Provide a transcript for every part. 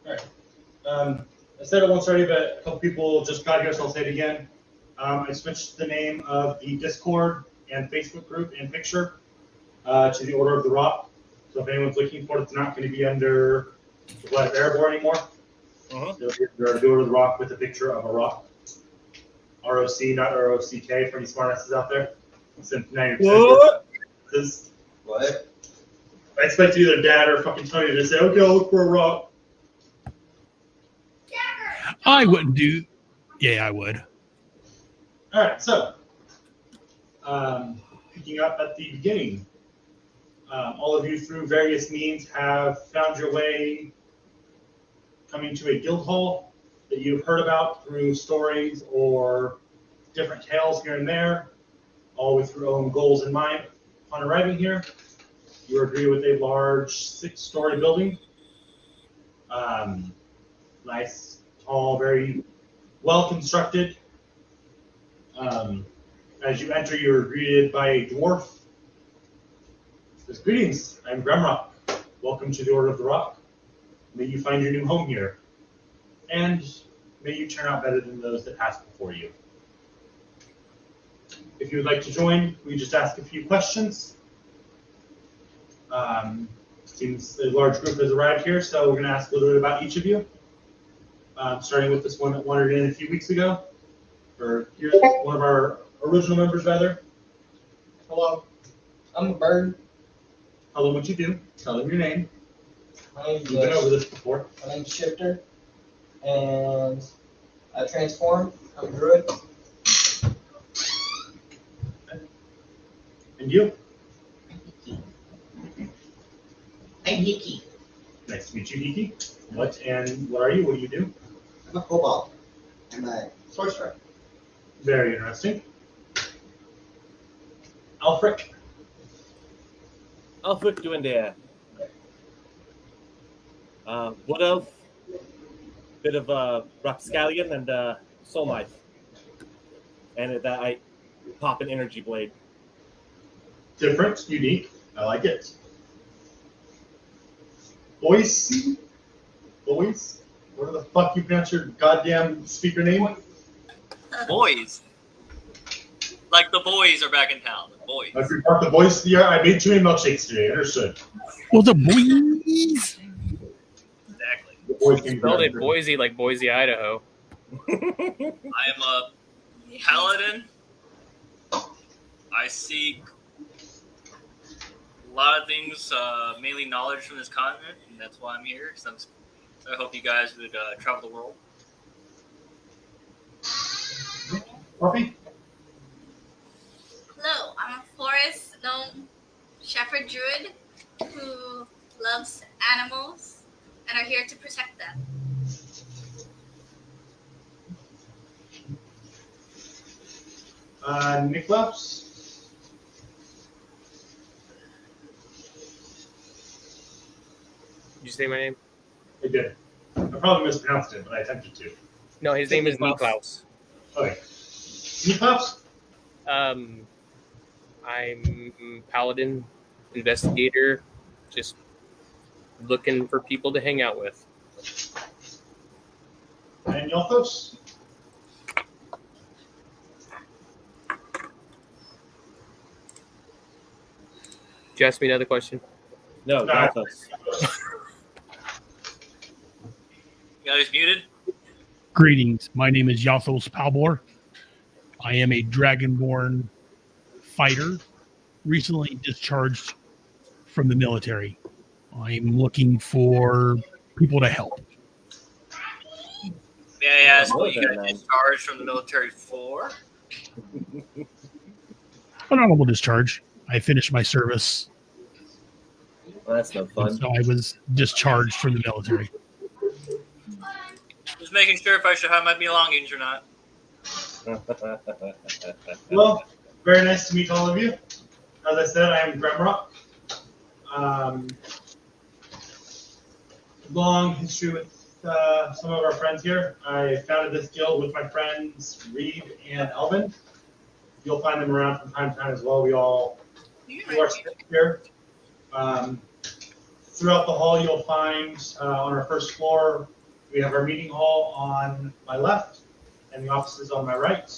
Alright. I said it once already, but a couple people just got here, so I'll say it again. I switched the name of the Discord and Facebook group and picture to the Order of the Rock. So if anyone's looking for it, it's not going to be under the Blood of Erebor anymore. It'll be under the Order of the Rock with a picture of a rock. ROC, not ROCK, for any smartasses out there. Since 90% What? I expect either Dad or fucking Tony to say, okay, I'll look for a rock. I wouldn't do. Yeah, I would. All right, so picking up at the beginning, all of you through various means have found your way coming to a guild hall that you've heard about through stories or different tales here and there, all with your own goals in mind. Upon arriving here, you agree with a large 6-story building. Nice, tall, very well constructed. As you enter, you're greeted by a dwarf. Says, greetings, I'm Gremrock. Welcome to the Order of the Rock. May you find your new home here. And may you turn out better than those that passed before you. If you would like to join, we just ask a few questions. Seems a large group has arrived here, so we're going to ask a little bit about each of you. Starting with this one that wandered in a few weeks ago. Or here's one of our original members, rather. Hello, I'm a bird. Tell them what you do. Tell them your name. We've been over this before. My name's Shifter, and I transform. I'm a druid. And you? I'm Hiki. Nice to meet you, Hiki. What are you? What do you do? I'm a kobold. I'm a sorcerer. Very interesting. Alfric. Alfric Duendair. Wood Elf, bit of Rapscallion, and Soulmite. And I pop an energy blade. Different, unique. I like it. Boise? Boys? Where the fuck you pronounce your goddamn speaker name? Boys. Like the boys are back in town. The boys. If you brought the boys here, I made too many milkshakes today. Understood. Well, the boys. Exactly. The boys can Spelled it Boise like Boise, Idaho. I am a paladin. I seek a lot of things, mainly knowledge from this continent, and that's why I'm here. So I hope you guys would travel the world. Puppy? Hello, I'm a forest gnome shepherd druid who loves animals and are here to protect them. Niklaus? Did you say my name? I did. I probably mispronounced it, but I attempted to. No, his name is Niklaus. Okay. Niklaus? I'm paladin, investigator, just looking for people to hang out with. And Yelthos? Did you ask me another question? No, Yelthos. You guys muted? Greetings. My name is Yathos Palbor. I am a dragonborn fighter, recently discharged from the military. I'm looking for people to help. May I ask what you got discharged from the military for? Honorable discharge. I finished my service. Well, that's no fun. So I was discharged from the military. Just making sure if I should have my belongings or not. Well, very nice to meet all of you. As I said, I am Gremrock. Long history with some of our friends here. I founded this guild with my friends Reed and Elvin. You'll find them around from time to time as well. We all are here. Throughout the hall, you'll find on our first floor We have our meeting hall on my left and the offices on my right,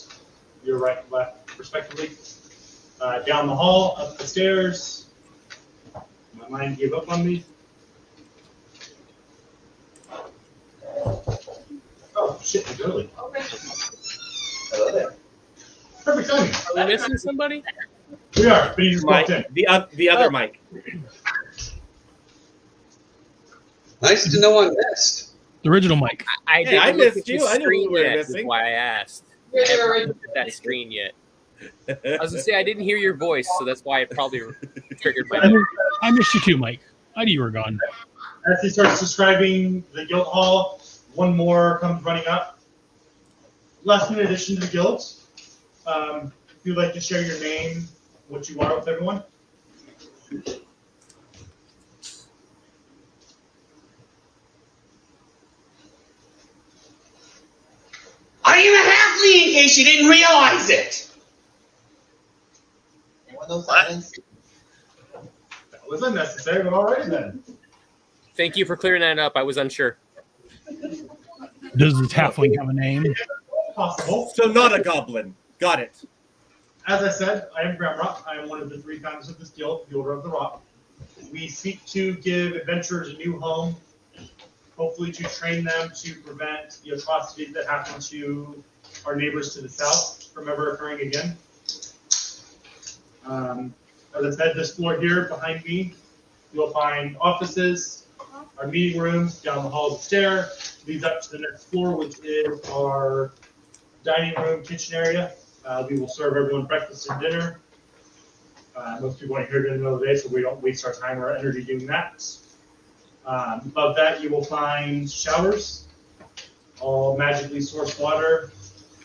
your right and left, respectively. Down the hall, up the stairs. My mind gave up on me. Oh, shit, it's early. Hello there. Perfect timing. Are we missing somebody? We are, but he just Mike, walked in. the other Mike. Nice to know I'm missed. The original Mike. I Hey, I didn't look missed at you. the I knew screen we were yet, is missing. why I asked. I You're the haven't original. looked at that screen yet. I was gonna say I didn't hear your voice, so that's why it probably triggered my. I missed you too, Mike. I knew you were gone. As he starts describing the guild hall, one more comes running up. Last in addition to the guilds, if you'd like to share your name, what you are with everyone. I am a halfling in case you didn't realize it. Anyone know silence? That was unnecessary, but alright then. Thank you for clearing that up. I was unsure. Does this halfling have a name? Possible. So not a goblin. Got it. As I said, I am Gramrock. I am one of the 3 founders of this guild, the Order of the Rock. We seek to give adventurers a new home, hopefully to train them to prevent the atrocities that happen to our neighbors to the south from ever occurring again. As I said, this floor here behind me, you'll find offices, our meeting rooms, down the hall of the stair, leads up to the next floor, which is our dining room, kitchen area. We will serve everyone breakfast and dinner. Most people aren't here during the middle of the day, so we don't waste our time or energy doing that. Above that, you will find showers, all magically sourced water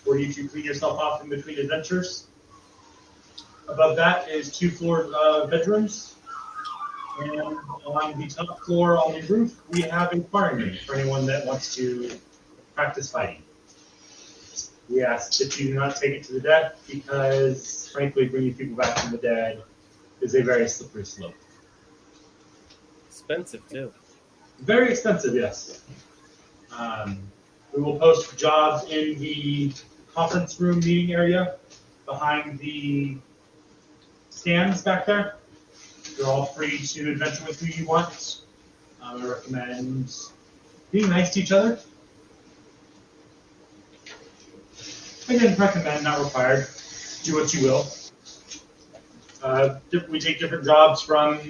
for you to clean yourself off in between adventures. Above that is 2 floors of bedrooms. And on the top floor on the roof, we have a firing range for anyone that wants to practice fighting. We ask that you do not take it to the death because, frankly, bringing people back from the dead is a very slippery slope. Expensive too. Very expensive, yes. We will post jobs in the conference room meeting area behind the stands back there. You're all free to adventure with who you want. I recommend being nice to each other. Again, recommend, not required. Do what you will. We take different jobs from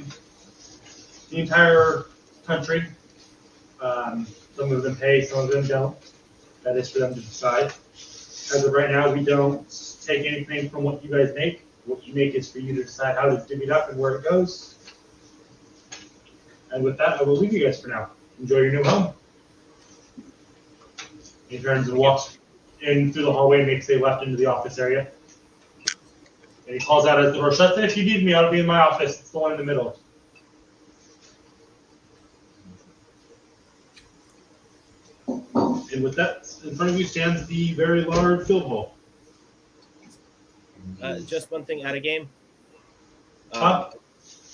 the entire country. Some of them pay, some of them don't. That is for them to decide. As of right now, we don't take anything from what you guys make. What you make is for you to decide how to divvy it up and where it goes. And with that, I will leave you guys for now. Enjoy your new home. He turns and walks in through the hallway and makes a left into the office area. And he calls out as the door shuts. If you need me, I'll be in my office. It's the one in the middle. And with that, in front of you stands the very large field hall. Just one thing out of game. Huh?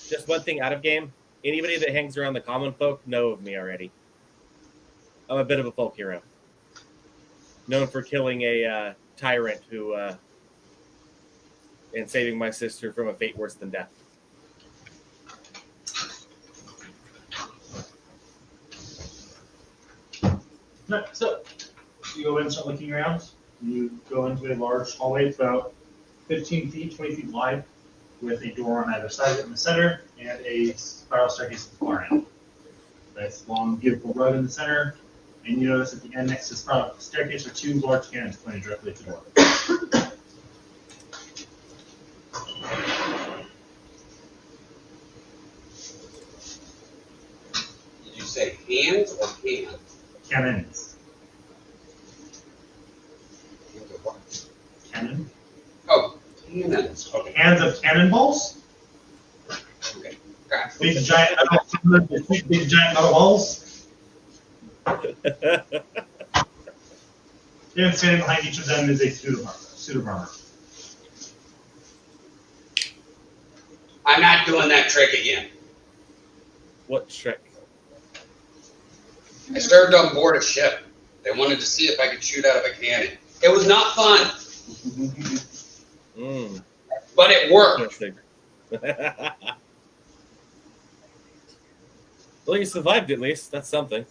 Just one thing out of game. Anybody that hangs around the common folk know of me already. I'm a bit of a folk hero. Known for killing a tyrant who and saving my sister from a fate worse than death. Right, so you go in and start looking around. You go into a large hallway. It's about 15 feet, 20 feet wide, with a door on either side of it in the center and a spiral staircase at the far end. Nice long, beautiful road in the center, and you notice at the end next to the spiral staircase are 2 large cannons pointed directly at the door. Did you say hands or cans? Cannons. Cannon? Oh, cannons. Okay. Hands of cannonballs? Okay. Got it. Big giant metal balls. And standing behind each of them is a suit of armor. I'm not doing that trick again. What trick? I served on board a ship. They wanted to see if I could shoot out of a cannon. It was not fun, but it worked. Well, you survived at least. That's something.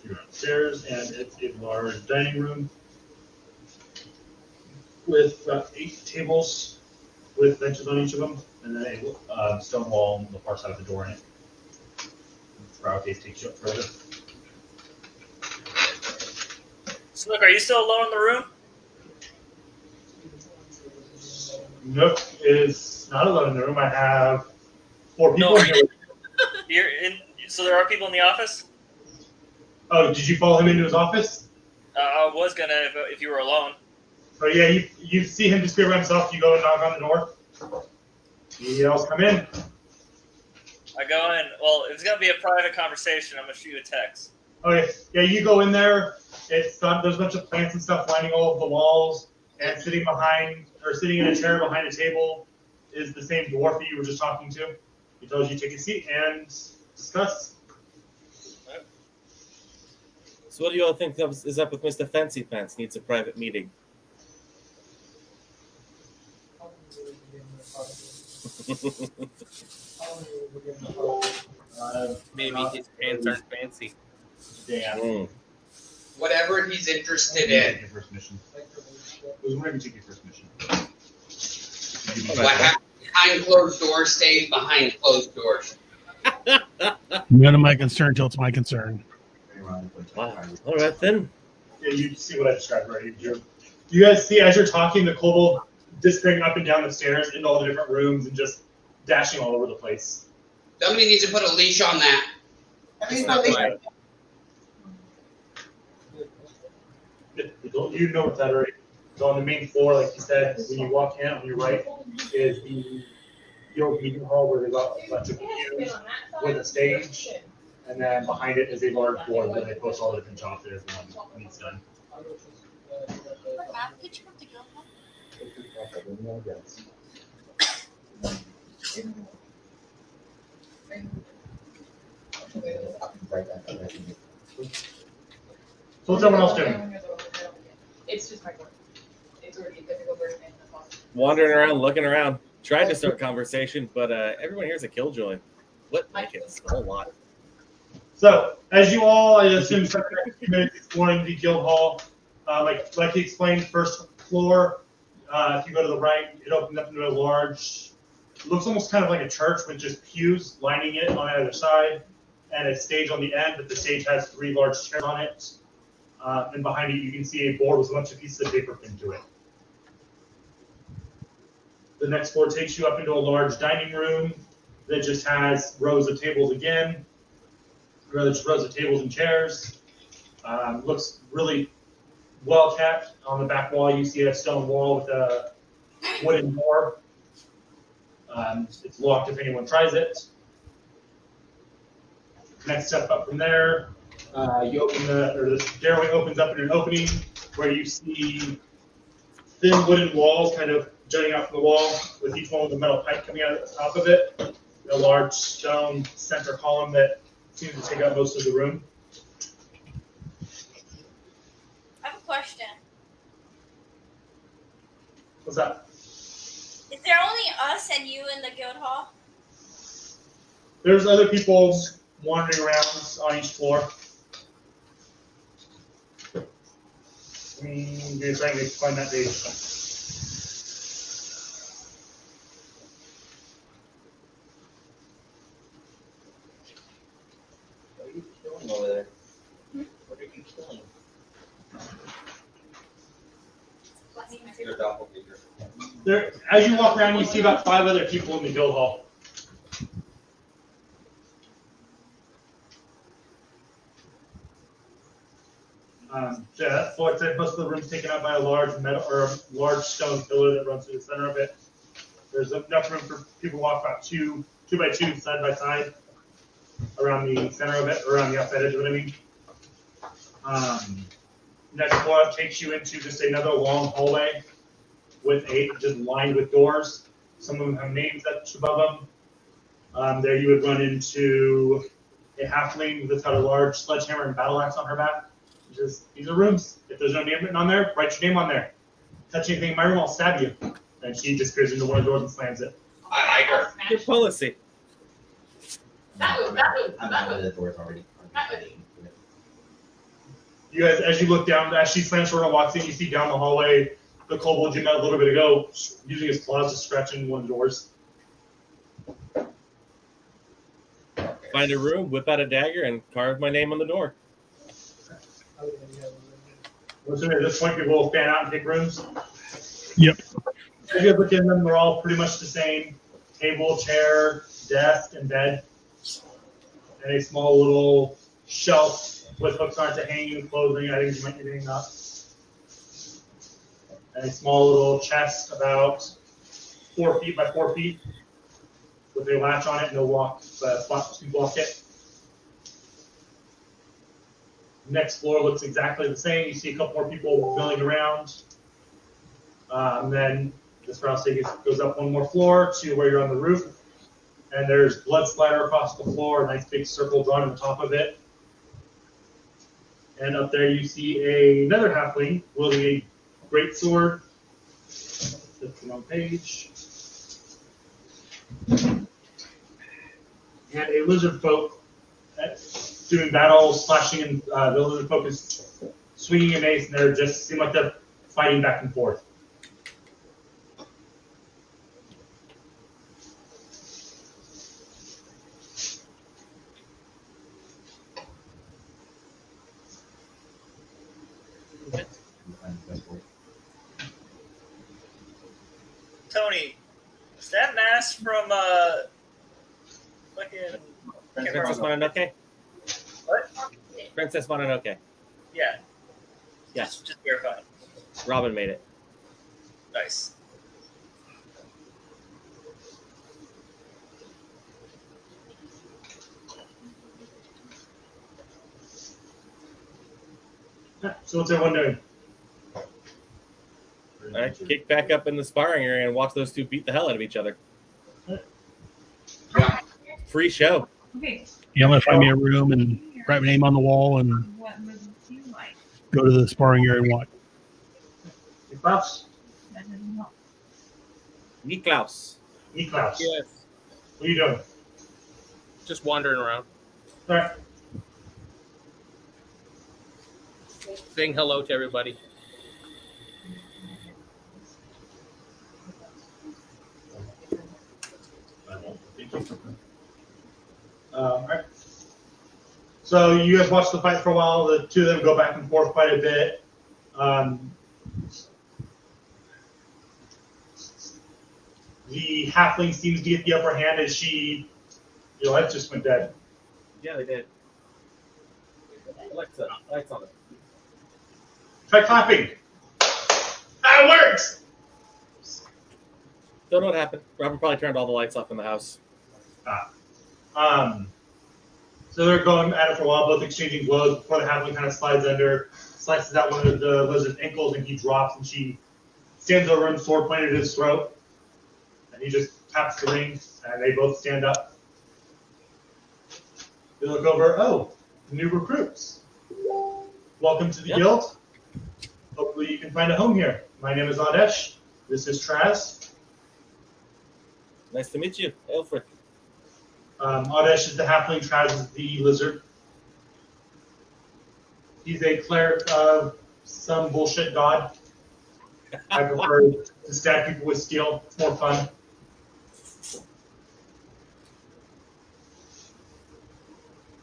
You're upstairs, and it's a large dining room with 8 tables with benches on each of them, and then a stone wall on the far side of the door in it. Route case takes you up further. So, look, are you still alone in the room? Nook is not alone in the room. I have 4 people No, here. you're in. So there are people in the office. Oh, did you follow him into his office? I was gonna if you were alone. Oh yeah, you see him disappear by himself. You go and knock on the door. He yells, "Come in." I go in. Well, if it's gonna be a private conversation, I'm gonna shoot you a text. Okay, yeah, you go in there. There's a bunch of plants and stuff lining all of the walls, and sitting in a chair behind a table is the same dwarf that you were just talking to. He tells you to take a seat and discuss. So what do you all think is up with Mr. Fancy Pants? Needs a private meeting. Maybe his pants aren't fancy. Damn. Whatever he's interested in. Your first mission. It was whenever you took your first mission. What happens behind closed doors stays behind closed doors. None of my concern till it's my concern. Wow. All right then. Yeah, you see what I described already. You guys see as you're talking the kobold disappearing up and down the stairs into all the different rooms and just dashing all over the place. Somebody needs to put a leash on that. You know what's that already. So on the main floor, like you said, when you walk in on your right is the old meeting hall where they've got a bunch of pews with a stage, and then behind it is a large board where they post all the different jobs that everyone needs done. What map did you come to Guildhall? So what's everyone else doing? It's just my work. It's already a typical version of the boss. Wandering around, looking around. Tried to start conversation, but everyone here's a killjoy. What? Like it's a whole lot. So as you all, I assume, spent a few minutes exploring the guild hall, like he explained, first floor. If you go to the right, it opens up into a large. It looks almost kind of like a church with just pews lining it on either side, and a stage on the end. But the stage has 3 large chairs on it, and behind it you can see a board with a bunch of pieces of paper pinned to it. The next floor takes you up into a large dining room that just has rows of tables again. Just rows of tables and chairs. Looks really well kept. On the back wall, you see a stone wall with a wooden door. It's locked if anyone tries it. Next step up from there, you open the stairway opens up in an opening where you see thin wooden walls kind of jutting out from the wall, with each one with a metal pipe coming out of the top of it. A large stone center column that seems to take up most of the room. I have a question. What's that? Is there only us and you in the guild hall? There's other people wandering around on each floor. You're trying to find that page. Over there. What are you killing? Your doppelganger. There, as you walk around, you see about 5 other people in the guild hall. So yeah, that floor, most of the room's taken up by a large metal or a large stone pillar that runs through the center of it. There's enough room for people to walk about two by two, side by side, around the center of it, around the outside edge of it, I mean. Next floor takes you into just another long hallway with just lined with doors. Some of them have names etched above them. There you would run into a halfling that's got a large sledgehammer and battle axe on her back. These are rooms. If there's no name written on there, write your name on there. Touch anything in my room, I'll stab you. And she disappears into one of the doors and slams it. I like her. Good policy. I'm out of the doors already. You guys, as you look down, as she slams her door and walks in, you see down the hallway the kobold you met a little bit ago, using his claws to scratch in one of the doors. Find a room, whip out a dagger, and carve my name on the door. At this point, people will fan out and take rooms. Yep. As you look in them, they're all pretty much the same. Table, chair, desk, and bed. And a small little shelf with hooks on it to hang clothing, items you might need to hang up. And a small little chest about 4 feet by 4 feet with a latch on it and no lock, spot to block it. Next floor looks exactly the same. You see a couple more people milling around. Then this route goes up one more floor to where you're on the roof. And there's blood splatter across the floor, a nice big circle drawn on the top of it. And up there you see another halfling wielding a great sword. That's the wrong page. And a lizard folk doing battle, slashing, and the lizard folk is swinging a mace, and they just seem like they're fighting back and forth. Tony, is that mask from fucking Princess Mononoke? What? Princess Mononoke. Yeah. Yes. Just verifying. Robin made it. Nice. So what's everyone doing? I kick back up in the sparring area and watch those two beat the hell out of each other. Yeah. Free show. Okay. Yeah, I'm gonna find me a room and write my name on the wall and What movies do you like? go to the sparring area and watch. Niklaus? That doesn't help. Niklaus. Niklaus. Yes. What are you doing? Just wandering around, All right. saying hello to everybody. All right. So you guys watch the fight for a while. The two of them go back and forth quite a bit. The halfling seems to get the upper hand as your lights just went dead. Yeah, they did. Lights on it. Try clapping. That works. Don't know what happened. Robert probably turned all the lights off in the house. So they're going at it for a while, both exchanging blows before the halfling kind of slides under, slices out one of the lizard's ankles, and he drops, and she stands over him, sword pointed at his throat, and he just taps the ring, and they both stand up. They look over, oh, new recruits. Welcome to the guild. Hopefully you can find a home here. My name is Adesh. This is Traz. Nice to meet you, Elfric. Adesh is the halfling, Traz is the lizard. He's a cleric of some bullshit god. I prefer to stab people with steel. It's more fun.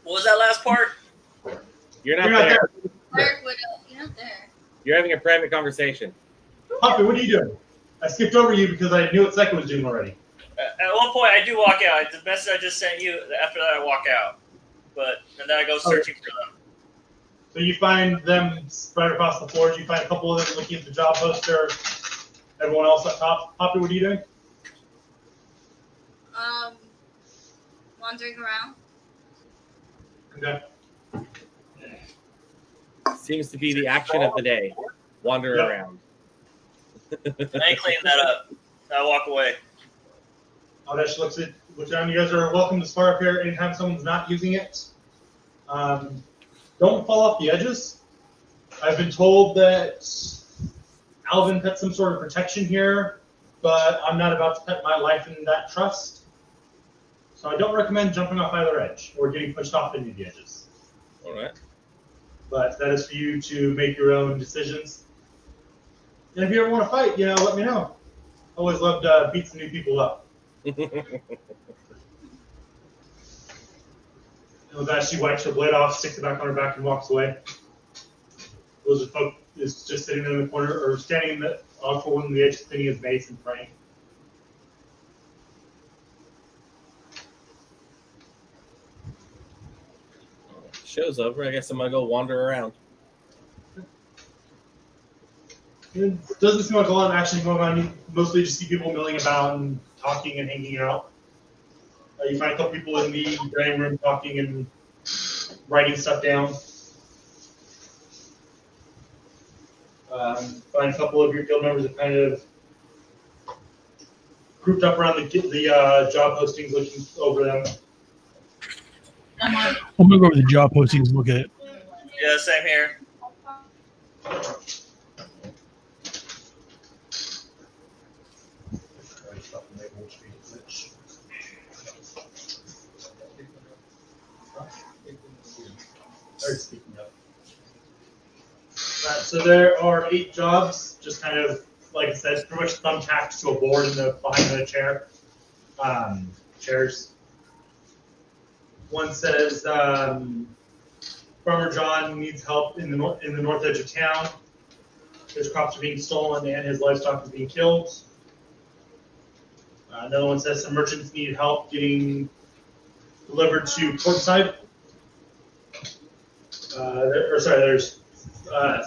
What was that last part? You're not there. You're not there. You're having a private conversation. Poppy, what are you doing? I skipped over you because I knew what Psycho was doing already. At one point, I do walk out. The message I just sent you, after that, I walk out. And then I go searching for them. So you find them spread across the floor. You find a couple of them looking at the job poster. Everyone else up top. Poppy, what are you doing? Wandering around. Okay. Seems to be the action of the day. Wander around. I ain't cleaning that up. I walk away. Aldesh looks down. You guys are welcome to spar up here anytime someone's not using it. Don't fall off the edges. I've been told that Alvin put some sort of protection here, but I'm not about to put my life in that trust. So I don't recommend jumping off either edge or getting pushed off any of the edges. All right. But that is for you to make your own decisions. And if you ever want to fight, let me know. I always love to beat some new people up. She wipes her blade off, sticks it back on her back, and walks away. Those are folk is just sitting in the corner or standing off for one of the edge, spinning his mace and praying. Show's over. I guess I'm gonna go wander around. It doesn't seem like a lot of action going on. You mostly just see people milling about and talking and hanging out. You find a couple people in the dining room talking and writing stuff down. Find a couple of your guild members that kind of grouped up around the job postings, looking over them. I'm gonna go over the job postings and look at it. Yeah, same here. So there are 8 jobs, just kind of, like I said, pretty much thumbtacked to a board behind the chair. Chairs. One says Farmer John needs help in the north edge of town. His crops are being stolen and his livestock is being killed. Another one says some merchants need help getting delivered to Portside. There's a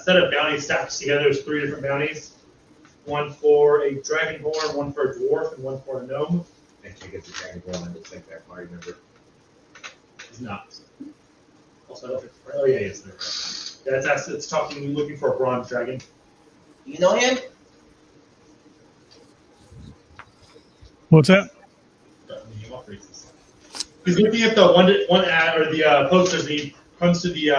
set of bounties stacked together. There's 3 different bounties. One for a dragonborn, one for a dwarf, and one for a gnome. I think it's a dragonborn. It looks like that party member. He's not. Also, I don't think it's yeah, yes, there. Yeah, it's talking, looking for a bronze dragon. You know him? What's that? He's looking at the one ad or the posters. And he comes to the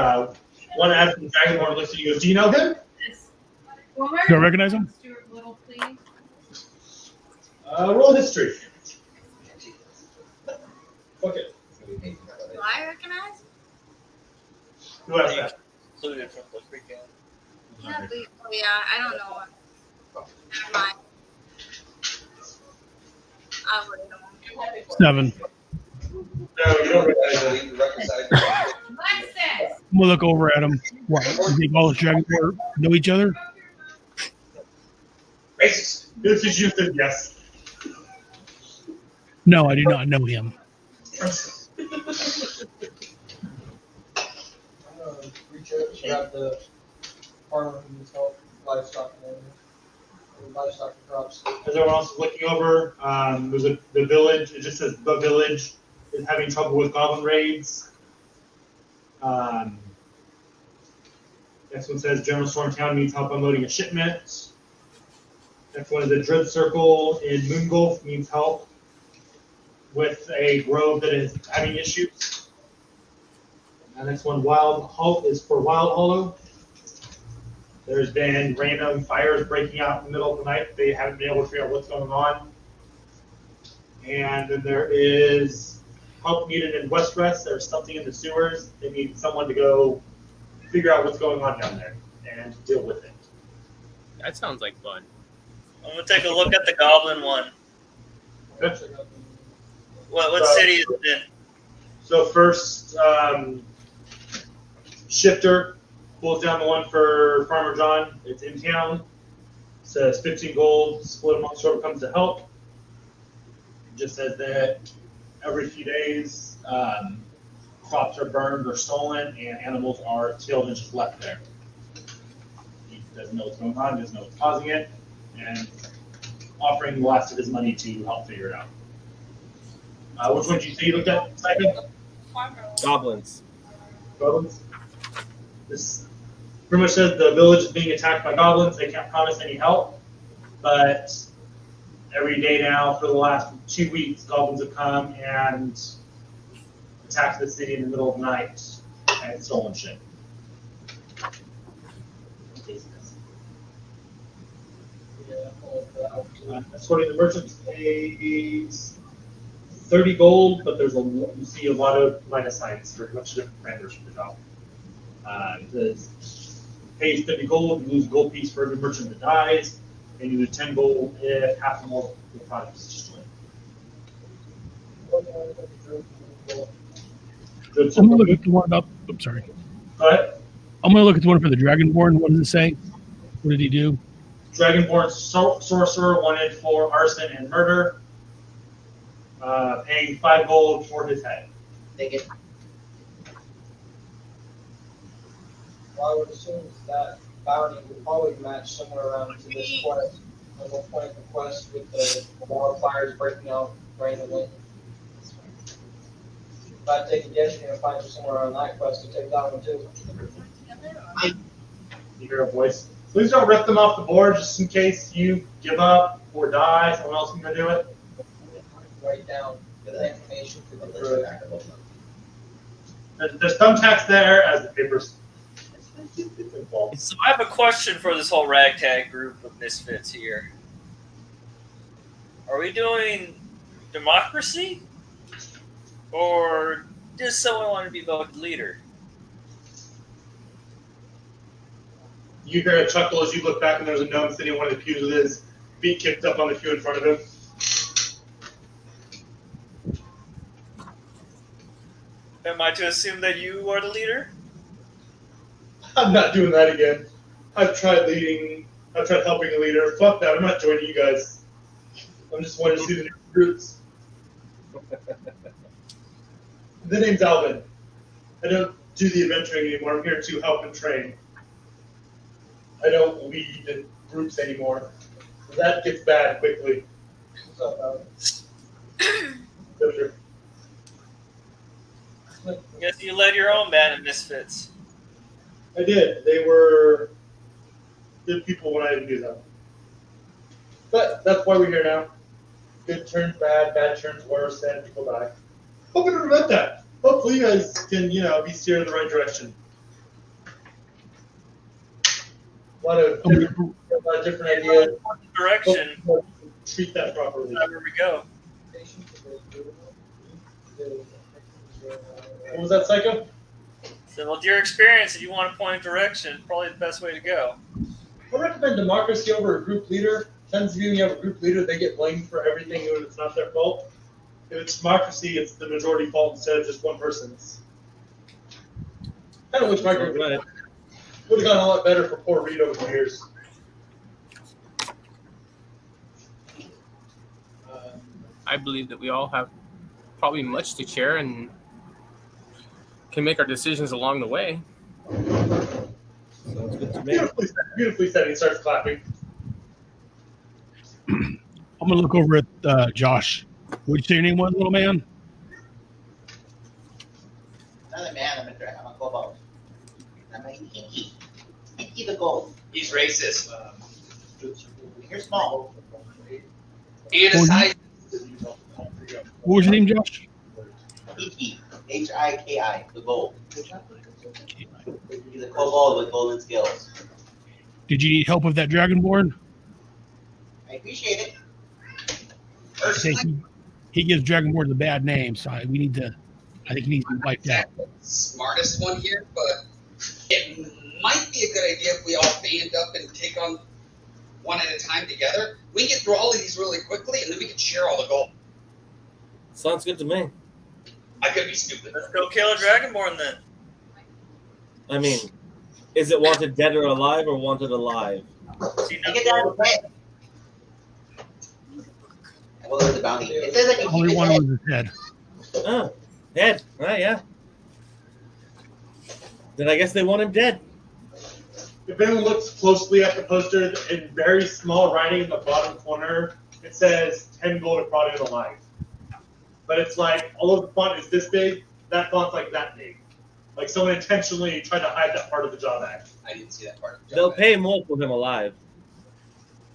one ad from Dragonborn and looks at you and goes, "Do you know him?" Do I recognize him? Stuart Little, please. Roll history. Fuck it. Do I recognize? Who asked that? Included from the weekend. Yeah, I don't know what. Never mind. I'll read them. 7. No, you don't recognize him. Alexis! I'm gonna look over at him. What? You think all the Dragonborn know each other? Racist. This is you said yes. No, I do not know him. Reach out, grab the farmer who needs help, livestock and livestock and crops. As everyone else is looking over, there's the village. It just says the village is having trouble with goblin raids. Next one says General Stormtown needs help unloading a shipment. Next one is the Dread Circle in Moongulf needs help with a grove that is having issues. The next one, Wild Halt, is for Wild Hollow. There's been random fires breaking out in the middle of the night. They haven't been able to figure out what's going on. And then there is help needed in Westrest. There's something in the sewers. They need someone to go figure out what's going on down there and deal with it. That sounds like fun. I'm gonna take a look at the goblin one. Okay. What city is it in? So first, Shifter pulls down the one for Farmer John. It's in town. Says 15 gold, split amongst whoever comes to help. It just says that every few days, crops are burned or stolen, and animals are killed and just left there. He doesn't know what's going on, doesn't know what's causing it, and offering the last of his money to help figure it out. Which one did you say you looked at, Simon? Goblins. Goblins? This pretty much says the village is being attacked by goblins. They can't promise any help, but every day now for the last 2 weeks, goblins have come and attacked the city in the middle of the night and stolen shit. According to the merchants, pays 30 gold, but you see a lot of minus signs for a bunch of different parameters for the job. It pays 50 gold, you lose a gold piece for every merchant that dies, and you lose 10 gold if half the multiple product is destroyed. Good. I'm gonna look at the one up. I'm sorry. Go ahead. I'm gonna look at the one for the Dragonborn. What does it say? What did he do? Dragonborn sorcerer wanted for arson and murder, paying 5 gold for his head. Take it. Well, I would assume that bounty would probably match somewhere around to this quest. At one point in the quest with the wildfires breaking out randomly. If I take a guess, you're gonna find you somewhere around that quest to take that one too. You hear a voice. Please don't rip them off the board just in case you give up or die. Someone else can go do it. Write down the information for the crew. There's thumbtacks there as the papers. So I have a question for this whole ragtag group of misfits here. Are we doing democracy? Or does someone want to be voted leader? You hear a chuckle as you look back and there's a gnome sitting in one of the pews with his feet kicked up on the pew in front of him. Am I to assume that you are the leader? I'm not doing that again. I've tried helping a leader. Fuck that, I'm not joining you guys. I'm just wanting to see the new recruits. The name's Alvin. I don't do the adventuring anymore. I'm here to help and train. I don't lead in groups anymore. That gets bad quickly. What's up, Alvin? Guess you led your own band of misfits. I did. They were good people when I didn't do them. But that's why we're here now. Good turns bad, bad turns worse, and people die. Hoping to prevent that. Hopefully you guys can, be steered in the right direction. A lot of different ideas. Direction. Treat that properly. Wherever we go. What was that, Psycho? So, with your experience, if you want to point a direction, probably the best way to go. I recommend democracy over a group leader. Tends to be when you have a group leader, they get blamed for everything even if it's not their fault. If it's democracy, it's the majority fault instead of just one person's. Kind of wish my group would have gone a lot better for poor Reed over the years. I believe that we all have probably much to share and can make our decisions along the way. Sounds good to me. Beautifully said. He starts clapping. I'm gonna look over at Josh. What'd you say your name was, little man? Another man, I'm a kobold. I'm a Inky. Inky the gold. He's racist. You're small. And a size. What was your name, Josh? Inky. Hiki. The gold. He's a kobold with golden skills. Did you need help with that Dragonborn? I appreciate it. I think he gives Dragonborns a bad name, so I think he needs to be wiped out. Smartest one here, but it might be a good idea if we all band up and take on one at a time together. We can get through all of these really quickly, and then we can share all the gold. Sounds good to me. I could be stupid. Let's go kill a dragonborn then. I mean, is it wanted dead or alive or wanted alive? Take it down to play. Well, there's the bounty. It says that you Only keep one his was his head. Oh, dead. Right, yeah. Then I guess they want him dead. If anyone looks closely at the poster, in very small writing in the bottom corner, it says 10 gold if brought in alive. But it's like, all of the font is this big, that font's like that big. Like someone intentionally tried to hide that part of the job act. I didn't see that part. They'll pay more for him alive.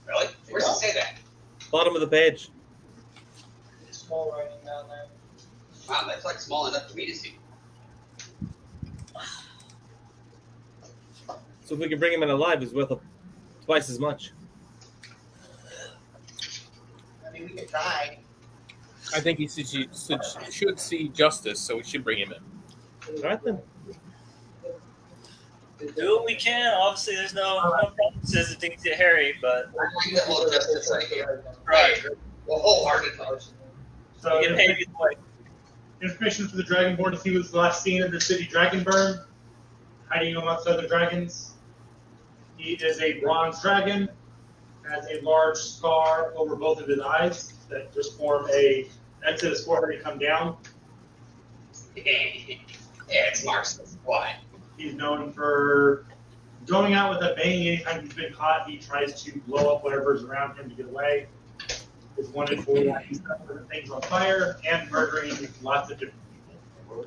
Really? Where's it say that? Bottom of the page. Small writing down there. Wow, that's like small enough for me to see. So if we can bring him in alive, he's worth twice as much. I mean, we could try. I think he should see justice, so we should bring him in. All right then. Do what we can. Obviously, there's no promises that things get hairy, but I need a little justice right here. right. Well, wholeheartedly. So You get paid either way. information for the Dragonborn is he was last seen in the city Dragonburn, hiding amongst other dragons. He is a bronze dragon, has a large scar over both of his eyes that just form a X at his forehead to come down. Yeah, it's Marxist. Why? He's known for going out with a bang. Anytime he's been caught, he tries to blow up whatever's around him to get away. He's wanted for setting things on fire and murdering lots of different people.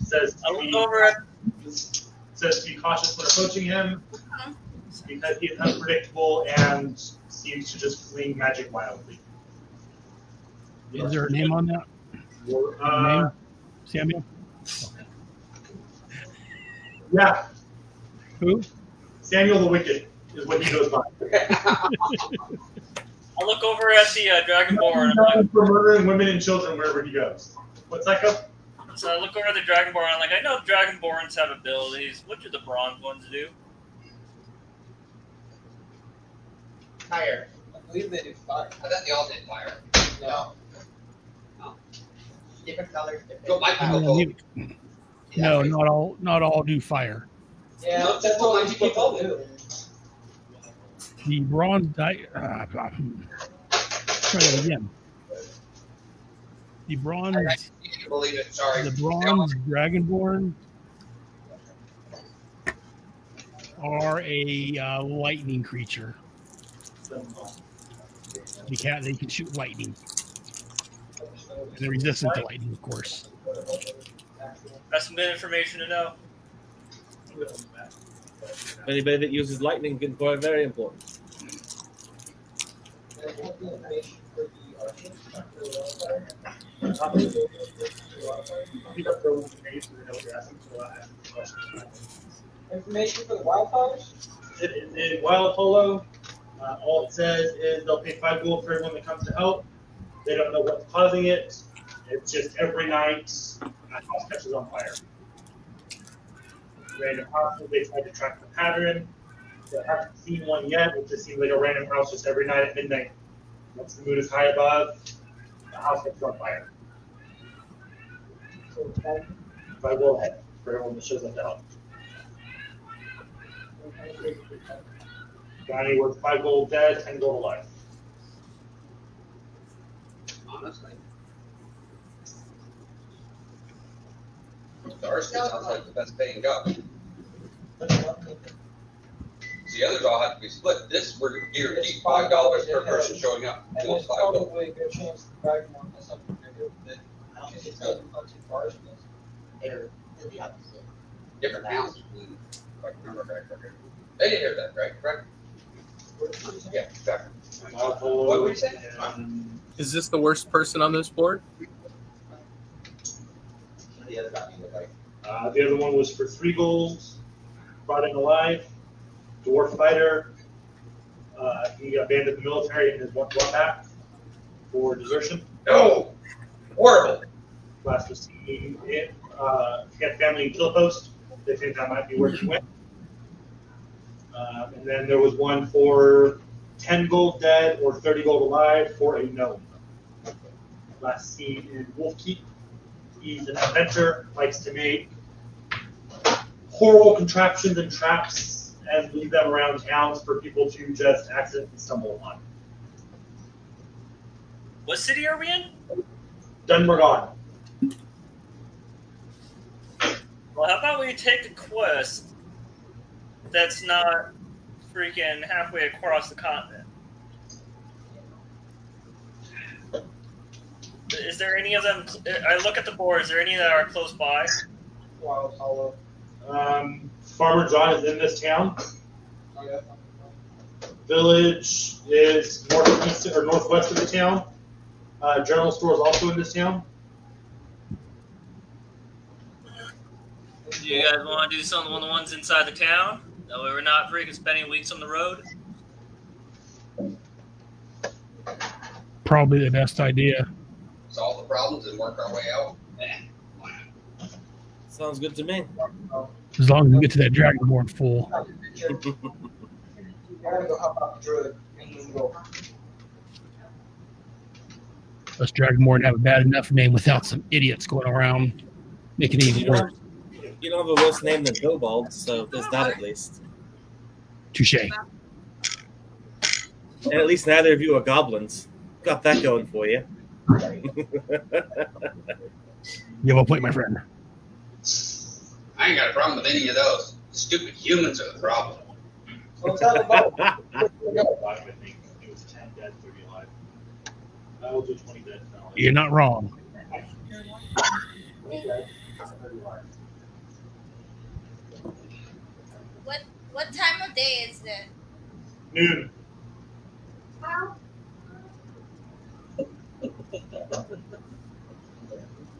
Says I look over at says to be cautious when approaching him because he is unpredictable and seems to just fling magic wildly. Is there a name on that? Name? Samuel? Yeah, Who? Samuel the Wicked is what he goes by. I look over at the Dragonborn. Known for murdering women and children wherever he goes. What's that go? So I look over at the Dragonborn. I'm like, I know Dragonborns have abilities. What do the bronze ones do? Fire. I believe they do fire. I thought they all did fire. No. No. Different colors. Different. Go, my people go. No, not all do fire. Yeah, No, that's what my people do. The bronze try that again. The bronze I can't believe it. Sorry. the bronze dragonborn are a lightning creature. They can shoot lightning. And they're resistant to lightning, of course. That's some good information to know. Anybody that uses lightning can be very important. Information for the wildfires? It is in Wild Polo. All it says is they'll pay 5 gold for everyone that comes to help. They don't know what's causing it. It's just every night a house catches on fire. Random houses, they try to track the pattern. They haven't seen one yet. It just seems like a random house just every night at midnight. Once the moon is high above, the house catches on fire. 5 gold ahead for everyone that shows up to help. Got anywhere 5 gold dead, 10 gold alive. Honestly. Ours sounds like the best paying job. The others all have to be split. This, we're guaranteed $5 per person showing up. And Well, there's 5 gold. probably a good chance the Dragonborn has something to do with it. I don't think It's so. not too far from this. They're the opposite. Different towns. If I can remember correctly. They didn't hear that, right? Correct? Yeah, exactly. What were you saying? Is this the worst person on this board? The other guy look like. The other one was for 3 gold, brought in alive, dwarf fighter. He abandoned the military and is one back for desertion. No! Horrible. Last was seen in, he had family in Kill Post. They think that might be where he went. And then there was one for 10 gold dead or 30 gold alive for a gnome. Last seen in Wolfkeep. He's an inventor, likes to make horrible contraptions and traps and leave them around towns for people to just accidentally stumble upon. What city are we in? Dunmergon. Well, how about we take a quest that's not freaking halfway across the continent? Is there any of them? I look at the board. Is there any that are close by? Wild Hollow. Farmer John is in this town. Oh, yeah. Village is northeast or northwest of the town. General store is also in this town. Do you guys want to do some of the ones inside the town? That way we're not freaking spending weeks on the road. Probably the best idea. Solve the problems and work our way out. Sounds good to me. As long as we get to that Dragonborn full. I'm gonna go help out the druid and then go. Us Dragonborn have a bad enough name without some idiots going around making it even worse. You don't have a worse name than Bilbald, so there's that at least. Touche. And at least neither of you are goblins. Got that going for you. You have a point, my friend. I ain't got a problem with any of those. Stupid humans are the problem. So let's have a vote. I think it was 10 dead, 30 alive. I will do 20 dead. You're not wrong. What time of day is it? Noon.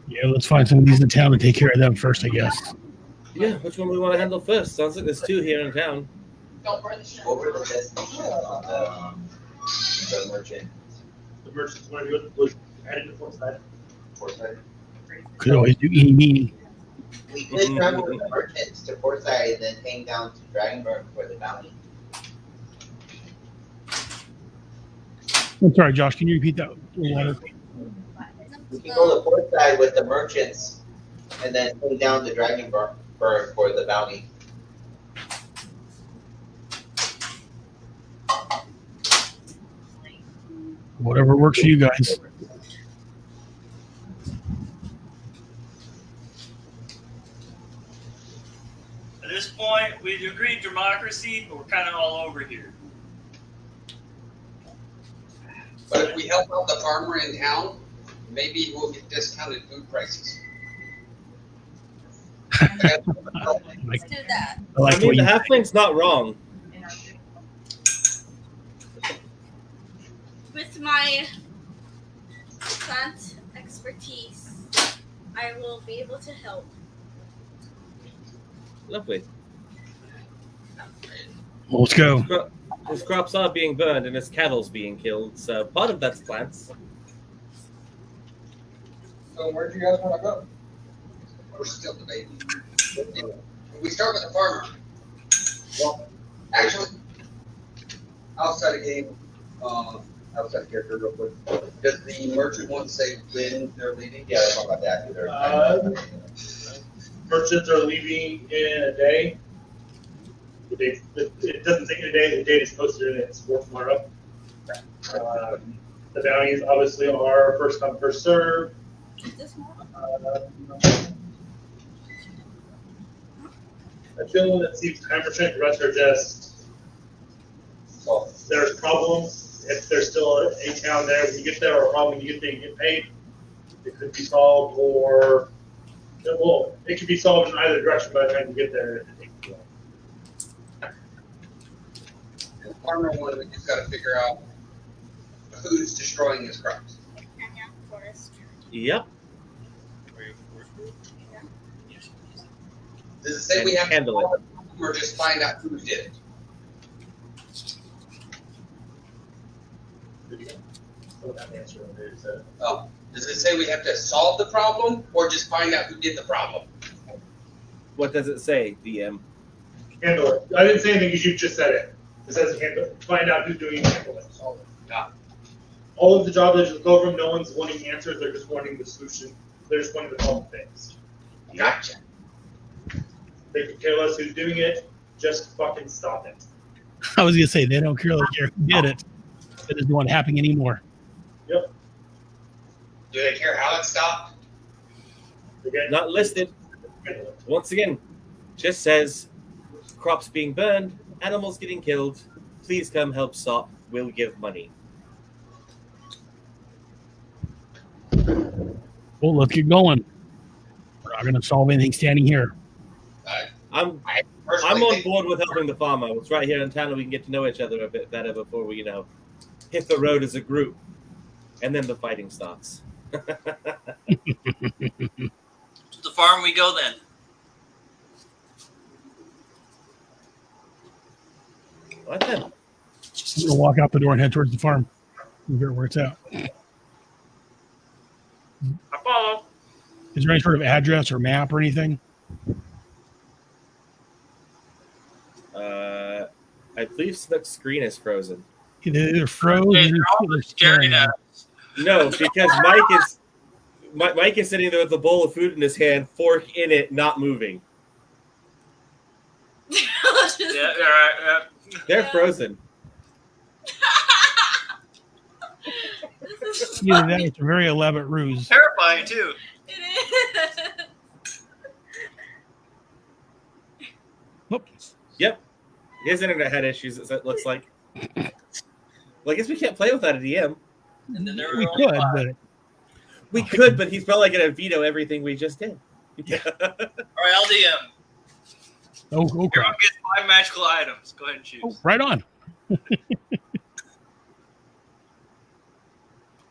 Yeah, let's find some of these in town and take care of them first, I guess. Yeah, which one we want to handle first? Sounds like there's two here in town. Don't burn the shit. What were the destinations on the merchant? The merchants want to do it. Headed to Forsyth. Forsyth? Could always do eeny meeny. We could travel with the merchants to Forsyth and then hang down to Dragonburn for the bounty. I'm sorry, Josh. Can you repeat that? Water? We can go to Forsyth with the merchants and then hang down to Dragonburn for the bounty. Whatever works for you guys. At this point, we've agreed democracy, but we're kind of all over here. But if we help out the farmer in town, maybe we'll get discounted food prices. Like, Let's do that. I like I mean, what the you halfling's not wrong. With my plant expertise, I will be able to help. Lovely. Well, let's go. His crops are being burned and his cattle's being killed, so part of that's plants. So where do you guys want to go? We're still debating. We start with the farmer. Well, actually, outside of game, outside of character, real quick. Does the merchant want to say when they're leaving? Yeah, let's talk about that. Merchants are leaving in a day. It doesn't take a day. The date is posted and it's for tomorrow. The bounties obviously are first come, first serve. I feel that seems 10%. The rest are just, well, there's problems. If there's still a town there, when you get there, or a problem when you get there, you get paid. It could be solved, or well, it could be solved in either direction by the time you get there. The farmer one, we just got to figure out who's destroying his crops. Forest. Yep. Does it say we have to Handle it. solve it, or just find out who did it? Oh, does it say we have to solve the problem, or just find out who did the problem? What does it say, DM? Handle it. I didn't say anything. You just said it. It says handle it. Find out who's doing it. Handle it. Solve it. Yeah. All of the jobs that just go over them, no one's wanting answers. They're just wanting the solution. They're just wanting the problem fixed. Gotcha. They could care less who's doing it. Just fucking stop it. I was gonna say they don't care who did it. It doesn't want it happening anymore. Yep. Do they care how it stopped? Again, Not listed. Once again, just says crops being burned, animals getting killed. Please come help stop. We'll give money. Well, let's get going. We're not gonna solve anything standing here. I'm I'm on board with helping the farmer. It's right here in town, and we can get to know each other a bit better before we, hit the road as a group, and then the fighting starts. To the farm we go then. What then? I'm gonna walk out the door and head towards the farm. Figure out where it's at. I follow. Is there any sort of address or map or anything? I believe Snook's screen is frozen. They're frozen. Hey, they're all staring at us. No, because Mike is sitting there with a bowl of food in his hand, fork in it, not moving. Yeah, right. They're frozen. Either that, it's a very elaborate ruse. Terrifying too. It is. Whoop. Yep. His internet had issues, it looks like. Well, I guess we can't play without a DM. And then there We were could, five. but We could, but he's probably going to veto everything we just did. All right, I'll DM. oh Everyone crap! gets 5 magical items. Go ahead and choose. Oh, right on.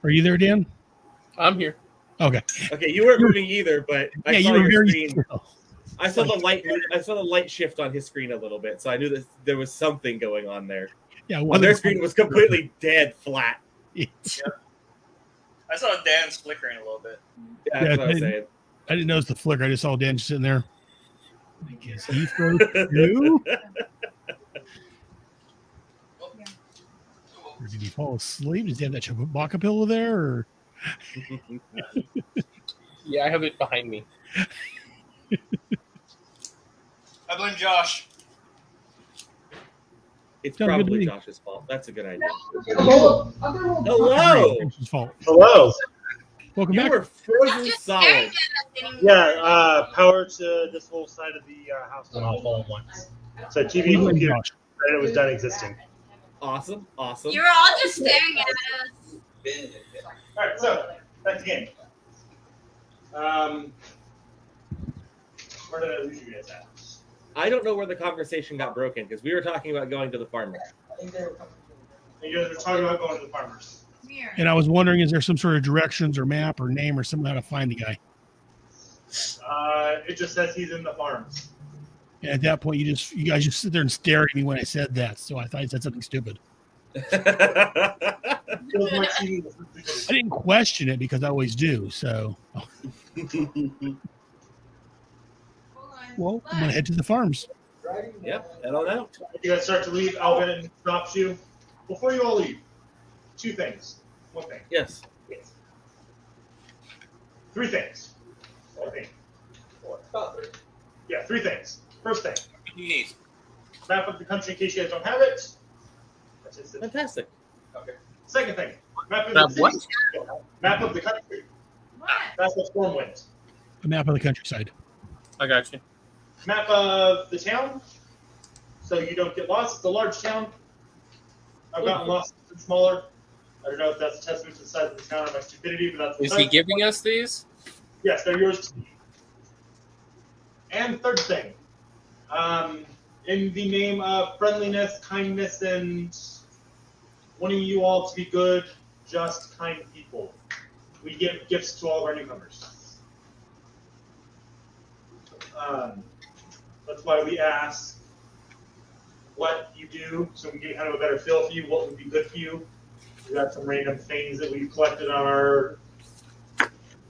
Are you there, Dan? I'm here. Okay. Okay, you weren't moving either, but I Yeah, saw you were your very screen. still. I saw the light shift on his screen a little bit, so I knew that there was something going on there. Yeah, Well, their screen was completely dead flat. I saw Dan's flickering a little bit. Yeah, that's what I was saying. I didn't notice the flicker. I just saw Dan just sitting there. I guess he froze too. Or did he fall asleep? Does he have that Chewbacca pillow there? Or? Yeah, I have it behind me. I blame Josh. It's Sounds good to probably me. Josh's fault. That's a good idea. Hello. Hello! It's his fault. Hello. Welcome You back. were frozen Just staring solid. at us anymore. Yeah, power to this whole side of the house went off all at once. So TV and computer, Josh. and it was done existing. Awesome, awesome. You were all just staring at us. All right, so back to the game. Where did I lose you guys at? I don't know where the conversation got broken because we were talking about going to the farmer. You guys were talking about going to the farmers. And I was wondering, is there some sort of directions or map or name or something how to find the guy? It just says he's in the farms. And at that point, you guys just sit there and stare at me when I said that. So I thought I said something stupid. I didn't question it because I always do. So, well, I'm gonna head to the farms. Yep, head on out. You guys start to leave. Alvin stops you. Before you all leave, 2 things. 1 thing. Yes. 3 things. I think. 4. Yeah, 3 things. First thing. You need. Map of the country in case you guys don't have it. That's it. Fantastic. Okay. Second thing. Map of Map the what? Map of the country. What? That's what Stormwind. A map of the countryside. I got you. Map of the town, so you don't get lost. It's a large town. I've gotten lost and smaller. I don't know if that's a testament to the size of the town or my stupidity, but that's the Is size. he giving us these? Yes, they're yours. And third thing, in the name of friendliness, kindness, and wanting you all to be good, just, kind people, we give gifts to all of our newcomers. That's why we ask what you do, so we get kind of a better feel for you, what would be good for you. We got some random things that we've collected on our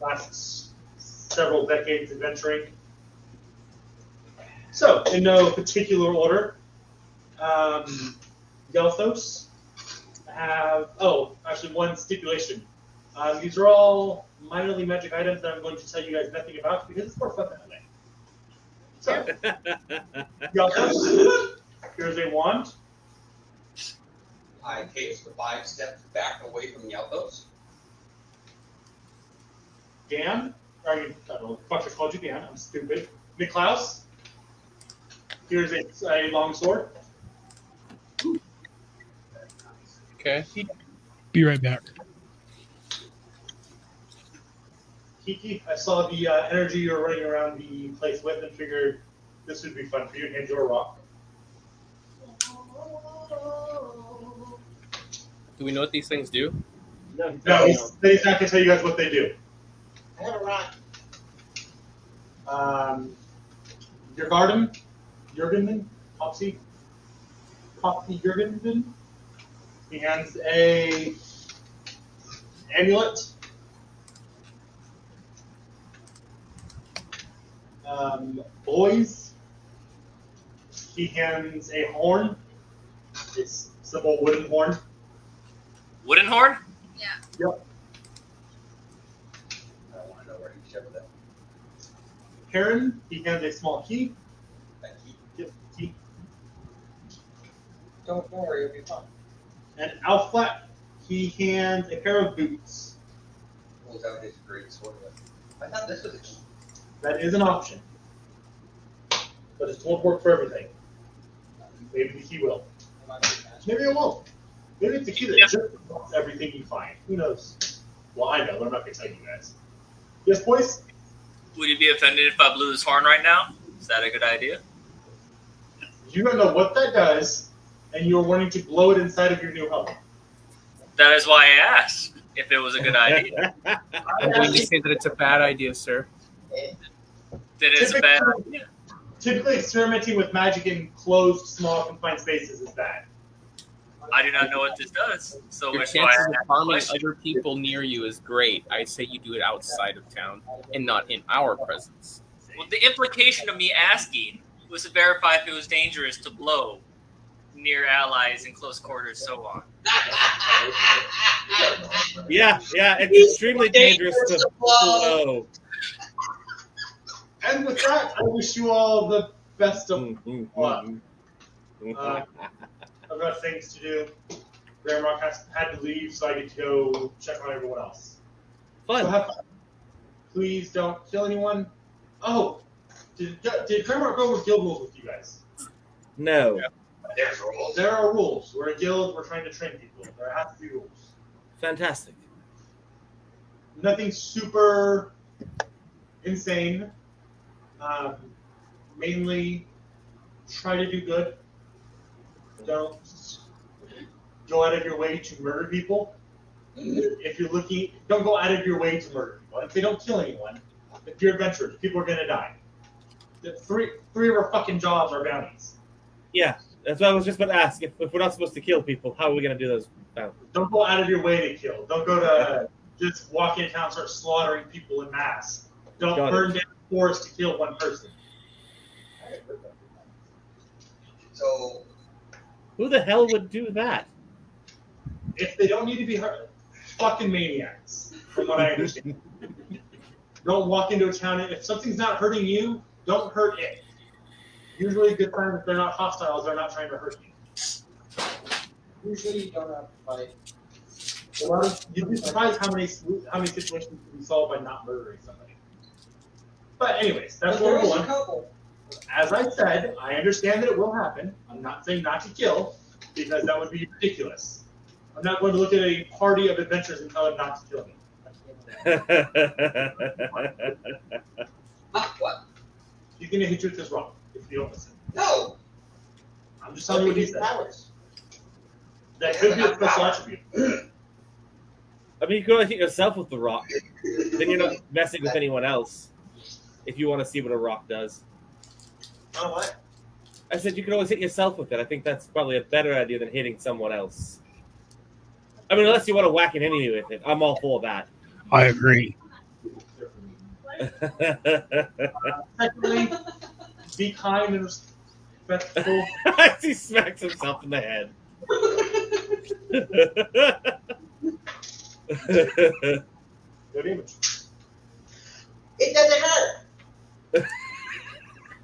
last several decades adventuring. So, in no particular order, Gelthos have, actually one stipulation. These are all minorly magic items that I'm going to tell you guys nothing about because it's more fun that way. So, Gelthos, here's a wand. I take the 5 steps back away from the outpost. Dan, I don't know what the fuck I called you Dan, I'm stupid. Niklaus, here's a long sword. Okay. Be right back. Kiki, I saw the energy you were running around the place with and figured this would be fun for you and hand you a rock. Do we know what these things do? No, he's not going to tell you guys what they do. I have a rock. Jurgenman, Popsy Jurgenman. He hands a amulet. Boys. He hands a horn. It's simple wooden horn. Wooden horn? Yeah. Yep. I don't want to know where he shoved that. Heron, he hands a small key. That key. Yep, key. Don't worry, it'll be fine. And Alflat, he hands a pair of boots. Pulls out his great sword. I thought this was a key. That is an option. But it won't work for everything. Maybe the key will. Maybe it won't. Maybe it's the key that just blocks everything you find. Who knows? Well, I know, but I'm not going to tell you guys. Yes, boys? Would you be offended if I blew this horn right now? Is that a good idea? You don't know what that does, and you're wanting to blow it inside of your new home. That is why I asked if it was a good idea. I'm going to say that it's a bad idea, sir. Then it's a bad idea. Typically, experimenting with magic in closed, small, confined spaces is bad. I do not know what this does. So Your that's why chances I of asked the harming question. other people near you is great. I say you do it outside of town and not in our presence. Well, the implication of me asking was to verify if it was dangerous to blow near allies in close quarters, so on. Yeah, it's extremely dangerous to blow. And with that, I wish you all the best of luck. I've got things to do. Gramrock had to leave, so I get to go check on everyone else. Fun. So have fun. Please don't kill anyone. Oh, did Gramrock go over guild rules with you guys? No. Yeah. There's rules. There are rules. We're a guild. We're trying to train people. There have to be rules. Fantastic. Nothing super insane. Mainly, try to do good. Don't go out of your way to murder people. If you're looking, don't go out of your way to murder people. If they don't kill anyone, if you're adventurers, people are gonna die. The three of our fucking jobs are bounties. Yeah, that's what I was just about to ask. If we're not supposed to kill people, how are we going to do those bounties? Don't go out of your way to kill. Don't go to just walk into town and start slaughtering people in mass. Don't burn down the forest to kill one person. So, who the hell would do that? If they don't need to be hurt, fucking maniacs, from what I understand. Don't walk into a town. If something's not hurting you, don't hurt it. Usually a good time if they're not hostiles, they're not trying to hurt you. Usually you don't have to fight. You'd be surprised how many situations can be solved by not murdering somebody. But anyways, that's what we're going. As I said, I understand that it will happen. I'm not saying not to kill, because that would be ridiculous. I'm not going to look at a party of adventurers and tell them not to kill me. what? He's going to hit you with this rock if you don't listen. No! I'm just telling you what he said. That could be a special attribute. I mean, you could only hit yourself with the rock. Then you're not messing with anyone else. If you want to see what a rock does. Oh, what? I said you could always hit yourself with it. I think that's probably a better idea than hitting someone else. I mean, unless you want to whack an enemy with it. I'm all for that. I agree. Secondly, be kind and respectful. As he smacks himself in the head. Good image. It doesn't hurt.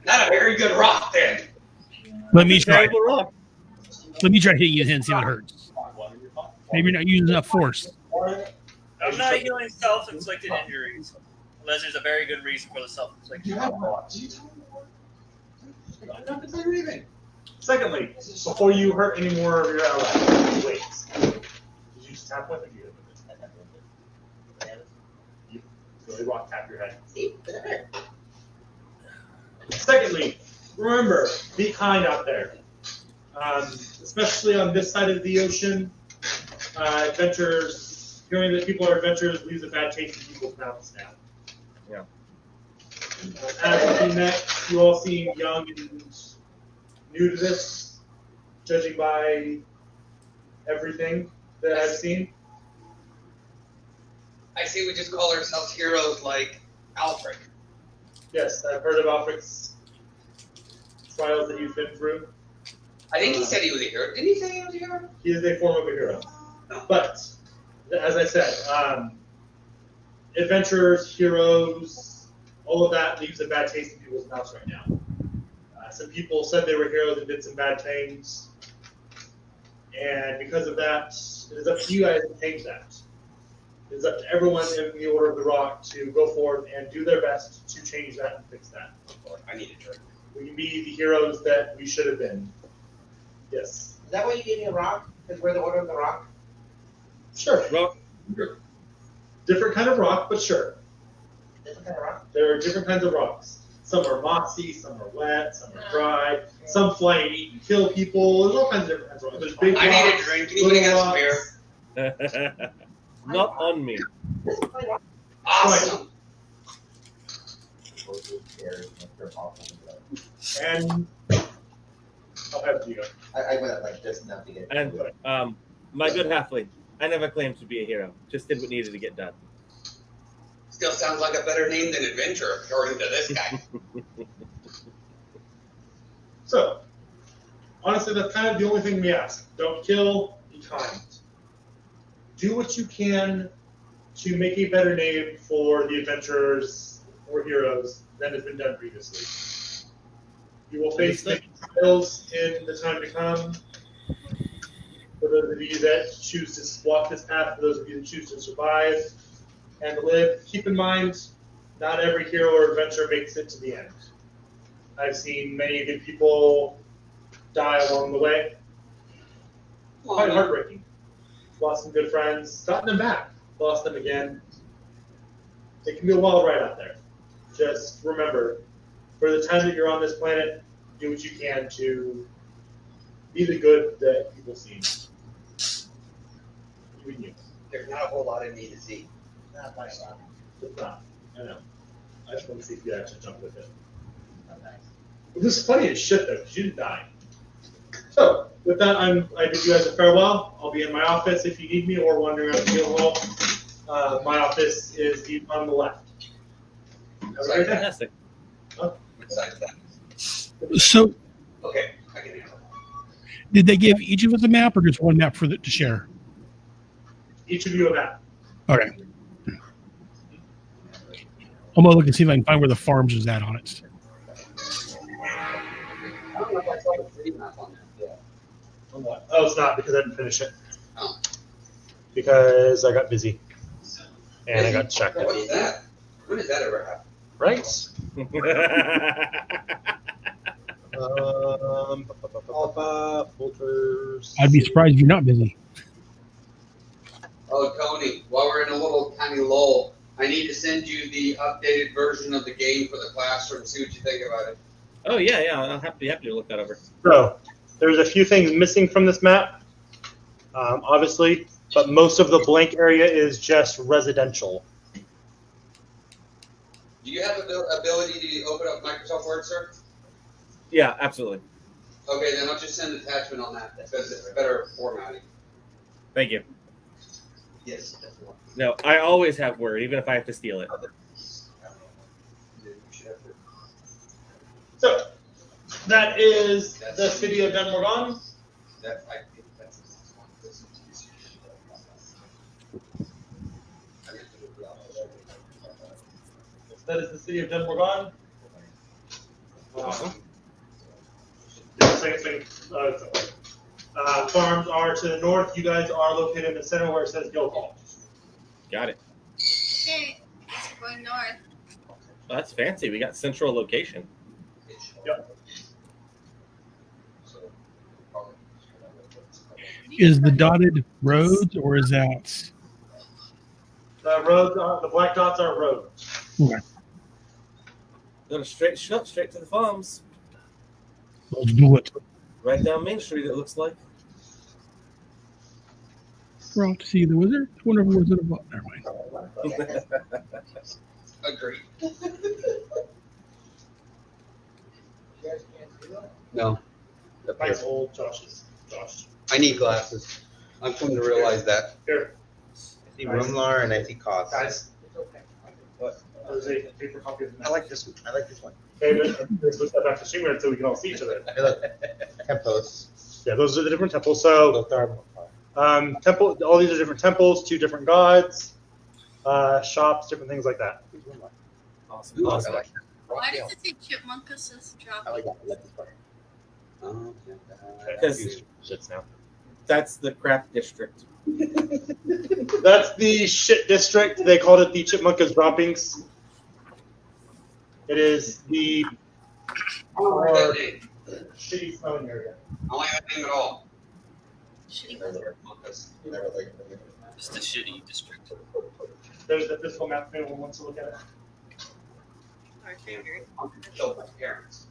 Not a very good rock, then. Let me try. Terrible rock. Let me try hitting you and see if it hurts. Maybe you're not using enough force. I'm not healing self-inflicted injuries unless there's a very good reason for the self-inflicted. I'm not going to tell you anything. Secondly, before you hurt any more of your allies, wait. Did you just tap with it? You really rock tap your head. Secondly, remember, be kind out there. Especially on this side of the ocean. Adventures, hearing that people are adventurers leaves a bad taste in people's mouths now. Yeah. As we met, you all seem young and new to this, judging by everything that I've seen. I see we just call ourselves heroes like Alfred. Yes, I've heard of Alfred's trials that you've been through. I think he said he was a hero. Didn't he say he was a hero? He is a form of a hero. But, as I said, adventurers, heroes, all of that leaves a bad taste in people's mouths right now. Some people said they were heroes and did some bad things. And because of that, it is up to you guys to change that. It is up to everyone in the Order of the Rock to go forth and do their best to change that and fix that. I need a drink. We can be the heroes that we should have been. Yes. Is that why you gave me a rock? Because we're the Order of the Rock? Sure. Rock. Different kind of rock, but sure. Different kind of rock? There are different kinds of rocks. Some are mossy, some are wet, some are dry, some fly and eat and kill people. There's all kinds of different kinds of rocks. There's big rocks. I need a drink. Anybody got some beer? Not on me. Awesome. And I'll have to go. I went up like just enough to get it. And my good halfling, I never claimed to be a hero. Just did what needed to get done. Still sounds like a better name than adventurer, according to this guy. So, honestly, that's kind of the only thing we ask. Don't kill, be kind. Do what you can to make a better name for the adventurers or heroes than has been done previously. You will face many trials in the time to come. For those of you that choose to walk this path, for those of you that choose to survive and live, keep in mind, not every hero or adventurer makes it to the end. I've seen many good people die along the way. Quite heartbreaking. Lost some good friends, gotten them back, lost them again. It can be a wild ride out there. Just remember, for the time that you're on this planet, do what you can to be the good that people see. Even you. There's not a whole lot of me to see. Not my son. It's not. I know. I just want to see if you actually jump with it. Not nice. This is funny as shit though, because you didn't die. So, with that, I bid you guys a farewell. I'll be in my office if you need me or wandering around the field hall. My office is on the left. Have a great day. Fantastic. Besides that. So, Okay, I can handle did they give each of us a map or just one map for to share? Each of you a map. Okay. I'm gonna look and see if I can find where the farms is at on it. I don't know if I saw the free map on that. Yeah. Oh, it's not because I didn't finish it. Oh. Because I got busy. And I got distracted. What's that? When did that ever happen? Right? Filters. I'd be surprised if you're not busy. Oh, Tony, while we're in a little tiny lull, I need to send you the updated version of the game for the classroom. See what you think about it. Oh yeah, I'll be happy to look that over. So, there's a few things missing from this map, obviously, but most of the blank area is just residential. Do you have the ability to open up Microsoft Word, sir? Yeah, absolutely. Okay, then I'll just send an attachment on that because it's better formatting. Thank you. Yes, that's the one. No, I always have Word, even if I have to steal it. So, that is the city of Denmorgon. I think that's this That is the city of Denmorgon. Awesome. Farms are to the north. You guys are located in the center where it says Guildhall. Got it. Okay, we're going north. Well, that's fancy. We got central location. Yep. Is the dotted roads or is that? The roads, the black dots are roads. Okay. Got a straight shot straight to the farms. Let's do it. Right down Main Street, it looks like. We're off to see the wizard. Wonder if the wizard of what? Never mind. Agreed. You guys can't do that? No. Mine's old. Josh. I need glasses. I'm coming to realize that. Here, I see Rumlar and I see Cost. guys. It's okay. There's a paper copy of the map. I like this one. I like this one. Okay, but let's put that back to streamer so we can all see each other. Hey, look. Tempos. Yeah, those are the different temples. So, temple. All these are different temples, 2 different gods, shops, different things like that. Awesome. Ooh, I Awesome. like Why does it say Chipmunkus' drop? I like that. I like this part. Because that's the crap district. That's the shit district. They called it the Chipmunkas Droppings. It is the shitty smelling area. I don't have anything at all. Shitty Never like It's the shitty district. There's the physical map if anyone wants to look at it. Our favorite. I'm going to show my parents.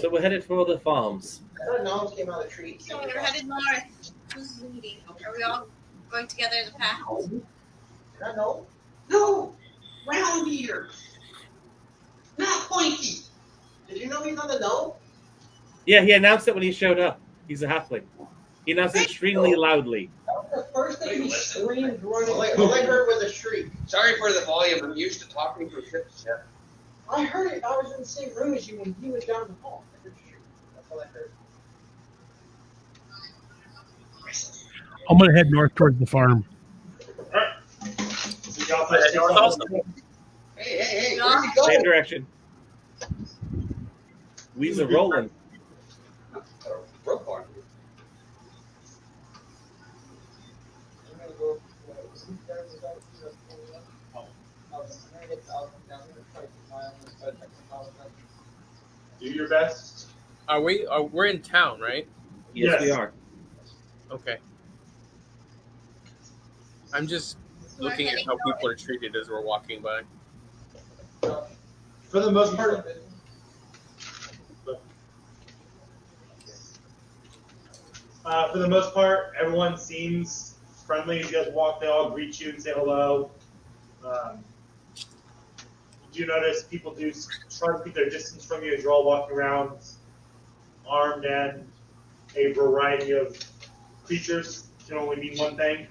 So we're headed for the farms. I thought gnomes came out of the trees. So we're headed north. Who's leading? Are we all going together in the path? Did I know? No, round ear, not pointy. Did you know he's on the gnome? Yeah, he announced it when he showed up. He's a halfling. He announced it extremely loudly. That was the first thing he screamed running. All I heard was a shriek. Sorry for the volume. I'm used to talking through ships. Yeah. I heard it. I was in the same room as you when he was down the hall. I heard a shriek. That's all I heard. I'm gonna head north towards the farm. So y'all first North also. Hey, where'd you go? Same direction. We's a rolling. Rope farm. I'm gonna go. I'm gonna get the album down. I'm gonna try to get my own side technology. Do your best. We're in town, right? Yes, we are. Okay. I'm just looking at how people are treated as we're walking by. For the most part, everyone seems friendly. As you guys walk, they all greet you and say hello. You do notice people do try to keep their distance from you as you're all walking around, armed and a variety of creatures can only mean one thing.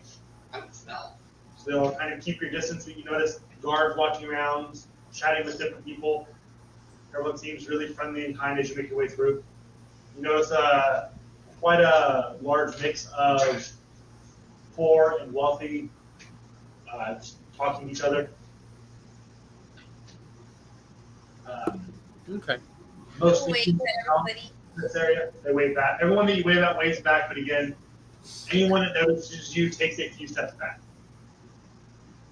I don't smell. So they'll kind of keep your distance, but you notice guards walking around, chatting with different people. Everyone seems really friendly and kind as you make your way through. You notice quite a large mix of poor and wealthy just talking to each other. Okay. Mostly Wait, people everybody. in this area, they wave back. Everyone that you wave at waves back, but again, anyone that notices you takes a few steps back.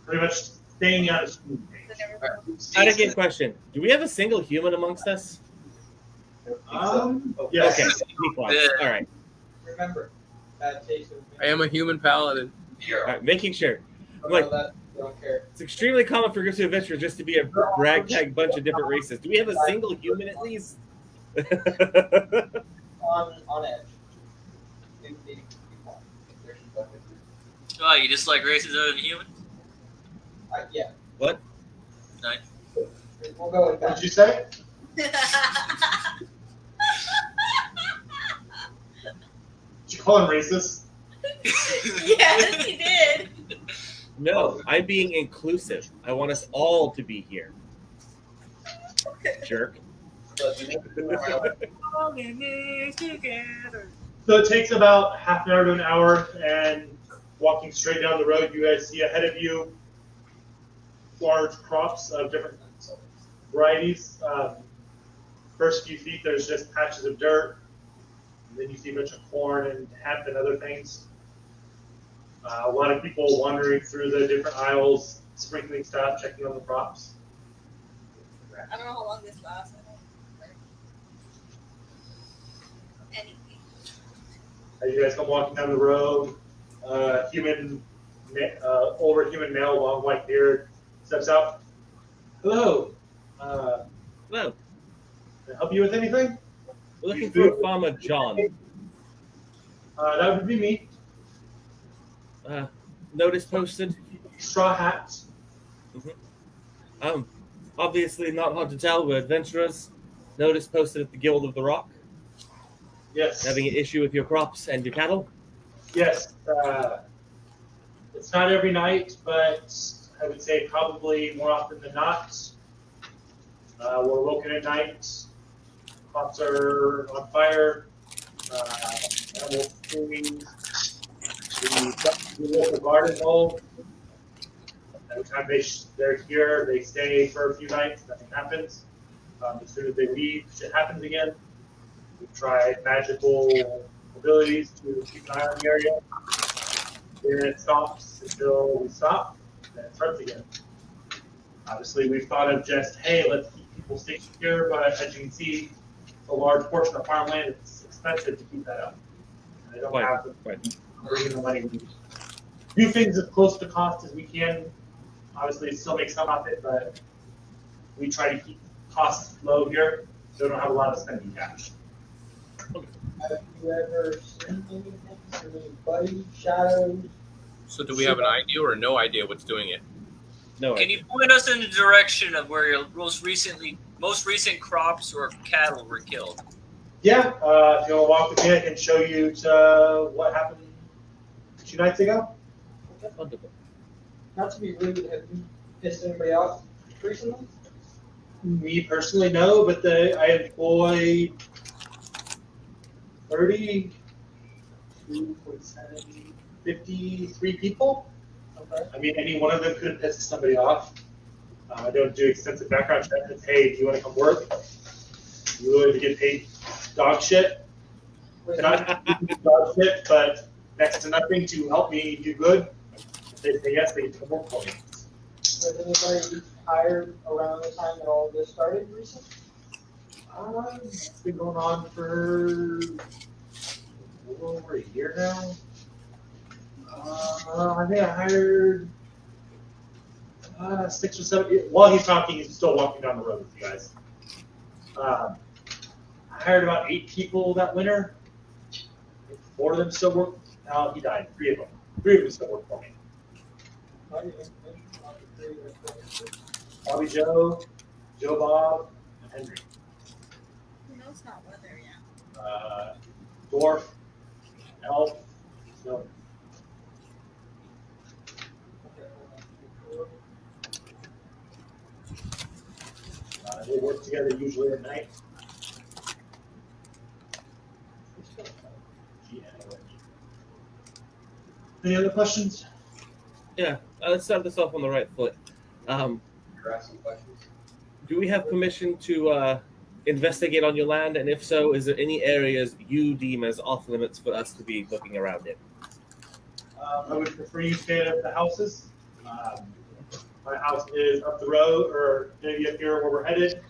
Pretty much staying out of school. I had a good question. Do we have a single human amongst us? Yes. Okay. All right. Remember, bad taste of I am a human paladin. All right. Making sure. I'm like, that. I don't care. it's extremely common for groups of adventurers just to be a ragtag bunch of different races. Do we have a single human at least? On edge. Oh, you dislike races other than humans? Yeah. What? Nice. We'll go with What that. did you say? Did you call him racist? Yes, he did. No, I'm being inclusive. I want us all to be here. Jerk. So it takes about half an hour to an hour, and walking straight down the road, you guys see ahead of you large crops of different varieties. First few feet, there's just patches of dirt. And then you see a bunch of corn and hemp and other things. A lot of people wandering through the different aisles, sprinkling stuff, checking on the crops. I don't know how long this lasts. Anything. As you guys come walking down the road, older human male, long white beard, steps out. Hello. Hello. Can I help you with anything? We're looking for a farmer, John. That would be me. Notice posted. Straw hats. Obviously not hard to tell. We're adventurers. Notice posted at the Guild of the Rock. Yes. Having an issue with your crops and your cattle. Yes. It's not every night, but I would say probably more often than not. We're woken at night. Crops are on fire. Animals screaming. The local guard involved. Every time they're here, they stay for a few nights. Nothing happens. As soon as they leave, shit happens again. We tried magical abilities to keep an eye on the area. Then it stops until we stop. Then it starts again. Obviously, we've thought of just, hey, let's keep people stationed here, but as you can see, a large portion of farmland, it's expensive to keep that up. And I don't have the bringing the money. We do things as close to cost as we can. Obviously, still make some of it, but we try to keep costs low here, so we don't have a lot of spending cash. Have you ever seen anything? Anybody? Shadows? So do we have an idea or no idea what's doing it? No. Can you point us in the direction of where your most recent crops or cattle were killed? Yeah, if you want to walk with me, I can show you to what happened 2 nights ago. Wonderful. Not to be rude, have you pissed anybody off recently? Me personally, no, but I employ 30, 47, 53 people. Okay. I mean, any one of them could piss somebody off. I don't do extensive background checks. It's, hey, do you want to come work? You willing to get paid dog shit? Not dog shit, but next to nothing to help me do good. If they say yes, they get to come work for me. Was anybody hired around the time that all this started recently? It's been going on for a little over a year now. I think I hired 6 or 7. While he's talking, he's still walking down the road with you guys. I hired about 8 people that winter. 4 of them still work. No, he died. 3 of them. 3 of them still work for me. Bobby Joe, Joe Bob, and Henry. No, it's not weather yet. Dwarf, Elf, so. They work together usually at night. Any other questions? Yeah, let's start this off on the right foot. You're asking questions? Do we have permission to investigate on your land? And if so, is there any areas you deem as off limits for us to be looking around in? I would prefer you stay at the houses. My house is up the road, or maybe up here where we're headed.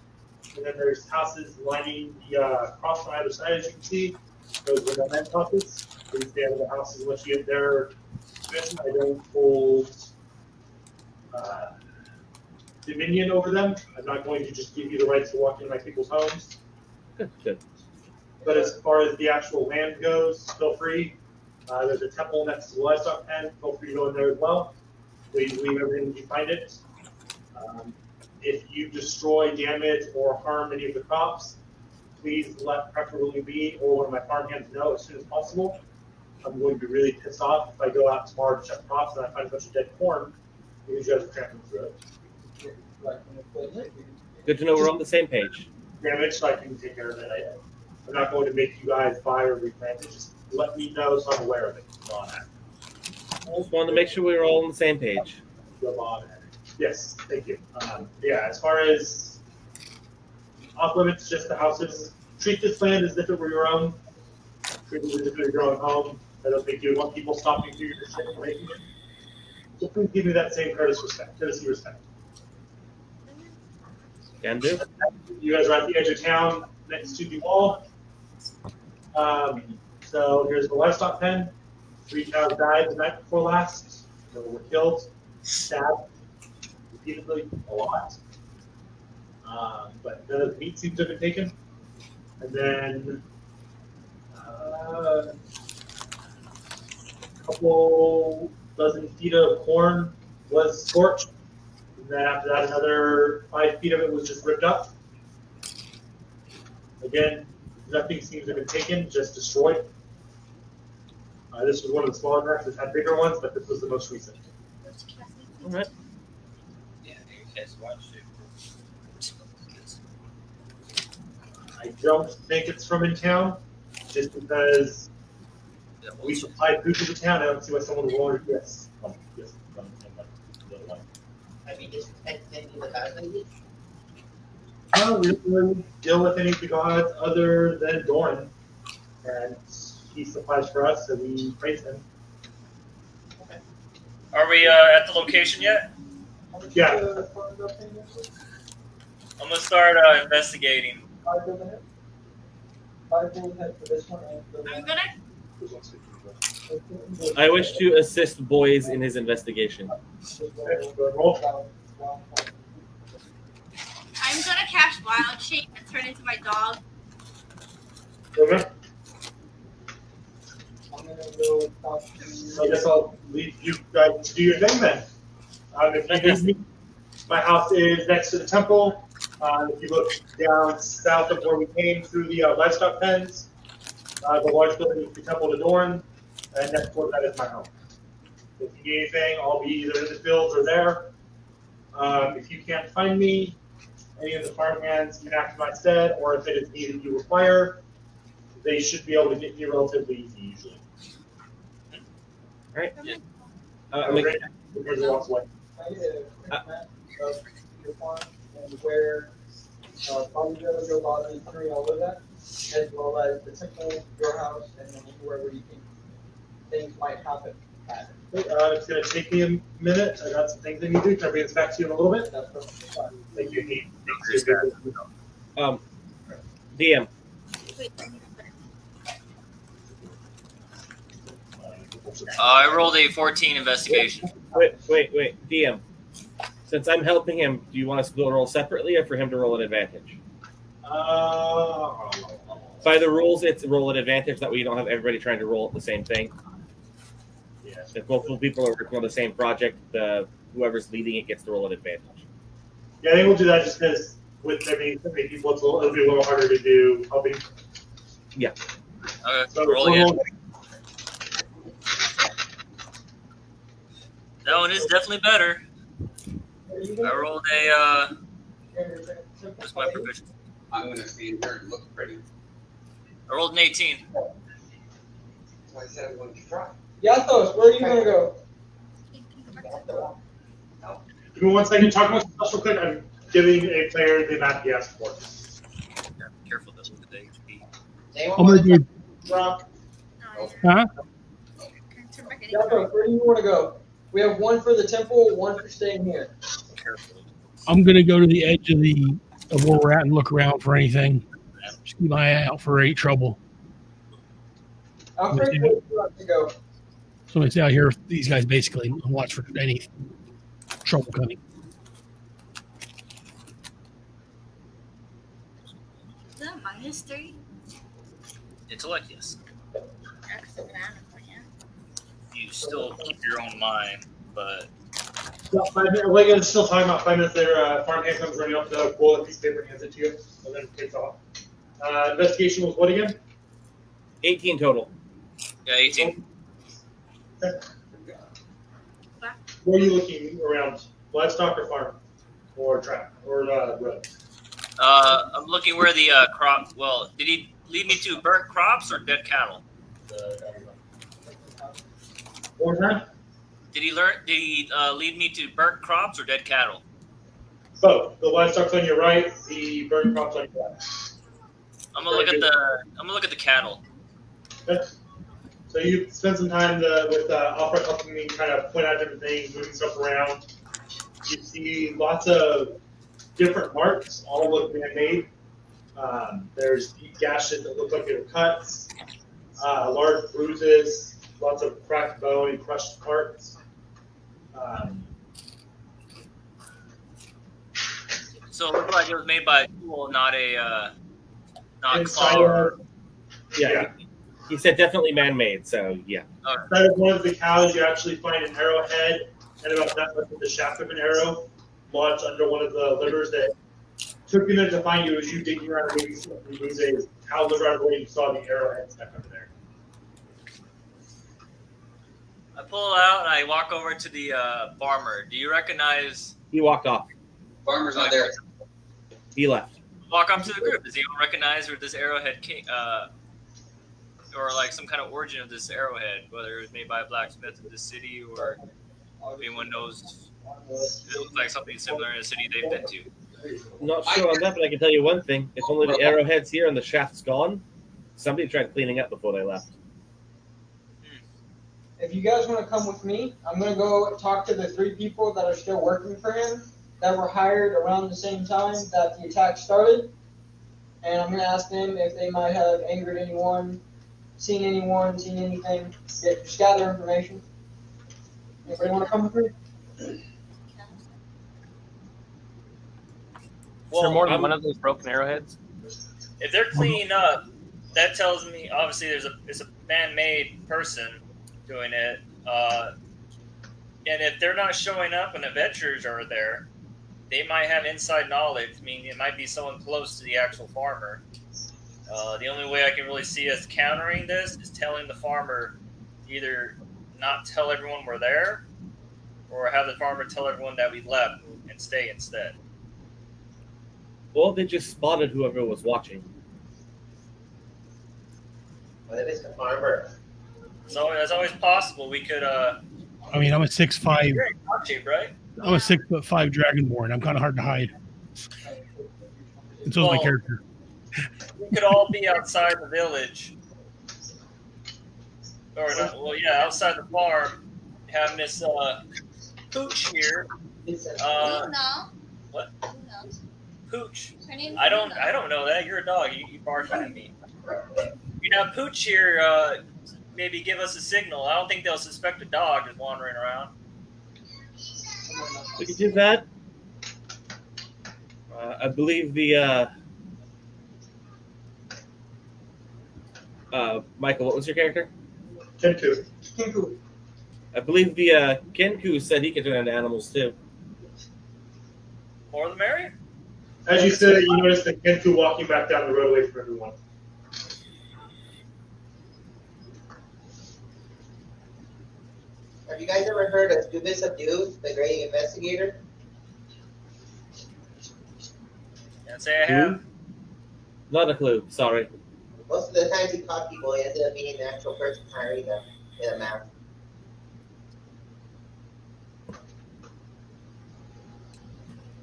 And then there's houses lining the cross on either side, as you can see. Those are the men's houses. Please stay out of the houses unless you get their permission. I don't hold dominion over them. I'm not going to just give you the rights to walk into my people's homes. Good. But as far as the actual land goes, feel free. There's a temple next to the livestock pen. Feel free to go in there as well. Please leave everything as you find it. If you destroy, damage, or harm any of the crops, please let preferably me or one of my farm hands know as soon as possible. I'm going to be really pissed off if I go out tomorrow to check crops and I find a bunch of dead corn because you guys are trampling through it. Good to know we're on the same page. Damage, so I can take care of it. I'm not going to make you guys buy or replant it. Just let me know so I'm aware of it. On that. I just wanted to make sure we were all on the same page. Yes, thank you. Yeah, as far as off limits, just the houses. Treat this land as if it were your own. Treat it as if it were your own home. I don't think you want people stopping through your shit and making it. So please give me that same courtesy respect. Can do. You guys are at the edge of town next to the wall. So here's the livestock pen. 3 cows died the night before last. So were killed, stabbed repeatedly a lot. But none of the meat seems to have been taken. And then couple dozen feet of corn was scorched. And then after that, another 5 feet of it was just ripped up. Again, nothing seems to have been taken, just destroyed. This was one of the smaller wrecks. It's had bigger ones, but this was the most recent. All right. Yeah, you guys watched it. I don't think it's from in town, just because we supplied food to the town. I don't see why someone would want to. Yes. Yes. Have you disrespected any of the gods lately? We don't really deal with any of the gods other than Doran, and he supplies for us, so we praise him. Are we at the location yet? Yeah. I'm gonna start investigating. I'm gonna. I wish to assist Boys in his investigation. I'm gonna cast Wild Shape and turn into my dog. Okay. I guess I'll leave you guys to do your thing then. If you need me, my house is next to the temple. If you look down south of where we came through the livestock pens, the large building is the temple to Doran, and next door that is my home. If you need anything, I'll be either in the fields or there. If you can't find me, any of the farmhands can act in my stead, or if it is me that you require, they should be able to get you relatively easy usually. All right. Because it walks away. I get a map of your farm and where probably your lobby, all of that, as well as the temple, your house, and then wherever you think things might happen. It's going to take me a minute. I got some things I need to do. Can I bring this back to you in a little bit? That's perfectly fine. Thank you. DM. I rolled a 14 investigation. Wait. DM. Since I'm helping him, do you want us to roll separately or for him to roll an advantage? By the rules, it's roll an advantage. That way you don't have everybody trying to roll the same thing. Yeah. If multiple people are working on the same project, whoever's leading it gets to roll an advantage. Yeah, I think we'll do that just because with so many people, it'll be a little harder to do helping. Yeah. Okay, So roll again. That one is definitely better. I rolled a, what's my provision? I'm going to stand here and look pretty. I rolled an 18. That's why I said I'm going to try. Yathos, where are you going to go? Give me 1 second. Talk about stuff real quick. I'm giving a player the map he asked for. Yeah, careful though with the HP. I'm gonna do. Drop. Huh? Yathos, where do you want to go? We have one for the temple, one for staying here. Careful. I'm gonna go to the edge of where we're at and look around for anything. Just keep my eye out for any trouble. Alfred, where do you want to go? So I stay out here with these guys basically and watch for any trouble coming. Is that -3? Intellect, yes. Excellent. You still keep your own mind, but About 5 minutes. Like it's still talking about 5 minutes later. Farmhand comes running up the pull a piece of paper and hands it to you, and then takes off. Investigation was what again? 18 total. yeah, 18. Okay. Where are you looking around? Livestock or farm? Or track? Or road? I'm looking where the crop. Well, did he lead me to burnt crops or dead cattle? One more time? Did he lead me to burnt crops or dead cattle? Both. The livestock's on your right, the bird crops on your left. I'm gonna look at the cattle. Okay. So you spend some time with Alfred helping me kind of point out different things, moving stuff around. You see lots of different marks, all look man-made. There's deep gashes that look like they were cuts, large bruises, lots of cracked bone and crushed parts. So it looked like it was made by a tool, not a not Inside claw. yeah. He said definitely man-made, so yeah. Inside of one of the cows, you actually find an arrowhead and about that much of the shaft of an arrow lodged under one of the livers that took a minute to find you as you digging around and you move a cow liver out of the way and you saw the arrowhead stuck under there. I pull it out and I walk over to the farmer. Do you recognize? He walked off. Farmer's not there. He left. Walk up to the group. Does anyone recognize where this arrowhead came, or like some kind of origin of this arrowhead, whether it was made by a blacksmith in this city, or if anyone knows it looks like something similar in a city they've been to? Not sure on that, but I can tell you one thing. If only the arrowhead's here and the shaft's gone, somebody tried cleaning up before they left. If you guys want to come with me, I'm going to go talk to the 3 people that are still working for him that were hired around the same time that the attack started. And I'm going to ask them if they might have angered anyone, seen anything. Just gather information. Anybody want to come with me? Is there more than one of those broken arrowheads? If they're cleaning up, that tells me obviously it's a man-made person doing it. And if they're not showing up and adventurers are there, they might have inside knowledge. I mean, it might be someone close to the actual farmer. The only way I can really see us countering this is telling the farmer either not tell everyone we're there, or have the farmer tell everyone that we left and stay instead. Well, they just spotted whoever was watching. What if it's the farmer? So that's always possible. We could. I mean, I'm a 6'5". You're in top shape, right? I'm a 6'5" dragonborn. I'm kind of hard to hide. And so is my character. We could all be outside the village, or not, well, yeah, outside the farm, having this pooch here. What? Pooch. I don't know that. You're a dog. You bark at me. You have Pooch here. Maybe give us a signal. I don't think they'll suspect a dog just wandering around. We could do that. I believe the Michael, what was your character? Kenku. I believe the Kenku said he could turn into animals too. More the merrier. As you said, you noticed the Kenku walking back down the road away from everyone. Have you guys ever heard of Do This Abuse, the Great Investigator? Can't say I have. Not a clue. Sorry. Most of the times he caught people, he ended up being the actual person hiring them in a mask.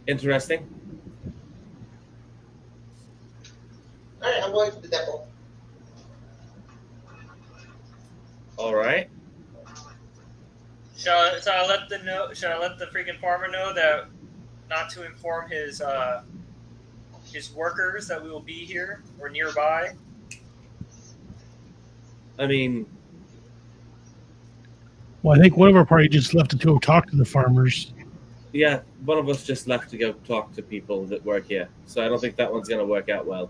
Interesting. Alright, I'm going to the depot. All right. Shall I let the freaking farmer know that not to inform his workers that we will be here or nearby? I mean, well, I think one of our party just left to go talk to the farmers. yeah, one of us just left to go talk to people that work here, so I don't think that one's going to work out well.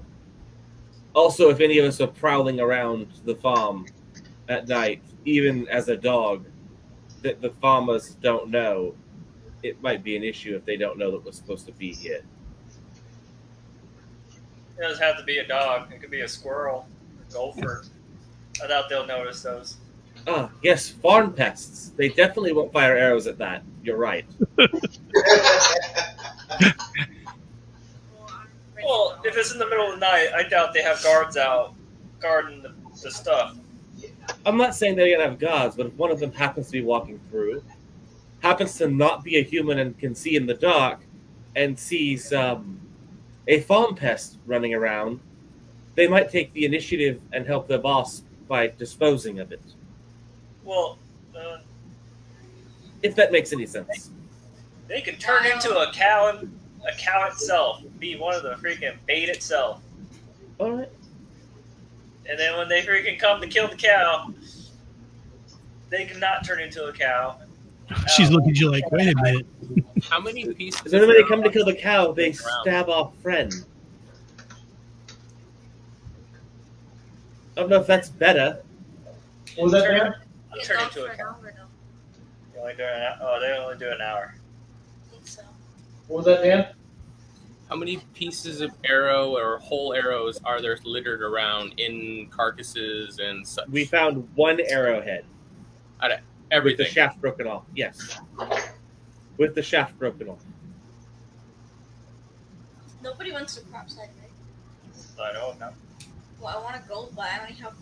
Also, if any of us are prowling around the farm at night, even as a dog, that the farmers don't know, it might be an issue if they don't know that we're supposed to be here. It doesn't have to be a dog. It could be a squirrel, a gopher. I doubt they'll notice those. Ah, yes, farm pests. They definitely won't fire arrows at that. You're right. Well, if it's in the middle of the night, I doubt they have guards out guarding the stuff. I'm not saying they're going to have guards, but if one of them happens to be walking through, happens to not be a human and can see in the dark, and sees a farm pest running around, they might take the initiative and help their boss by disposing of it. Well, if that makes any sense. they could turn into a cow itself, be one of the freaking bait itself. All right. And then when they freaking come to kill the cow, they cannot turn into a cow. She's looking at you like, wait a minute. How many pieces? So when they come to kill the cow, they stab our friend. I don't know if that's better. What was that, Dan? I'm turning to a cow. They only do they only do an hour. I think so. What was that, Dan? How many pieces of arrow or whole arrows are there littered around in carcasses and such? We found one arrowhead. Out of With everything. the shaft broken off. Yes. With the shaft broken off. Nobody wants to crop side, right? I know, no. Well, I want to go, but I only have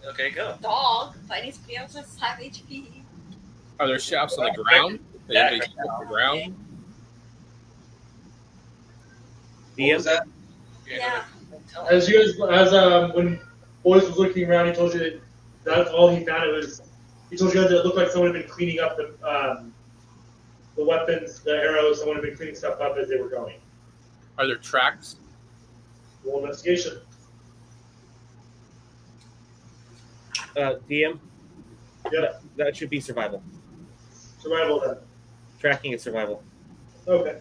Okay, go. a dog. But I need to be able to 5 HP. Are there shafts on the ground? Yeah. They on the ground? What was that? Yeah. As when Boys was looking around, he told you that that's all he found. He told you guys that it looked like someone had been cleaning up the weapons, the arrows. Someone had been cleaning stuff up as they were going. Are there tracks? Roll investigation. DM? Yeah. That should be survival. Survival then. Tracking is survival. Okay.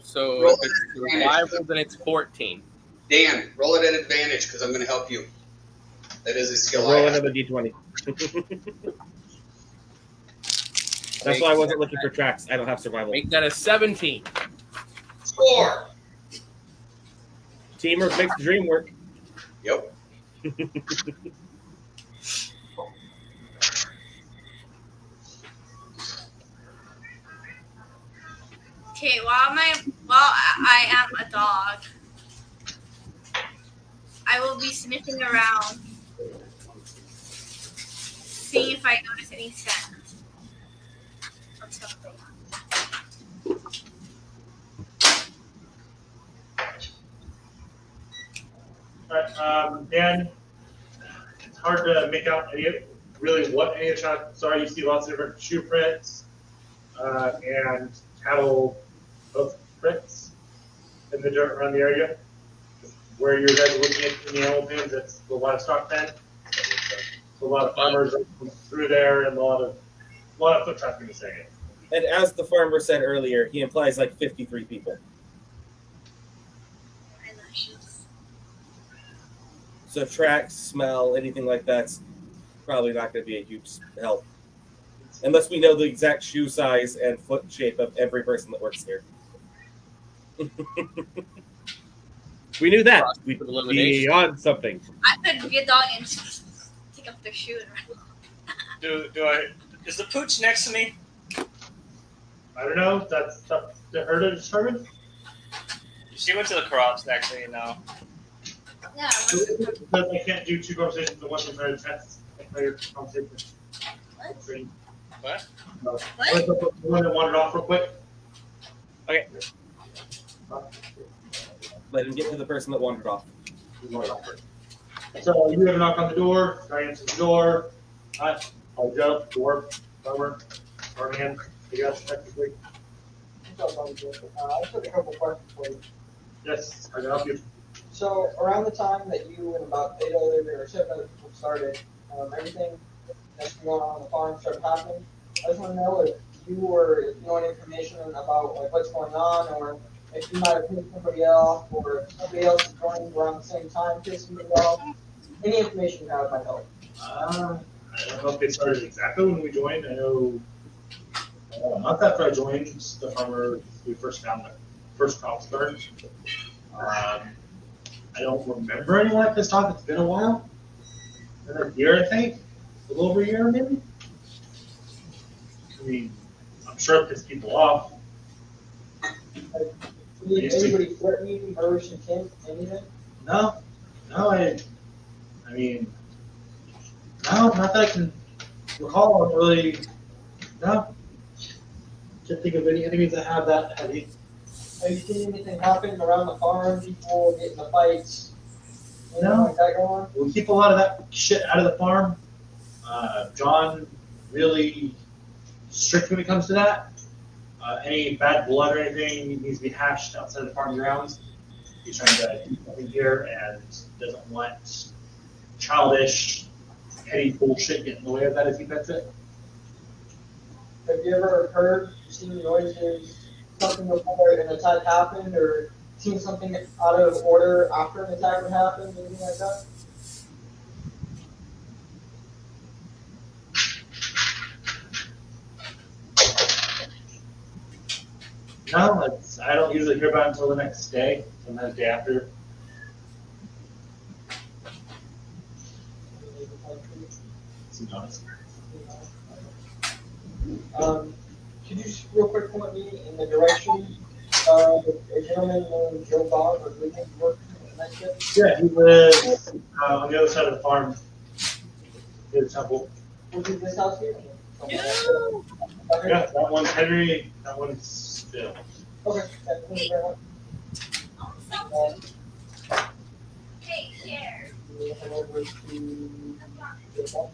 So Roll if it's advantage. survival, then it's 14. Dan, roll it at advantage because I'm going to help you. That is a skill I Roll have. another d20. That's why I wasn't looking for tracks. I don't have survival. Make that a 17. Score! Teamwork makes the dream work. Yep. Okay, while I am a dog, I will be sniffing around, seeing if I notice any scent of something. Alright, Dan, it's hard to make out what any of the shots are. You see lots of different shoe prints and cattle hoof prints in the dirt around the area. Where you guys are looking at in the animal pens, it's the livestock pen. So a lot of farmers are going through there and a lot of foot traffic in this area. And as the farmer said earlier, he implies like 53 people. Eyelashes. So tracks, smell, anything like that's probably not going to be a huge help. Unless we know the exact shoe size and foot shape of every person that works here. We knew that. We'd be on something. I could be a dog and just take off their shoe and run. Is the pooch next to me? I don't know. That's tough to her to determine. She went to the crops next to me now. Yeah. Because I can't do two conversations at once. I'm trying to test your conversation. What? No. The one that wandered off real quick. Okay. Let him get to the person that wandered off. So you have a knock on the door. Guy answers the door. Hi. Oh, Joe, dwarf, farmer, farmhand. I guess technically. I just have a couple questions for you. Yes, I can help you. So around the time that you and about 8 other or 7 other people started, everything that's going on the farm started happening. I just want to know if you know any information about like what's going on, or if you might have picked somebody else, or if somebody else is joining around the same time, pissing you off. Any information you have might help. I don't know if it started exactly when we joined. I know not after I joined, the farmer we first found the first crop start. I don't remember anyone like this talk. It's been a while. Another year, I think. A little over a year, maybe. I mean, I'm sure it pissed people off. Did anybody threaten you, Irish and Kim, anything? No, I mean, no, not that I can recall. I'm really, no. Can't think of any enemies that have that heavy. Have you seen anything happen around the farm? People getting in fights? Anything No. like that going on? We keep a lot of that shit out of the farm. John really strict when it comes to that. Any bad blood or anything needs to be hashed outside the farm grounds. He's trying to do something here and doesn't want childish, petty bullshit getting in the way of that, as he puts it. Have you ever heard, seen noises, something before an attack happened, or seen something out of order after an attack would happen, anything like that? No, I don't usually hear about it until the next day, sometimes the day after. To be honest. Could you just real quick point me in the direction of a gentleman named Joe Bob or Lincoln work in that ship? Yeah, he lives on the other side of the farm, near the temple. Was it this house here? Yeah, that one's Henry, that one's Bill. Okay, thank you very much. Hey, share. Head over to Joe Bob.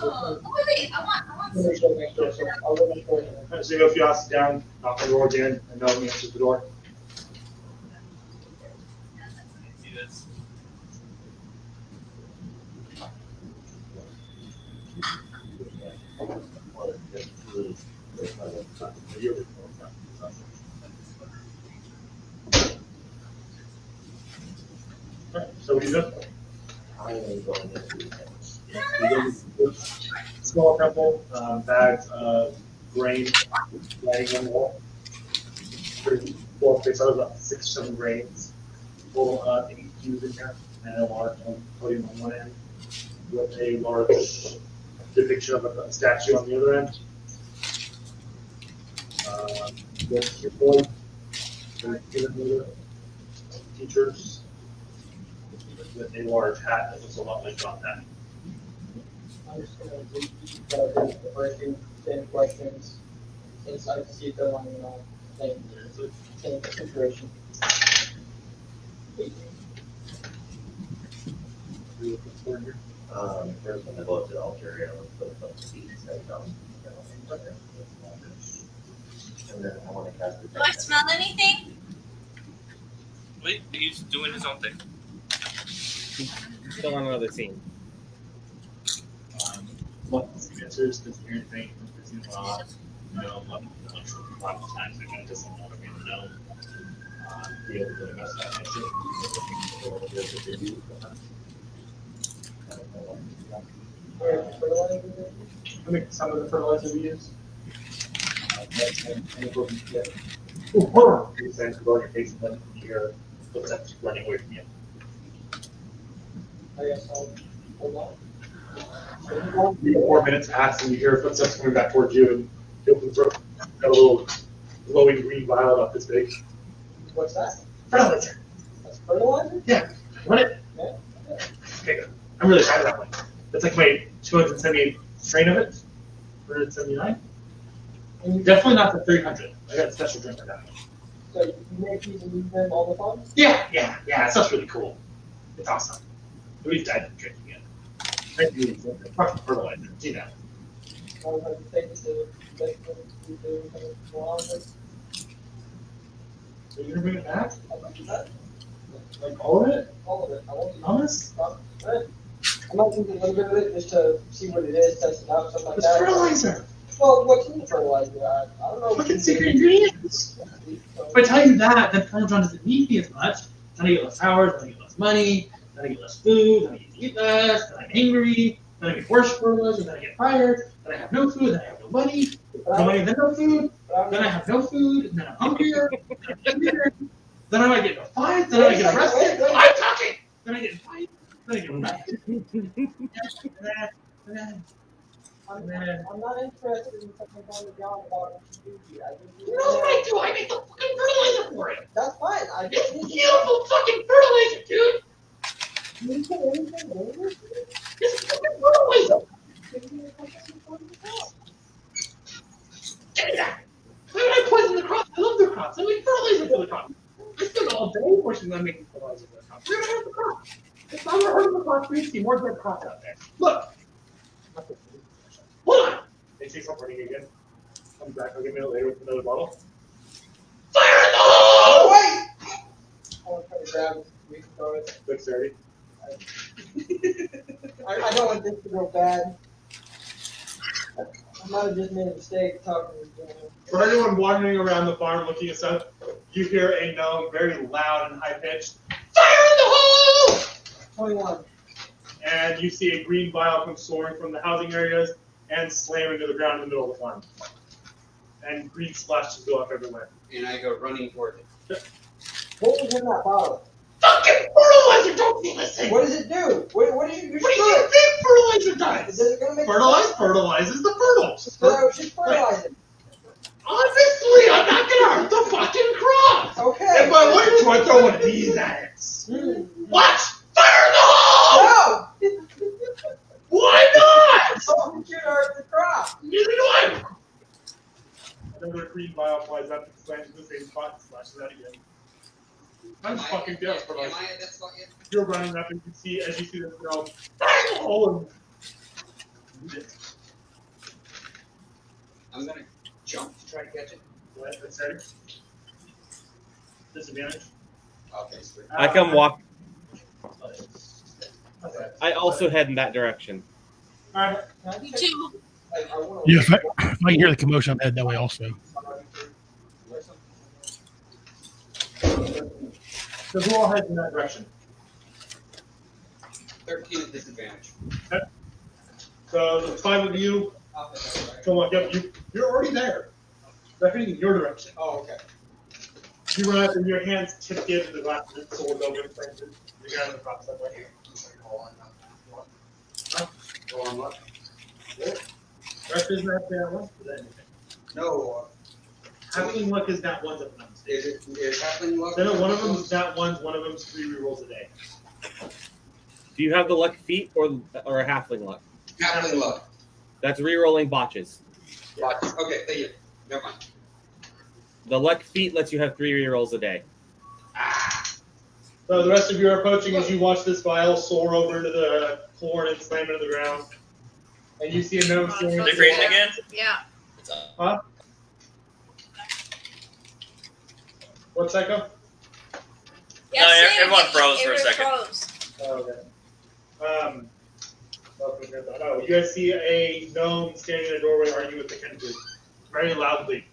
Oh, wait, I want Let me show next door, so I'll let you go ahead. So you go a few houses down, knock on the door again, and no one answers the door. So what do you do? Small temple, bags of grain laying on the wall. Pretty full space. I was about 6 or 7 grains. Full 8 cubes in here, and a large podium on one end with a large depiction of a statue on the other end. With your boy, given the teachers with a large hat that looks a lot like John Hat. I'm just going to do the first few 10 questions since I see if they're on the same situation. First, when I go up to the altar area, I'll put up the feet, and then I want to cast the. Do I smell anything? Wait, he's doing his own thing. Still on another scene. What answers does hear anything? No, a lot of times it kind of doesn't want to be known. Be able to invest that answer. I think some of the fertilizer we use. You say to go on your face and then you hear footsteps running away from you. I guess I'll hold on. 4 minutes pass and you hear footsteps coming back towards you and you open the door. Got a little glowing green vial about this big. What's that? Fertilizer. That's fertilizer? Yeah. You want it? Yeah. Okay, good. I'm really excited about that one. That's like my 278 strain of it. 179. Definitely not the 300. I got a special drink for that one. So you make these and use them all the time? Yeah. That stuff's really cool. It's awesome. Nobody's died from drinking it. Thank you. Fucking fertilizer. See that? I would have to take it to the So you're gonna bring it back? I'll bring it back. Like all of it? All of it. I won't use Honest? it. I might use a little bit of it just to see what it is, test it out, stuff like It's that. fertilizer. Well, what's in the fertilizer? I don't know. Fucking secret ingredients. If I tell you that, then Parmesan doesn't need me as much. Then I get less hours, then I get less money, then I get less food, then I get to eat less, then I'm angry, then I get worse fertilizer, then I get fired, then I have no food, then I have no money, no money, then no food, then I have no food, and then I'm hungrier, then I might get in a fight, then I get arrested. I'm talking! Then I get in a fight, then I get arrested. I'm not interested in something going to John about what you do here. You know what I do? I make the fucking fertilizer for it. That's fine. It's beautiful fucking fertilizer, dude. You can anything over? It's fucking fertilizer. Give me that. Why would I poison the crops? I love the crops. I make fertilizer for the crops. I spend all day wishing I'm making fertilizer for the crops. We're gonna have the crops. If I were hurting the crops, we'd see more dead crops out there. Look. Hold on. They say something running again. Comes back like a minute later with another bottle. Fire in the hole! Wait! I want to try to grab it. We can throw it. Dexterity. I don't want this to go bad. I might have just made a mistake talking to you. For anyone wandering around the farm looking us up, you hear a gnome very loud and high pitched, "Fire in the hole!" 21. And you see a green vial come soaring from the housing areas and slam into the ground in the middle of the farm. And green splashes go up everywhere. And I go running towards it. What was in that bottle? Fucking fertilizer, don't you listen! What does it do? What do you What do you think fertilizer does? Is it gonna make Fertilizes the fertiles. So I was just fertilizing. Honestly, I'm not gonna hurt the fucking crop! Okay. If I wanted to, I'd throw one of these at it. What? Fire in the hole! No! Why not? Oh, you hurt the crop. Neither do I. Another green vial flies up and slams in the same spot and slashes out again. I'm just fucking dead for like. Am I at that spot yet? You're running up and you see, as you see this girl, fire in the hole! I'm gonna jump to try to catch it. Go ahead, let's start. Disadvantage. Okay, sweet. I come walk. Okay. I also head in that direction. Alright. Me too. Yeah, if I can hear the commotion, I'm headed that way also. So who all heads in that direction? 13 at disadvantage. Okay. So the 5 of you come on, yep, you're already there. They're heading in your direction. Oh, okay. You run up and your hands tip into the glass and sword over and plants it. You got in the process that way. Go on what? Rest is not that one. Is that anything? No. Halfling luck is that one's of them. Is halfling luck? No, one of them's that one's, one of them's 3 rerolls a day. Do you have the luck feat or a halfling luck? Halfling luck. That's re-rolling botches. Watch. Okay, thank you. Never mind. The luck feat lets you have 3 rerolls a day. So the rest of you are approaching as you watch this vial soar over into the corn and slam into the ground. And you see a gnome standing. Are they freezing again? Yeah. Huh? What, Psycho? Yeah, No, same, everyone it- froze it for a second. froze. Oh, okay. Oh, you guys see a gnome standing in a doorway arguing with the Kenku very loudly.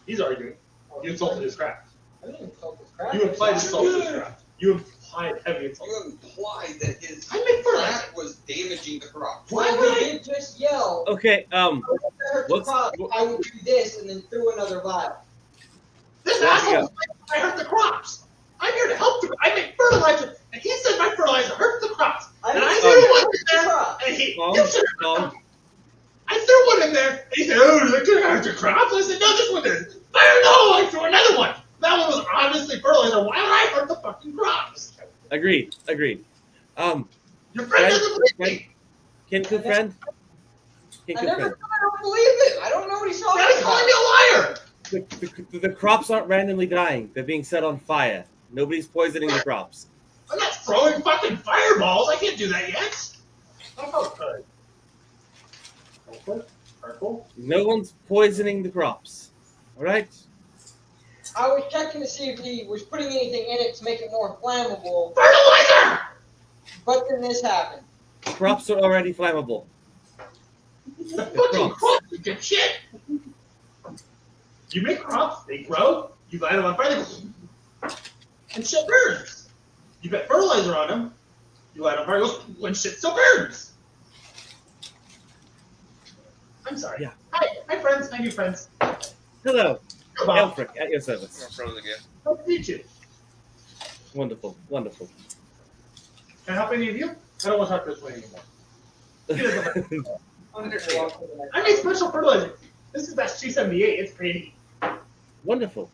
He's arguing. You insulted his craft. I didn't insult his craft. You implied insult to his craft. You implied heavy insult. You implied that his I make fertilizer. craft was damaging the crop. Why would He I? did just yell. Okay, "If I hurt the what's- crop, I would do this, and then threw another vial. This There you asshole I hurt the crops. I'm here to help the. I make fertilizer, and he said my fertilizer hurts the crops. I And I didn't threw say one hurt in the there, crop. and he. Calm, You should calm. I threw one in there, and he said, "Oh, that didn't hurt the crops." I said, "No, this one did." Fire no! I threw another one. That one was obviously fertilizer. Why would I hurt the fucking crops? Agreed. Your friend doesn't believe me. Kinku friend? I Kinku never friend. I don't believe it. I don't know what he's talking Now he's calling me about. a liar. The crops aren't randomly dying. They're being set on fire. Nobody's poisoning the crops. I'm not throwing fucking fireballs. I can't do that yet. Oh, good. Purple? No one's poisoning the crops. All right? I was checking to see if he was putting anything in it to make it more flammable, Fertilizer! but then this happened. Crops are already flammable. The fucking crops, you dipshit! You make crops, they grow, you light them on fire, they go, and shit burns. You put fertilizer on them, you light them on fire, it goes, when shit still burns. I'm sorry. Yeah. Hi friends, hi new friends. Hello. Come on. Elfric, at your service. I'm frozen again. Nice to meet you. Wonderful. Can I help any of you? I don't want to talk to this way anymore. He doesn't like- I made special fertilizer. This is that C78. It's pretty. Wonderful.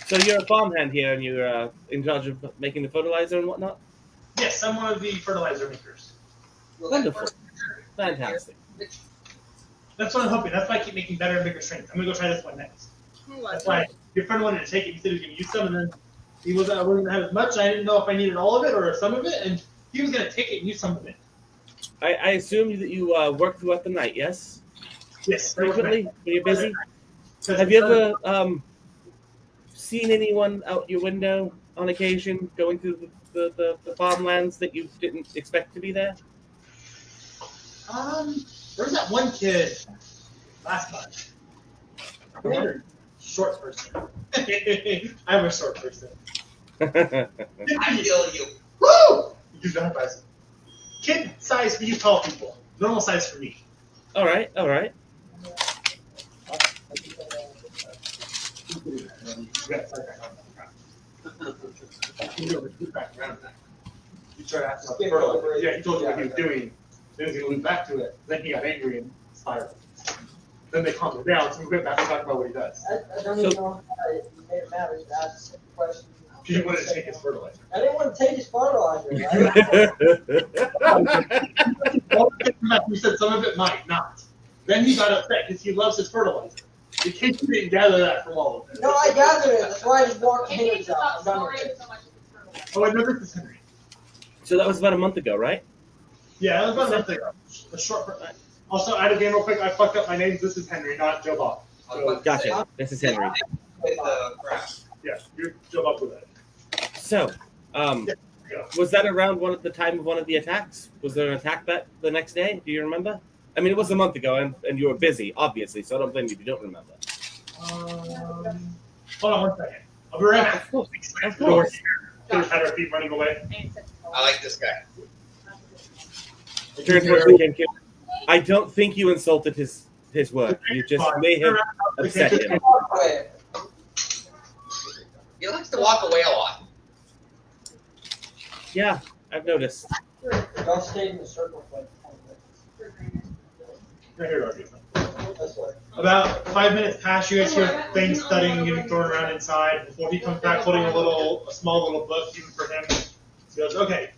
So you're a farmhand here, and you're in charge of making the fertilizer and whatnot? Yes, I'm one of the fertilizer makers. Wonderful. Fantastic. That's what I'm hoping. That's why I keep making better and bigger strains. I'm gonna go try this one next. That's why your friend wanted to take it. He said he was gonna use some, and then he wasn't gonna have as much. I didn't know if I needed all of it or some of it, and he was gonna take it and use some of it. I assume that you work throughout the night, yes? Yes. Frequently? When you're busy? Have you ever seen anyone out your window on occasion going through the farmlands that you didn't expect to be there? Where's that one kid last time? Another short person. I'm a short person. I feel you. Woo! You do that by kid size for you tall people. Normal size for me. All right, all right. You try to ask about the fertilizer. Yeah, he told you what he was doing. Then he's going to loop back to it. Then he got angry and spiraled. Then they calmed him down, so we went back to talk about what he does. I don't even know how it made it matter to ask a question. Because you wanted to take his fertilizer. I didn't want to take his fertilizer. You said some of it might not. Then he got upset because he loves his fertilizer. In case you didn't gather that from all of them. No, I gathered it. That's why I just walked It Henry's needs out. I'm to done stop with storing it. so much of the fertilizer. Oh, I know this is Henry. So that was about a month ago, right? Yeah, that was about a month ago. A short. Also, out of game real quick. I fucked up my names. This is Henry, not Joe Bob. So, Gotcha. This is Henry. With the crap. yeah, you're Joe Bob with it. So, was that around the time of one of the attacks? Was there an attack that the next day? Do you remember? I mean, it was a month ago, and you were busy, obviously, so I don't blame you if you don't remember. Hold on one second. I'll be right back. Of course. Had our feet running away. I like this guy. Turn towards the Ken. I don't think you insulted his work. You just may have upset him. He likes to walk away a lot. Yeah, I've noticed. Y'all stayed in the circle for like 10 minutes. Right here, Arby. That's what. About 5 minutes past, you guys hear things studying and getting thrown around inside. Before he comes back holding a small little book, even for him. He goes, okay.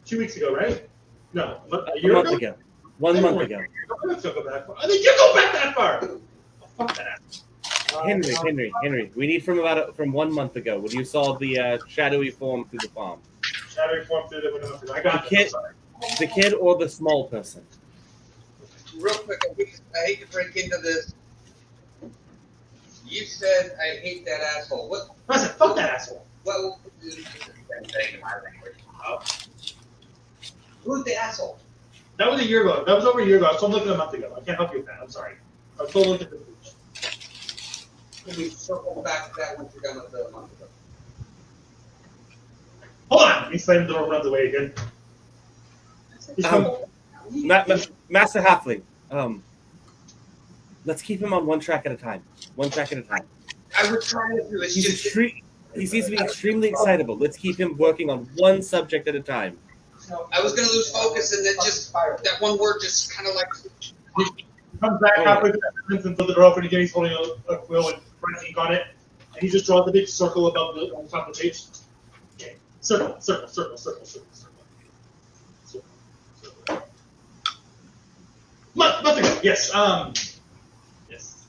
2 weeks ago, right? No, a year month ago. 1 month ago. Let's go back. I think you go back that far. Oh, fuck that. Henry. We need from 1 month ago when you saw the shadowy form through the farm. Shadowy form through the I got the kid or the small person. Real quick, I hate to break into this. You said I hate that asshole. What? I said, fuck that asshole. What? This is the same thing in my language. Oh. Who's the asshole? That was a year ago. That was over a year ago. I was told looking a month ago. I can't help you with that. I'm sorry. I was told look at the page. Can we circle back to that once you're done with the month ago? Hold on. He slammed the door and runs away again. Master Halfling. Let's keep him on one track at a time. One track at a time. I was trying to do it. He seems to be extremely excitable. Let's keep him working on one subject at a time. I was going to lose focus, and then just that one word just kind of like. He comes back halfway through that sentence and puts the door open again. He's holding a quill and red ink on it, and he just draws the big circle above on the top of the page. Okay. Circle. Month ago. Yes. Yes.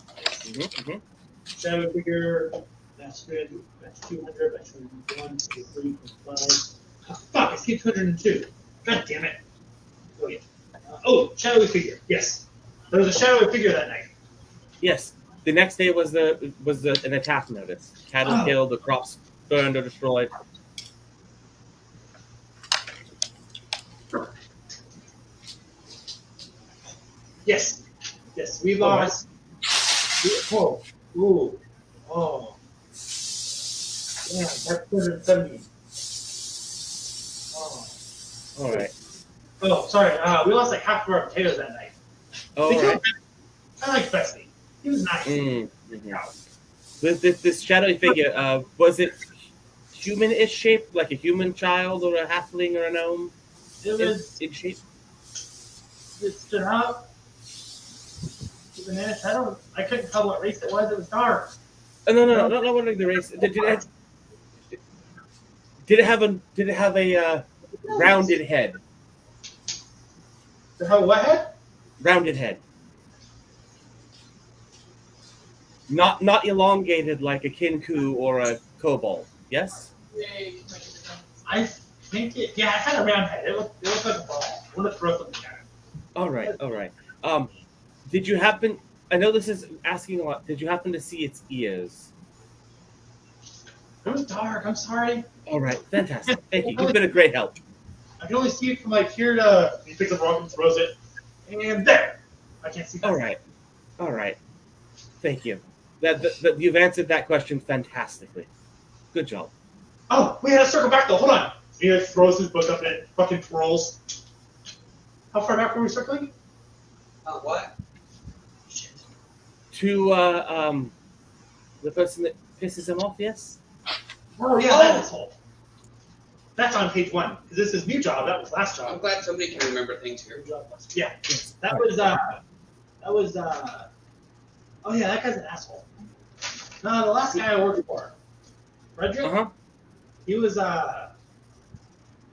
Mm-hmm. Shadow figure. That's good. That's 200. That's 1, 2, 3, 4, 5. Oh, fuck! I skipped 202. God damn it. Wait. Shadowy figure. Yes. There was a shadowy figure that night. Yes. The next day was an attack notice. Cattle killed, the crops burned or destroyed. Yes. We lost. Oh. Ooh. Oh. Yeah, that's 270. Oh. All right. Oh, sorry. We lost like half of our potatoes that night. All right. I like Bessie. He was nice. Mm-hmm. This shadowy figure, was it human-ish shaped, like a human child or a halfling or a gnome? It was in shape. It stood out. I couldn't tell what race it was. It was dark. Oh, no, not wondering the race. Did it have a rounded head? Did it have what head? Rounded head. Not elongated like a kinku or a kobold. Yes. I think it. Yeah, it had a round head. It looked like a ball. I want to throw something at it. All right. Did you happen? I know this is asking a lot. Did you happen to see its ears? It was dark. I'm sorry. All right, fantastic. Thank you. You've been a great help. I can only see it from like here to. He picks up a rock and throws it, and there. I can't see. All right. Thank you. That you've answered that question fantastically. Good job. Oh, we had to circle back though. Hold on. He like, throws his book up and it fucking twirls. How far back were we circling? What? To the person that pisses him off. Yes. Oh yeah, that asshole. That's on page 1 because this is new job. That was last job. I'm glad somebody can remember things here. Yeah, that was. Oh yeah, that guy's an asshole. No, the last guy I worked for, Frederick. He was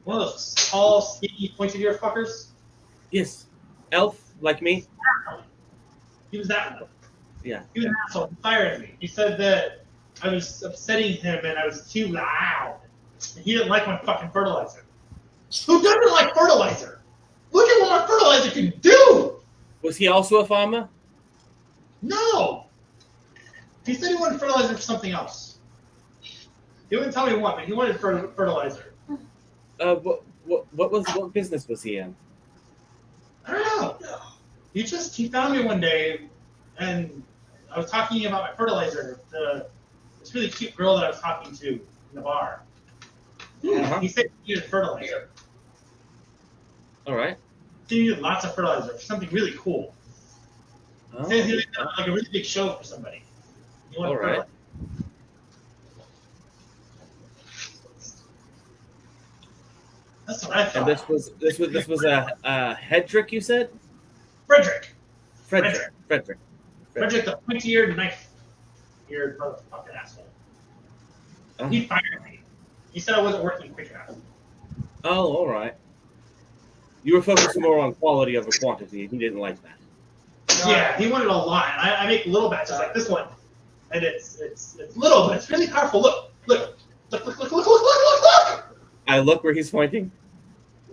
one of those tall, skinny, pointed ear fuckers. Yes. Elf like me. He was that one. Yeah. He was an asshole. He fired me. He said that I was upsetting him and I was too loud. And he didn't like my fucking fertilizer. Who doesn't like fertilizer? Look at what my fertilizer can do! Was he also a farmer? No! He said he wanted fertilizer for something else. He wouldn't tell me what, but he wanted fertilizer. What business was he in? I don't know. He found me one day, and I was talking about my fertilizer. This really cute girl that I was talking to in the bar. He said he needed fertilizer. All right. He needed lots of fertilizer for something really cool. He said he needed like a really big show for somebody. He wanted fertilizer. That's what I thought. And this was a Hedrick, you said? Frederick, Frederick. the pointy-eared knife-eared motherfucking asshole. He fired me. He said I wasn't working quick enough. Oh, all right. You were focusing more on quality over quantity, and he didn't like that. Yeah, he wanted a lot. And I make little batches like this one, and it's little, but it's really powerful. Look. I look where he's pointing.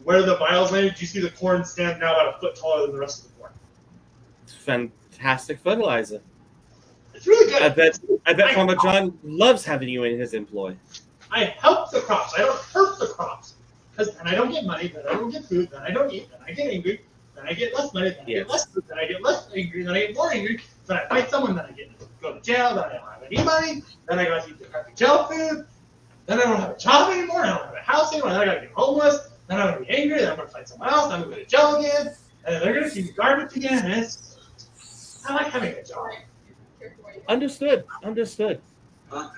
Where the vials landed, you see the corn stand now about a foot taller than the rest of the corn. It's fantastic fertilizer. It's really good. I bet Farmer John loves having you in his employ. I help the crops. I don't hurt the crops. Because then I don't get money, then I don't get food, then I don't eat, then I get angry, then I get less money, then I get less food, then I get less angry, then I get more angry, then I fight someone, then I go to jail, then I don't have any money, then I got to eat the crappy jail food, then I don't have a job anymore, I don't have a house anymore, then I got to get homeless, then I'm going to be angry, then I'm going to fight someone else, then I'm going to go to jail again, and then they're going to feed me garbage again, and I like having a job. Understood. Huh?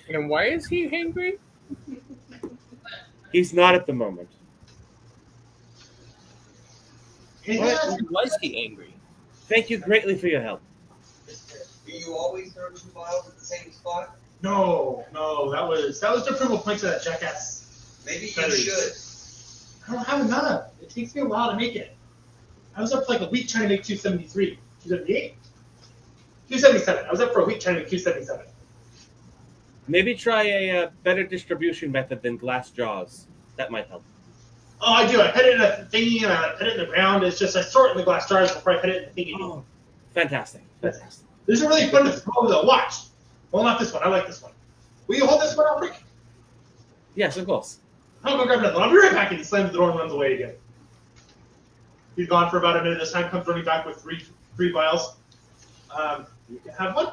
And why is he angry? He's not at the moment. Why was he angry? Thank you greatly for your help. Do you always throw 2 vials at the same spot? No, that was the approval points of that jackass. Maybe you should. I don't have enough. It takes me a while to make it. I was up for like a week trying to make 273. 278? 277. I was up for a week trying to make 277. Maybe try a better distribution method than glass jaws. That might help. Oh, I do. I put it in a thingy and I put it in the ground. It's just I store it in the glass jars before I put it in the thingy. Oh, fantastic. These are really fun to throw though. Watch. Well, not this one. I like this one. Will you hold this one, Alfred? Yes, of course. I'll go grab another one. I'll be right back. And he slams the door and runs away again. He's gone for about a minute this time. Comes running back with three vials. You can have one.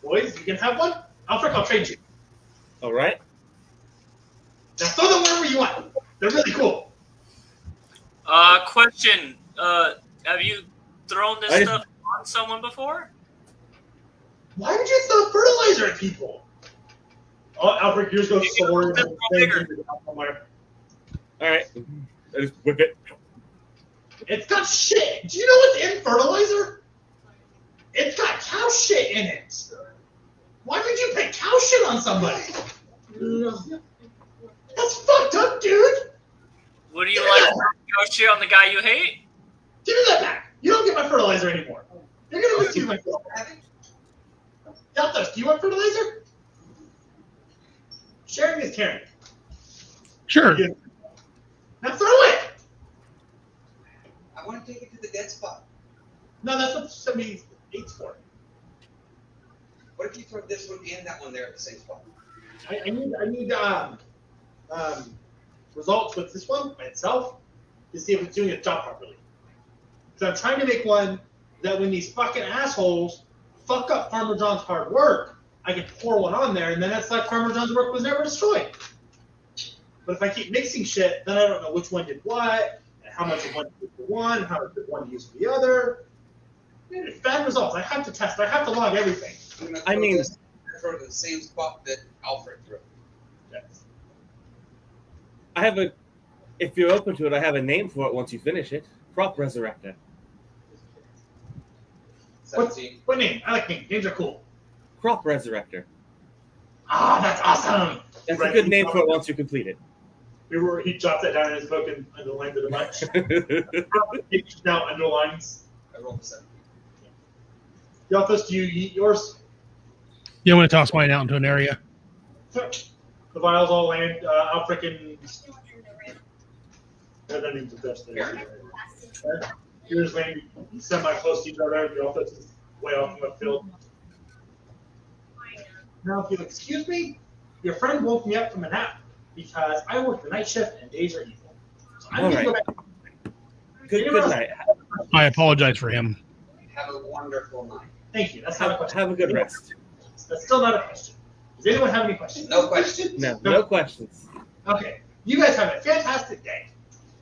Boys, you can have one. Alfred, I'll trade you. All right. Now throw them wherever you want. They're really cool. Question. Have you thrown this stuff on someone before? Why would you throw fertilizer at people? Oh, Alfred, yours goes sword. All right. I just whip it. It's got shit. Do you know what's in fertilizer? It's got cow shit in it. Why would you put cow shit on somebody? That's fucked up, dude. What do you like? Go shit on the guy you hate? Give me that back. You don't get my fertilizer anymore. You're gonna misuse my fertilizer. Delta, do you want fertilizer? Sharing is caring. Sure. Now throw it. I want to take it to the dead spot. No, that's what 78's for. What if you throw this one and that one there at the same spot? I need results with this one by itself to see if it's doing its job properly. So I'm trying to make one that when these fucking assholes fuck up Farmer John's hard work, I can pour one on there, and then it's like Farmer John's work was never destroyed. But if I keep mixing shit, then I don't know which one did what, and how much of one to use for one, and how much of one to use for the other. It's bad results. I have to test. I have to log everything. I mean, throw it to the same spot that Alfred threw. Yes. I have a. If you're open to it, I have a name for it once you finish it. Crop Resurrector. 17. What name? I like names. Names are cool. Crop Resurrector. Ah, that's awesome. That's a good name for it once you complete it. He jots that down in his book and underlines it a bunch. He now underlines. I rolled a 7. Yalthus, do you eat yours? Yeah, I'm going to toss mine out into an area. The vials all land. I'll freaking. I don't need to touch that. Yours land semi close to each other. Yalthus is way off in the field. Now, if you'll excuse me, your friend woke me up from a nap because I work the night shift and days are evil. So I'm All going to right. go back. Good night. I apologize for him. Have a wonderful night. Thank you. That's not a question. Have a good rest. That's still not a question. Does anyone have any questions? No questions. No questions. Okay. You guys have a fantastic day.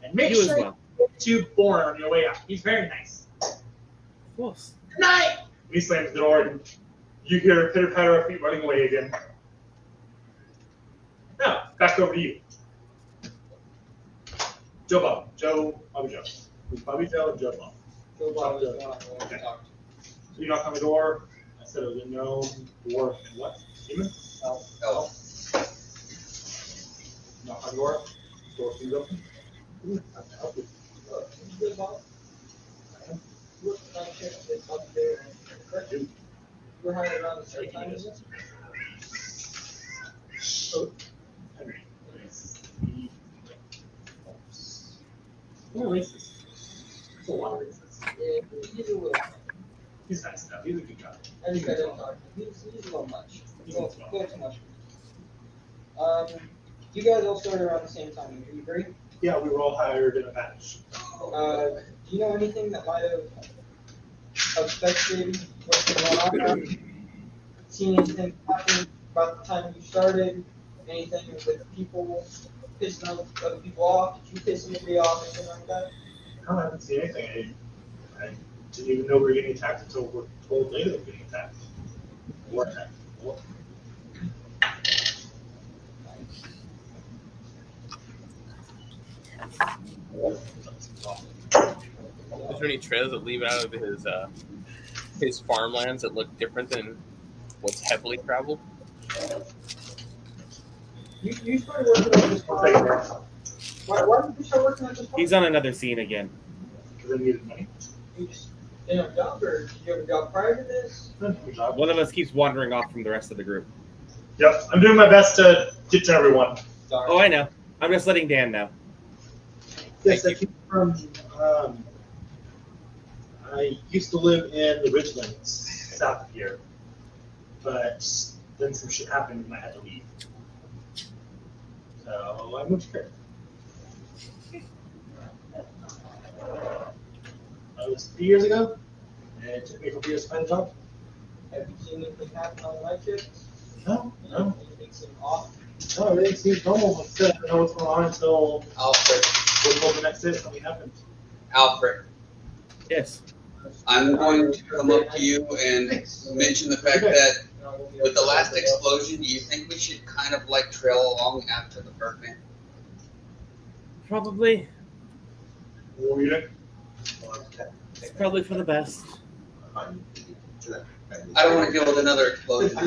And make You as sure well. you get to Born on your way out. He's very nice. Of course. Good night! He slams the door and you hear pitter patter of feet running away again. Now, back over to you. Joe Bob. Bobby Joe. Who's Bobby Joe and Joe Bob? Joe Bob is one I want to talk to. So you knock on the door. I said it was a gnome, dwarf, and what? Human? Elf. Knock on the door. Door swings open. Good Bob. Look, night shift is up there. Correct. You were hired around the same time as us? Oh, Henry. What racist? It's a lot of racist. Yeah, he's a little. He's nice though. He's a good guy. I just got to talk to him. He's a little much. He's A a little little too much. You guys all started around the same time. Do you agree? Yeah, we were all hired in a batch. Do you know anything that might have affected what's going on? Seen anything happen about the time you started? Anything with people pissing other people off? Did you piss anybody off? Anything like that? No, I haven't seen anything. I didn't even know we were getting attacked until we're told later that we're getting attacked. Or attacked. What? Is there any trails that lead out of his farmlands that look different than what's heavily traveled? You started working on this farm. Why did you start working on this farm? He's on another scene again. Because I needed money. You just didn't have a job, or did you have a job prior to this? One of us keeps wandering off from the rest of the group. Yep, I'm doing my best to get to everyone. Oh, I know. I'm just letting Dan know. Yes, I came from. I used to live in the Ridgelands, south of here, but then some shit happened and I had to leave. So I moved here. That was 3 years ago, and it took me a couple years to find a job. Have you seen anything happen on the night shift? No. Anything seem off? No, everything seems normal. Like I said, I don't know what's going on until Alfred. we're told the next day something happened. Alfred. Yes. I'm going to come up to you and mention the fact that with the last explosion, do you think we should kind of like trail along after the Birdman? Probably. What were you doing? It's probably for the best. I don't want to deal with another explosion.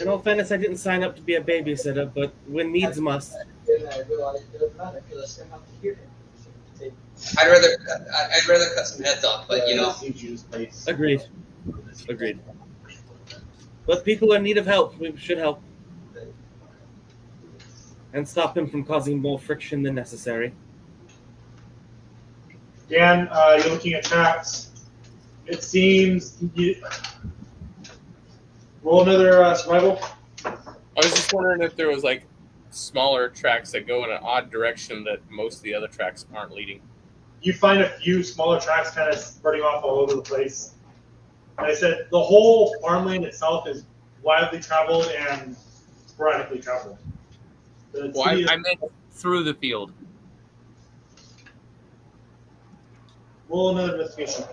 In all fairness, I didn't sign up to be a babysitter, but when needs must. Then I realized it doesn't matter because I still have to hear him. I'd rather cut some heads off, but you know. Agreed. Agreed. But people in need of help, we should help. And stop him from causing more friction than necessary. Dan, you're looking at tracks. It seems Roll another survival. I was just wondering if there was like smaller tracks that go in an odd direction that most of the other tracks aren't leading. You find a few smaller tracks kind of spreading off all over the place. Like I said, the whole farmland itself is widely traveled and sporadically traveled. Well, I meant through the field. Roll another investigation.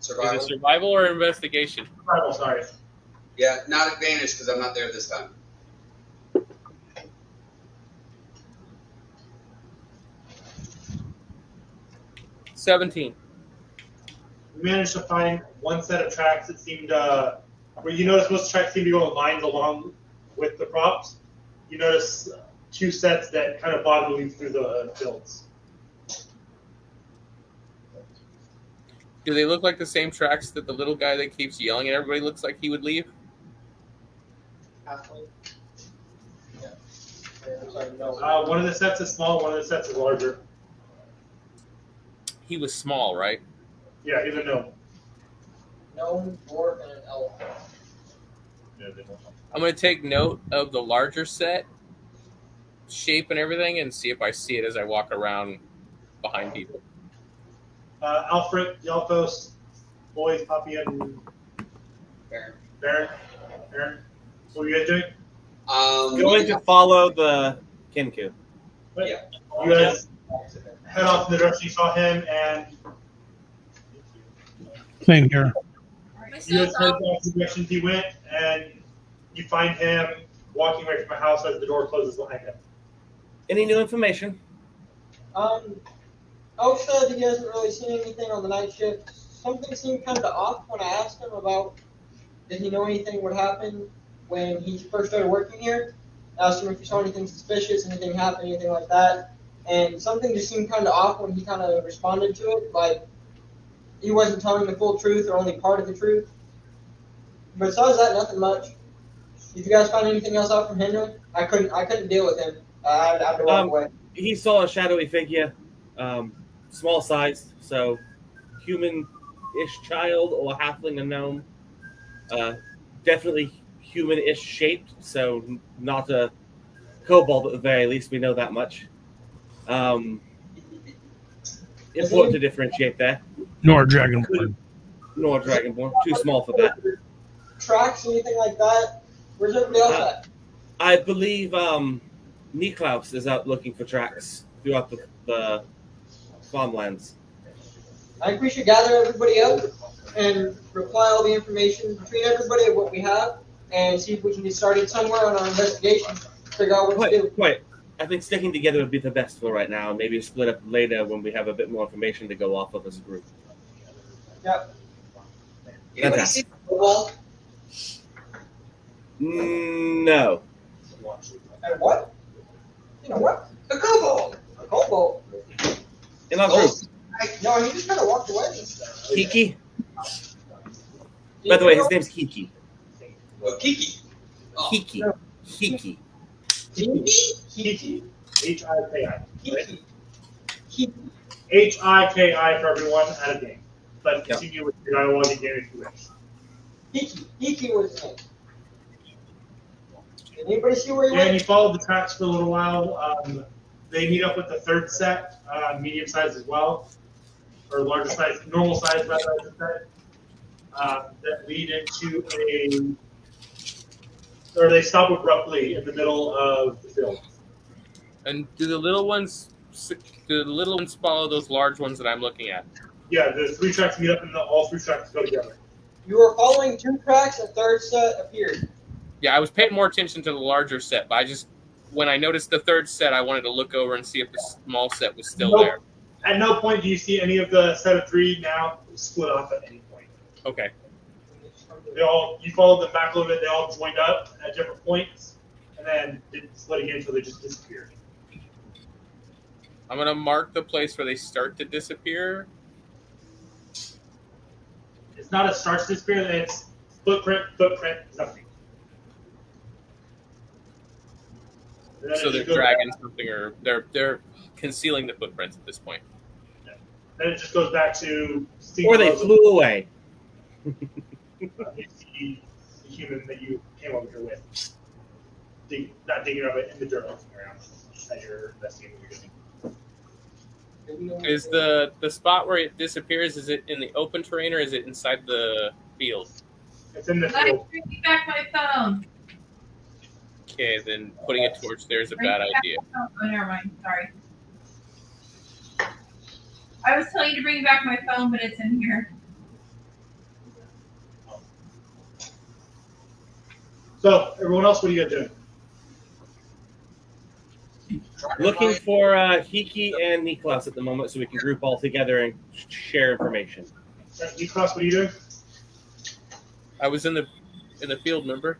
Survival. Is it survival or investigation? Survival, sorry. Yeah, not advantage because I'm not there this time. $17. You managed to find one set of tracks that seemed, where you notice most tracks seem to go in lines along with the crops. You notice two sets that kind of bottom lead through the fields. Do they look like the same tracks that the little guy that keeps yelling at everybody looks like he would leave? Halfway. Yeah. I'm sorry, no. One of the sets is small, one of the sets is larger. He was small, right? Yeah, even gnome. Gnome, dwarf, and an elf. I'm going to take note of the larger set, shape and everything, and see if I see it as I walk around behind people. Alfred, Yelphos, boys, Poppy, and Baron. What are you guys doing? Going to follow the Kinku. Yeah. You guys head off in the direction you saw him, and Same here. you guys head back to the direction he went, and you find him walking away from the house as the door closes behind him. Any new information? Elk said he hasn't really seen anything on the night shift. Something seemed kind of off when I asked him about did he know anything would happen when he first started working here. I asked him if he saw anything suspicious, anything happen, anything like that. And something just seemed kind of off when he kind of responded to it, like he wasn't telling the full truth or only part of the truth. But besides that, nothing much. Did you guys find anything else out from Henry? I couldn't deal with him. I had to walk away. He saw a shadowy figure, small size, so human-ish child or halfling and gnome. Definitely human-ish shaped, so not a kobold at the very least. We know that much. Important to differentiate there. Nor dragonborn. Nor dragonborn. Too small for that. Tracks, anything like that? Where's everybody else at? I believe Niklaus is out looking for tracks throughout the farmlands. I think we should gather everybody up and reply all the information between everybody of what we have and see if we can get started somewhere on our investigation. Figure out what to do. Quite. I think sticking together would be the best for right now. Maybe split up later when we have a bit more information to go off of as a group. Yep. Anybody see the kobold? No. And what? You know what? A kobold. A kobold. In our group. No, he just kind of walked away. Kiki? By the way, his name's Kiki. Oh, Kiki. Oh. Kiki. Kiki. Hiki. H-I-K-I. Hiki. H-I-K-I for everyone at a game. But continue with your dialogue again if you wish. Hiki was his name. Did anybody see where he And went? you followed the tracks for a little while. They meet up with the third set, medium size as well, or larger size, normal size rather, I should say, that lead into or they stop abruptly in the middle of the field. And do the little ones follow those large ones that I'm looking at? Yeah, the three tracks meet up and all three tracks go together. You were following two tracks, a third set appeared. Yeah, I was paying more attention to the larger set, but when I noticed the third set, I wanted to look over and see if the small set was still there. At no point do you see any of the set of three now split off at any point. Okay. You followed them back a little bit, they all joined up at different points, and then didn't split again until they just disappeared. I'm going to mark the place where they start to disappear. It's not a starts to disappear, it's footprint, nothing. So they're dragging something, or they're concealing the footprints at this point. Yeah. Then it just goes back to... Or they flew away. You see the human that you came over here with. Not digging up it in the dirt, looking around as you're investigating what you're doing. Is the spot where it disappears, is it in the open terrain or is it inside the field? It's in the Let field. me bring back my phone. Okay, then putting a torch there is a bad idea. Oh, never mind. Sorry. I was telling you to bring back my phone, but it's in here. So, everyone else, what are you guys doing? Looking for Hiki and Niklas at the moment so we can group all together and share information. Niklas, what are you doing? I was in the field, remember?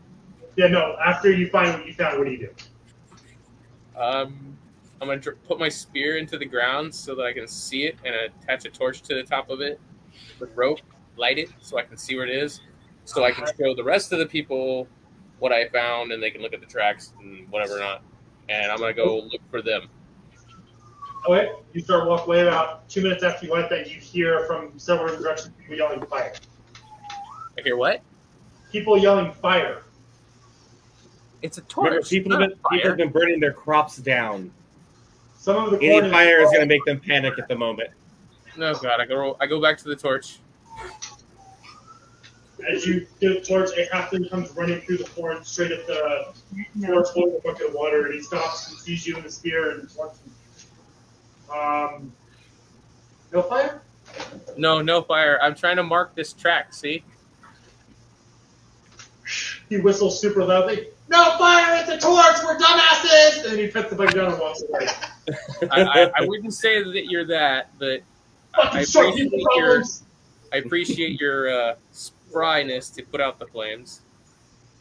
Yeah, no. After you find what you found, what do you do? I'm gonna put my spear into the ground so that I can see it and attach a torch to the top of it with rope, light it so I can see where it is, so I can show the rest of the people what I found and they can look at the tracks and whatever not. And I'm gonna go look for them. Okay, you start walking away. About 2 minutes after you light that, you hear from several directions people yelling fire. I hear what? People yelling fire. It's a torch. Remember, people have been burning their crops down. Some of the Any fire is going to make them panic at the moment. No, God, I go back to the torch. As you get a torch, a halfling comes running through the forest straight at the torch holding a bucket of water, and he stops and sees you in the spear and wants no fire? No fire. I'm trying to mark this track, see? He whistles super loudly. No fire! It's a torch! We're dumbasses! And he puts the bucket down and walks away. I wouldn't say that you're that, but I appreciate your spryness to put out the flames.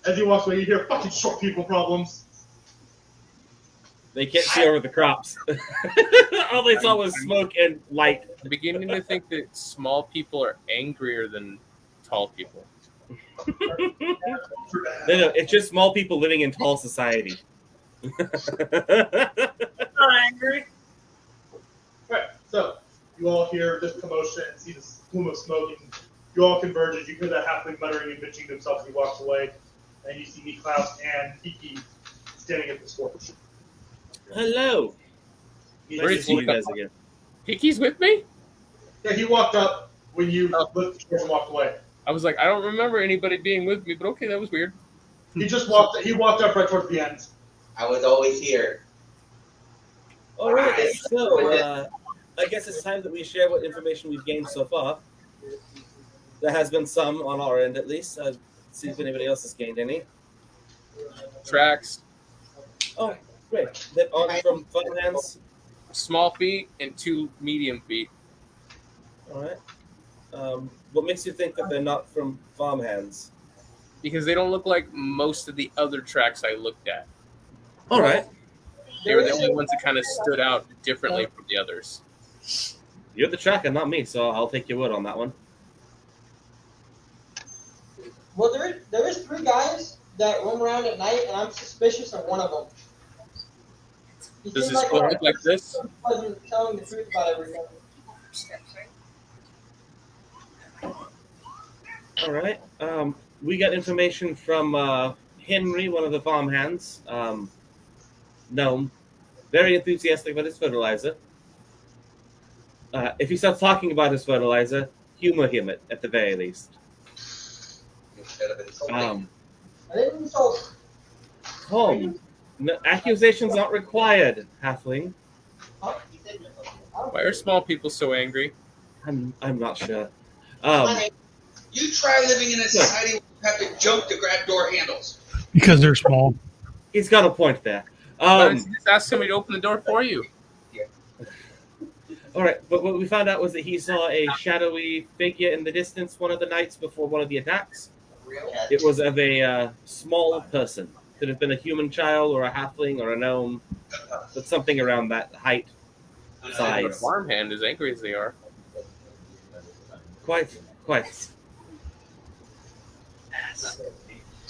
As he walks away, you hear fucking short people problems. They can't see over the crops. All they saw was smoke and light. I'm beginning to think that small people are angrier than tall people. No, it's just small people living in tall society. Not angry. Right, so you all hear this commotion and see this plume of smoke, and you all converge as you hear that halfling muttering and bitching to himself as he walks away, and you see Niklaus and Kiki standing at the torch. Hello. Where is he? You guys again? Hiki's with me? Yeah, he walked up when you lit the torch and walked away. I was like, I don't remember anybody being with me, but okay, that was weird. He just walked up right towards the end. I was always here. All right, so I guess it's time that we share what information we've gained so far. There has been some on our end, at least. See if anybody else has gained any. Tracks. Oh, great. That on from Funlands. Small feet and 2 medium feet. All right. What makes you think that they're not from farmhands? Because they don't look like most of the other tracks I looked at. All right. They were the only ones that kind of stood out differently from the others. You're the tracker, not me, so I'll take your word on that one. Well, there is 3 guys that roam around at night, and I'm suspicious of one of them. Does this look like this? He wasn't telling the truth about everything. All right. We got information from Henry, one of the farmhands. Gnome. Very enthusiastic about his fertilizer. If he starts talking about his fertilizer, humor him at the very least. I didn't insult. Home. No, accusations not required, halfling. Why are small people so angry? I'm not sure. You try living in a society where you have to jump to grab door handles. Because they're small. He's got a point there. Just ask somebody to open the door for you. All right, but what we found out was that he saw a shadowy figure in the distance one of the nights before one of the attacks. It was of a small person. Could have been a human child or a halfling or a gnome, but something around that height, size. The farmhand, as angry as they are. Quite.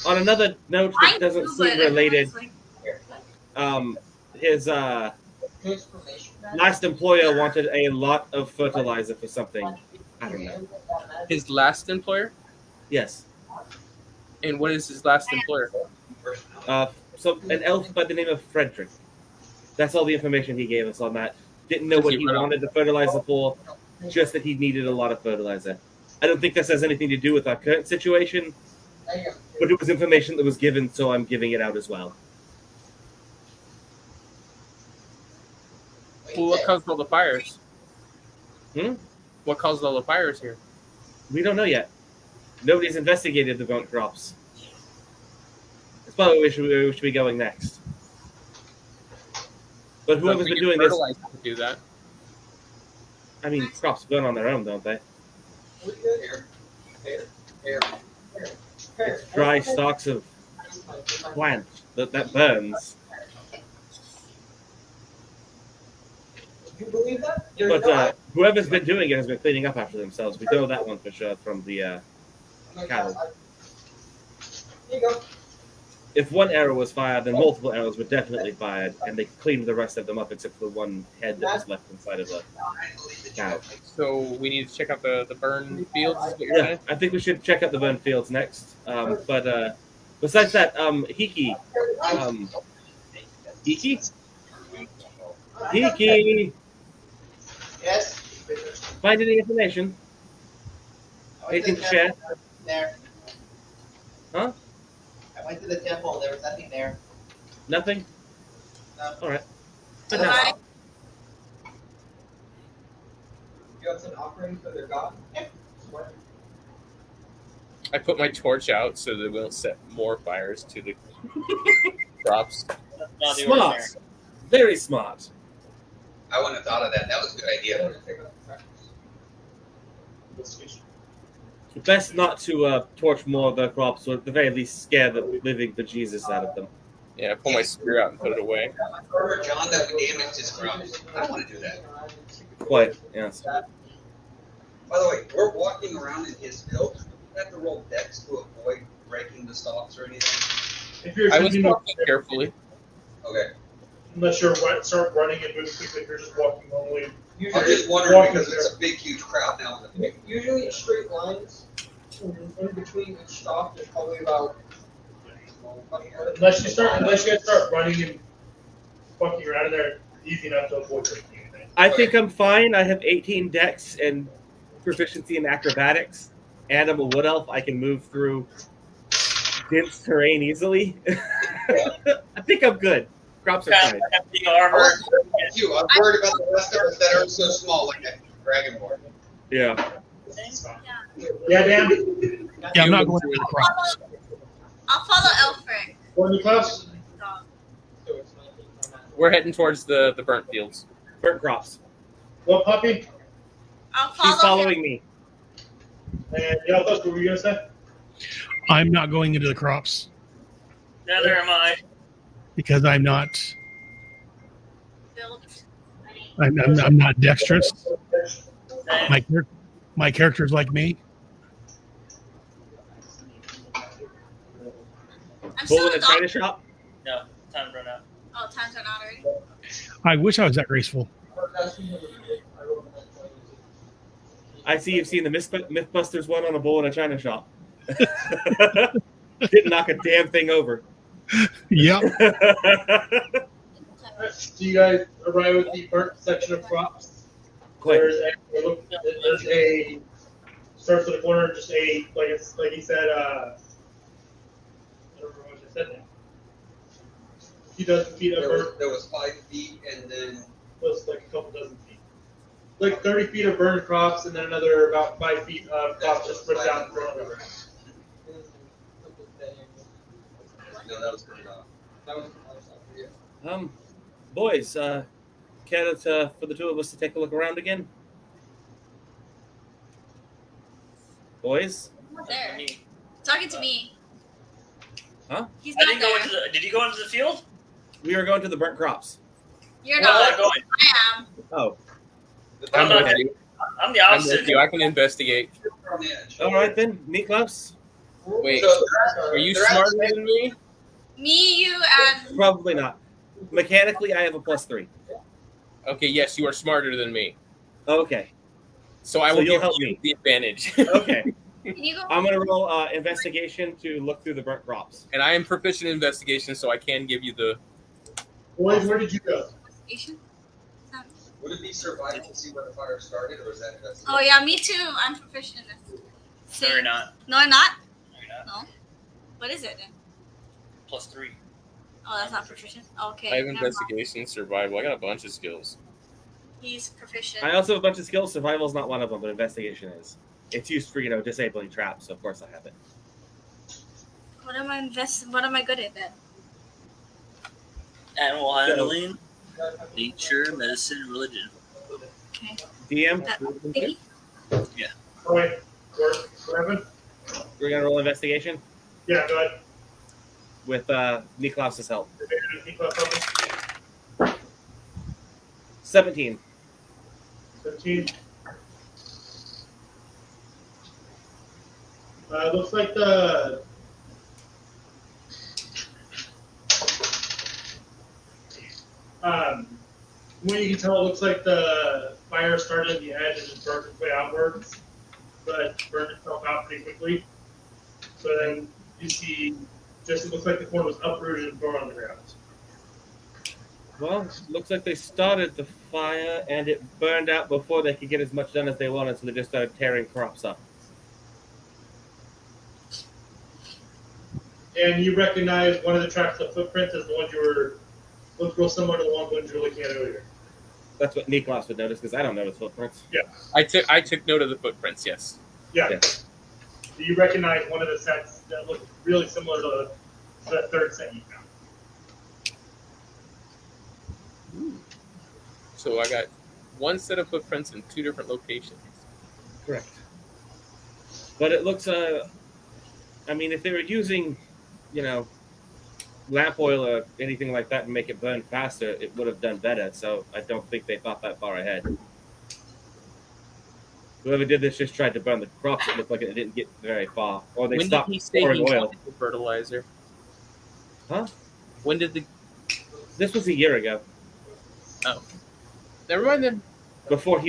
On another note that doesn't seem related, his last employer wanted a lot of fertilizer for something. I don't know. His last employer? Yes. And what is his last employer? So an elf by the name of Frederick. That's all the information he gave us on that. Didn't know what he wanted the fertilizer for, just that he needed a lot of fertilizer. I don't think this has anything to do with our current situation, but it was information that was given, so I'm giving it out as well. Well, what caused all the fires? Hmm? What caused all the fires here? We don't know yet. Nobody's investigated the burnt crops. That's probably where we should be going next. But whoever's been doing this... to do that. I mean, crops burn on their own, don't they? It's dry stalks of plant that burns. You believe that? But whoever's been doing it has been cleaning up after themselves. We know that one for sure from the cattle. Here you go. If one arrow was fired, then multiple arrows were definitely fired, and they cleaned the rest of them up except for one head that was left inside of the cow. So we need to check out the burn fields. Is what you're saying? I think we should check out the burn fields next. But besides that, Hiki, Hiki, Yes? find any information? Anything to share? There. Huh? I went to the temple. There was nothing there. Nothing? No. All right. Bye. You have some offering for their god? I put my torch out so that we don't set more fires to the crops. Not the Smart. ordinary. Very smart. I wouldn't have thought of that. That was a good idea. Best not to torch more of the crops, or at the very least scare the living bejesus out of them. Yeah, I pull my spear out and put it away. Remember John that we damaged his crops? I don't want to do that. Quite, yes. By the way, we're walking around in his field. We have to roll decks to avoid breaking the stalks or anything. If you're I was shooting, walking carefully. Okay. unless you're start running and moving quickly, if you're just walking normally. I'm just wondering because it's a big, huge crowd now. Usually in straight lines, in between each stop, there's probably about. Unless you guys start running and fucking around in there, easy enough to avoid anything. I think I'm fine. I have 18 dex and proficiency in acrobatics, and I'm a wood elf. I can move through dense terrain easily. I think I'm good. Crops are fine. Hefty armor. You, I'm worried about the rest of us that are so small, like that dragonborn. Yeah. Yeah, Dan. Yeah, I'm not going to the crops. I'll follow Elfric. Going to class? We're heading towards the burnt fields. Burnt crops. What puppy? I'll follow She's following me. And Yelthos, what were you gonna say? I'm not going into the crops Neither am I. because I'm not. built. I'm not dexterous. My character's like me. I'm still Bull in a a china dog. shop? No, time to run out. Oh, time's run out already. I wish I was that graceful. I see you've seen the Mythbusters one on a bull in a china shop. Didn't knock a damn thing over. Yep. Do you guys arrive at the burnt section of crops? There's a starts at the corner, just a like he said. I don't remember what I said now. A few dozen feet of burnt. There was 5 feet, and then Was like a couple dozen feet. Like 30 feet of burned crops, and then another about 5 feet of crops just spread down the ground. no, that was good enough. Boys, care for the two of us to take a look around again? Boys? There. Talking to me. Huh? He's I not didn't go there. into the. Did you go into the field? We are going to the burnt crops. You're Where am not. I going? I am. Oh. I'm not. with you. I'm the I'm opposite. with you. I can investigate. All right then, Niklaus? Wait, So, are you they're smarter actually- than me? Me, you, and Probably not. Mechanically, I have a +3. Okay, yes, you are smarter than me. Okay. So I So will you'll give help you me. the advantage. Okay. Can you go? I'm gonna roll investigation to look through the burnt crops. And I am proficient in investigation, so I can give you the. Boys, where did you go? Investigation? Would it be survival to see where the fire started, or is that investigation? Oh yeah, me too. I'm proficient in this. No, you're not. No, I'm not. No, you're not. No. What is it then? +3. Oh, that's not proficient. Okay. I have never mind. investigation, survival. I got a bunch of skills. He's proficient. I also have a bunch of skills. Survival's not one of them, but investigation is. It's used for disabling traps, so of course I have it. What am I good at then? Animal handling, nature, medicine, religion. Okay. DM. Thingy? Yeah. Oh, wait. What happened? We're gonna roll investigation Yeah, go ahead. with Niklaus's help. 17. 15. Looks like the when you can tell, it looks like the fire started at the edge and just burned its way outwards, but burned itself out pretty quickly. So then you see, just it looks like the corn was uprooted and thrown on the ground. Well, looks like they started the fire and it burned out before they could get as much done as they wanted, so they just started tearing crops up. And you recognize one of the tracks of footprints as the one looked real similar to the one you were looking at earlier. That's what Niklaus would notice, because I don't notice footprints. Yeah. I took note of the footprints. Yes. Yeah. Yeah. So you recognize one of the sets that looked really similar to the third set you found. So I got one set of footprints in 2 different locations. Correct. But it looks, I mean, if they were using, lamp oil or anything like that and make it burn faster, it would have done better. So I don't think they thought that far ahead. Whoever did this just tried to burn the crops. It looked like it didn't get very far. Or they When stopped did he say pouring he oil. wanted the fertilizer? Huh? When did the? This was a year ago. Oh, never mind then. Before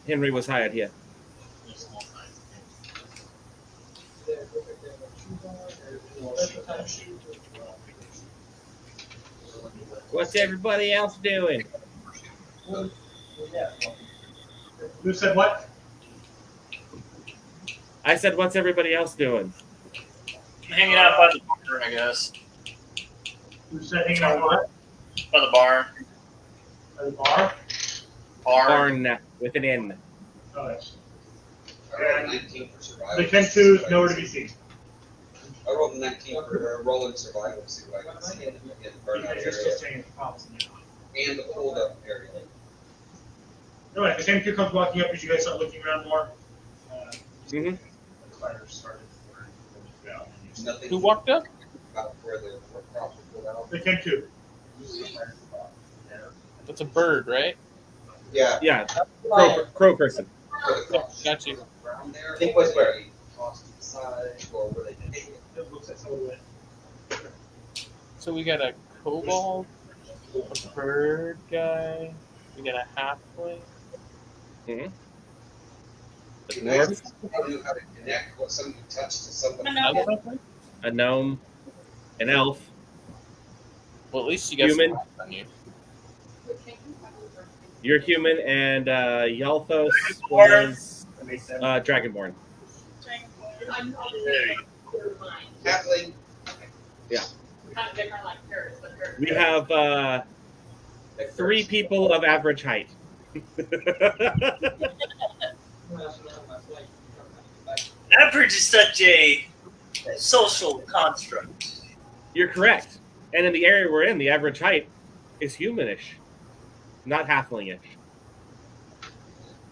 Henry was hired here. What's everybody else doing? Who said what? I said, what's everybody else doing? I'm hanging out by the barn, I guess. Who said hanging out what? By the barn. At the bar? Barn with an N. Oh, yes. I rolled 19 for survival. The Ken 2 is nowhere to be seen. I rolled 19 for rolling survival to see what I can see in the burnout You're area still staying in the props. and the pulled up area. All right, the Ken 2 comes walking up as you guys start looking around more. Mm-hmm. The fire started. Nothing Who walked up? about where the crops were pulled out. The Ken 2. That's a bird, right? Yeah. Yeah, crow person. Where the crops Got you. around there. I think was where- they tossed to the side, or where they did it. It looks like someone went. So we got a kobold, a bird guy, we got a halfling. Mm-hmm. It'd be nice if I knew how to connect what somebody touched to somebody. Another halfling? A gnome, an elf, Well, at least you got Human. some on you. you're human, and Yalthos was Dragonborn. Halfling. Yeah. Kind of different, like hers, but hers. We have 3 people of average height. Average is such a social construct. You're correct. And in the area we're in, the average height is humanish, not halflingish.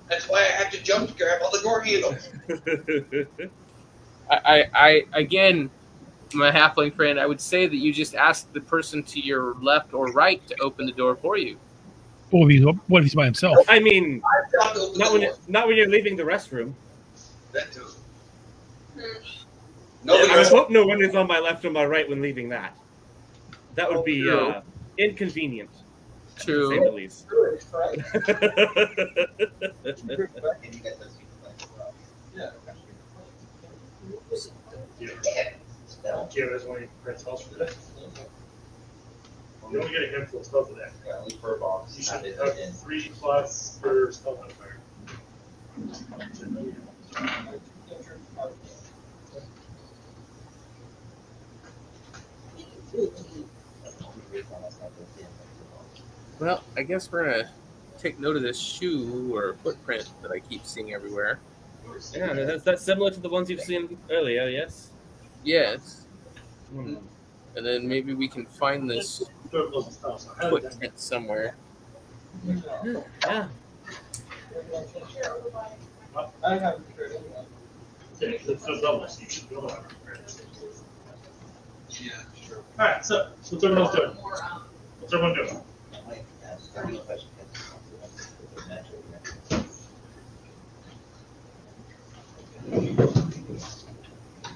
That's why I have to jump to grab all the door handles. I again, my halfling friend, I would say that you just ask the person to your left or right to open the door for you. What if he's by himself? I mean, I've got to open the not door. when you're leaving the restroom. That too. I Nobody would hope no one is on my left or my right when leaving that. That would be True. inconvenient, to say True. the least. Yeah, there's only Prince House for that. You only get a handful of spells for that. Yeah, only per box. You should have 3 plus for spell modifier. Well, I guess we're gonna take note of this shoe or footprint that I keep seeing everywhere. Yeah, that's similar to the ones you've seen earlier, yes? Yes. Hmm. And then maybe we can find this footprint somewhere. Yeah. I haven't heard anything. It's a double, so you should be able to have it. Yeah, sure. Alright, so what's everyone else doing? What's everyone doing?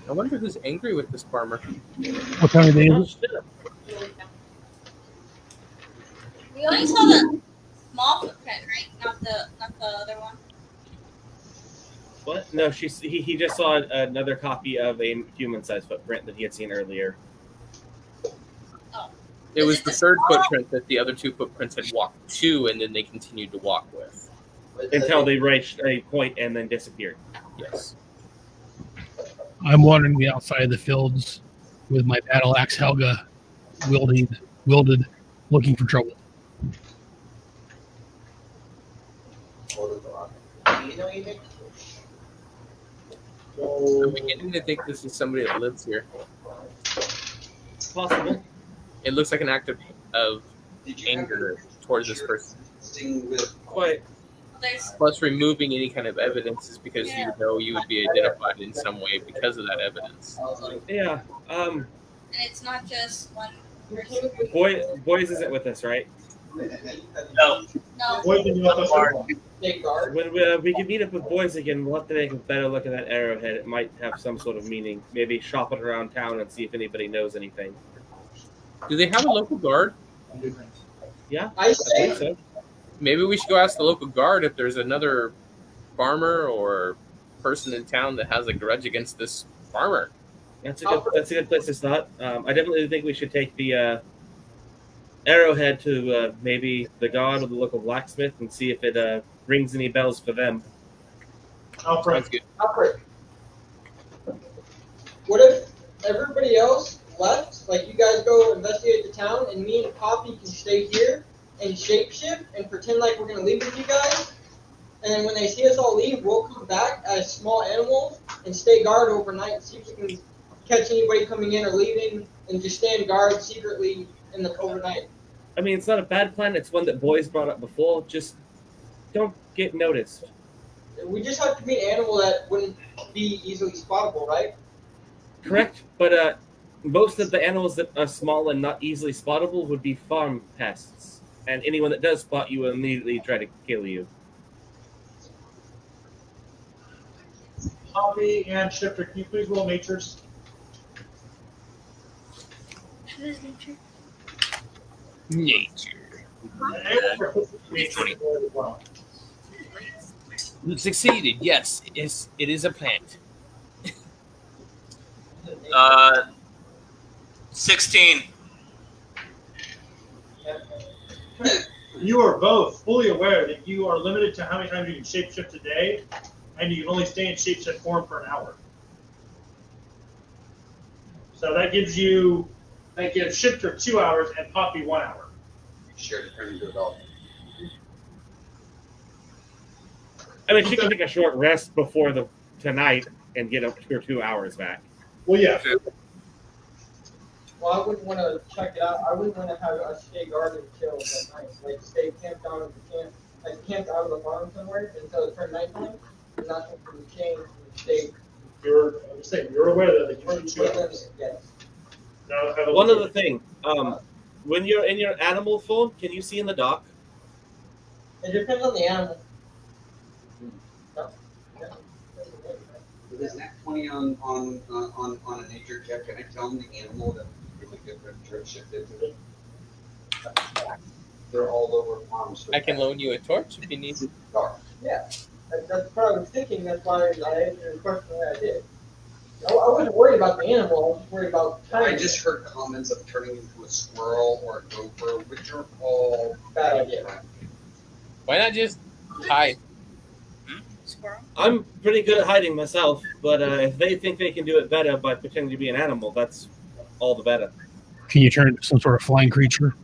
I wonder who's angry with this farmer. What time of day is it? We only saw the small footprint, right? Not the other one. What? No, he just saw another copy of a human-sized footprint that he had seen earlier. Oh. It was the third footprint that the other two footprints had walked to, and then they continued to walk with. Until they reached a point and then disappeared. Yes. I'm wandering the outside of the fields with my battle axe Helga wielded, looking for trouble. You know anything? I'm beginning to think this is somebody that lives here. It's possible. It looks like an act of anger towards this person. Quite. Plus, removing any kind of evidence is because you know you would be identified in some way because of that evidence. Yeah. And it's not just one person. Boys isn't with us, right? No. No. When we can meet up with boys again, we'll have to take a better look at that arrowhead. It might have some sort of meaning. Maybe shop it around town and see if anybody knows anything. Do they have a local guard? Yeah, I think so. Maybe we should go ask the local guard if there's another farmer or person in town that has a grudge against this farmer. That's a good place to start. I definitely think we should take the arrowhead to maybe the guard or the local blacksmith and see if it rings any bells for them. Sounds good. Alfred, what if everybody else left? Like, you guys go investigate the town, and me and Poppy can stay here and shapeshift and pretend like we're going to leave with you guys. And then when they see us all leave, we'll come back as small animals and stay guard overnight and see if we can catch anybody coming in or leaving and just stand guard secretly in the overnight. I mean, it's not a bad plan. It's one that boys brought up before. Just don't get noticed. We just have to meet an animal that wouldn't be easily spottable, right? Correct, but most of the animals that are small and not easily spottable would be farm pests. And anyone that does spot you will immediately try to kill you. Poppy and Shifter, can you please roll natures? What is nature? Nature. Succeeded. Yes, it is a plant. 16. You are both fully aware that you are limited to how many times you can shapeshift a day, and you can only stay in shapeshift form for an hour. So that gives Shifter 2 hours and Poppy 1 hour. Sure, to turn into a dog. I mean, she can take a short rest before tonight and get up to her 2 hours back. Well, yeah. Well, I wouldn't want to check it out. I wouldn't want to have us stay guarded until the night. Like, stay camped out of the camp, like camped out of the farm somewhere until it turned nighttime. And that's when we change and stay. You're aware that they can shoot 2 hours. Yes. One other thing, when you're in your animal form, can you see in the dark? It depends on the animal. No. With this next 20 on a nature check, can I tell them the animal that really good for church shifted to it? They're all over farms. I can loan you a torch if you need. Yeah, that's what I was thinking. That's why I answered the question the way I did. I wasn't worried about the animal. I was just worried about I timing. just heard comments of turning into a squirrel or a gopher, which are all Bad idea. Why not just hide? Squirrel? I'm pretty good at hiding myself, but if they think they can do it better by pretending to be an animal, that's all the better. Can you turn into some sort of flying creature?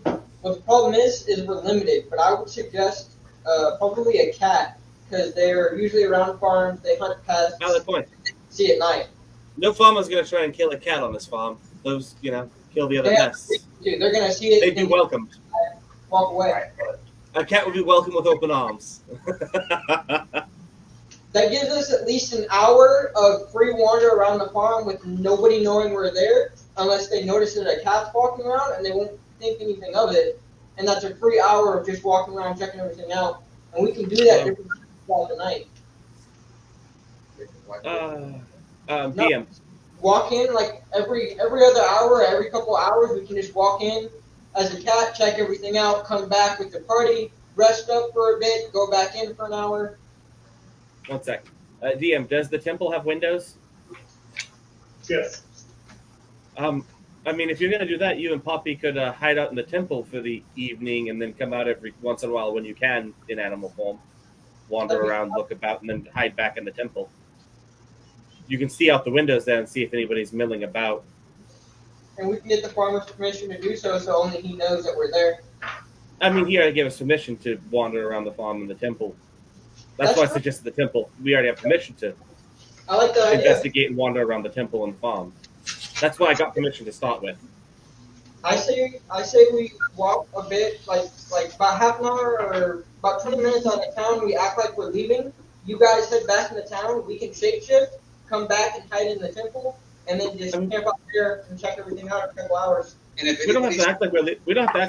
Well, the problem is we're limited, but I would suggest probably a cat, because they're usually around farms, they hunt pests, Valid point. see at night. No farmer's going to try and kill a cat on this farm. Those, kill the other pests. Dude, they're going to see it. They'd be welcomed. Walk away. A cat would be welcomed with open arms. That gives us at least an hour of free wander around the farm with nobody knowing we're there, unless they notice that a cat's walking around and they won't think anything of it. And that's a free hour of just walking around, checking everything out. And we can do that different throughout the night. DM. Walk in like every other hour, every couple hours, we can just walk in as a cat, check everything out, come back with the party, rest up for a bit, go back in for an hour. 1 sec. DM, does the temple have windows? Yes. If you're going to do that, you and Poppy could hide out in the temple for the evening and then come out every once in a while when you can in animal form. Wander around, look about, and then hide back in the temple. You can see out the windows there and see if anybody's milling about. And we can get the farmer's permission to do so, so only he knows that we're there. He already gave us permission to wander around the farm and the temple. That's why I suggested the temple. We already have permission to I like that investigate and wander around the temple and the farm. That's why I got permission to start with. I say we walk a bit, like about half an hour or about 20 minutes out of town. We act like we're leaving. You guys head back into town. We can shapeshift, come back and hide in the temple, and then just camp out here and check everything out in a couple hours. And if We don't have to act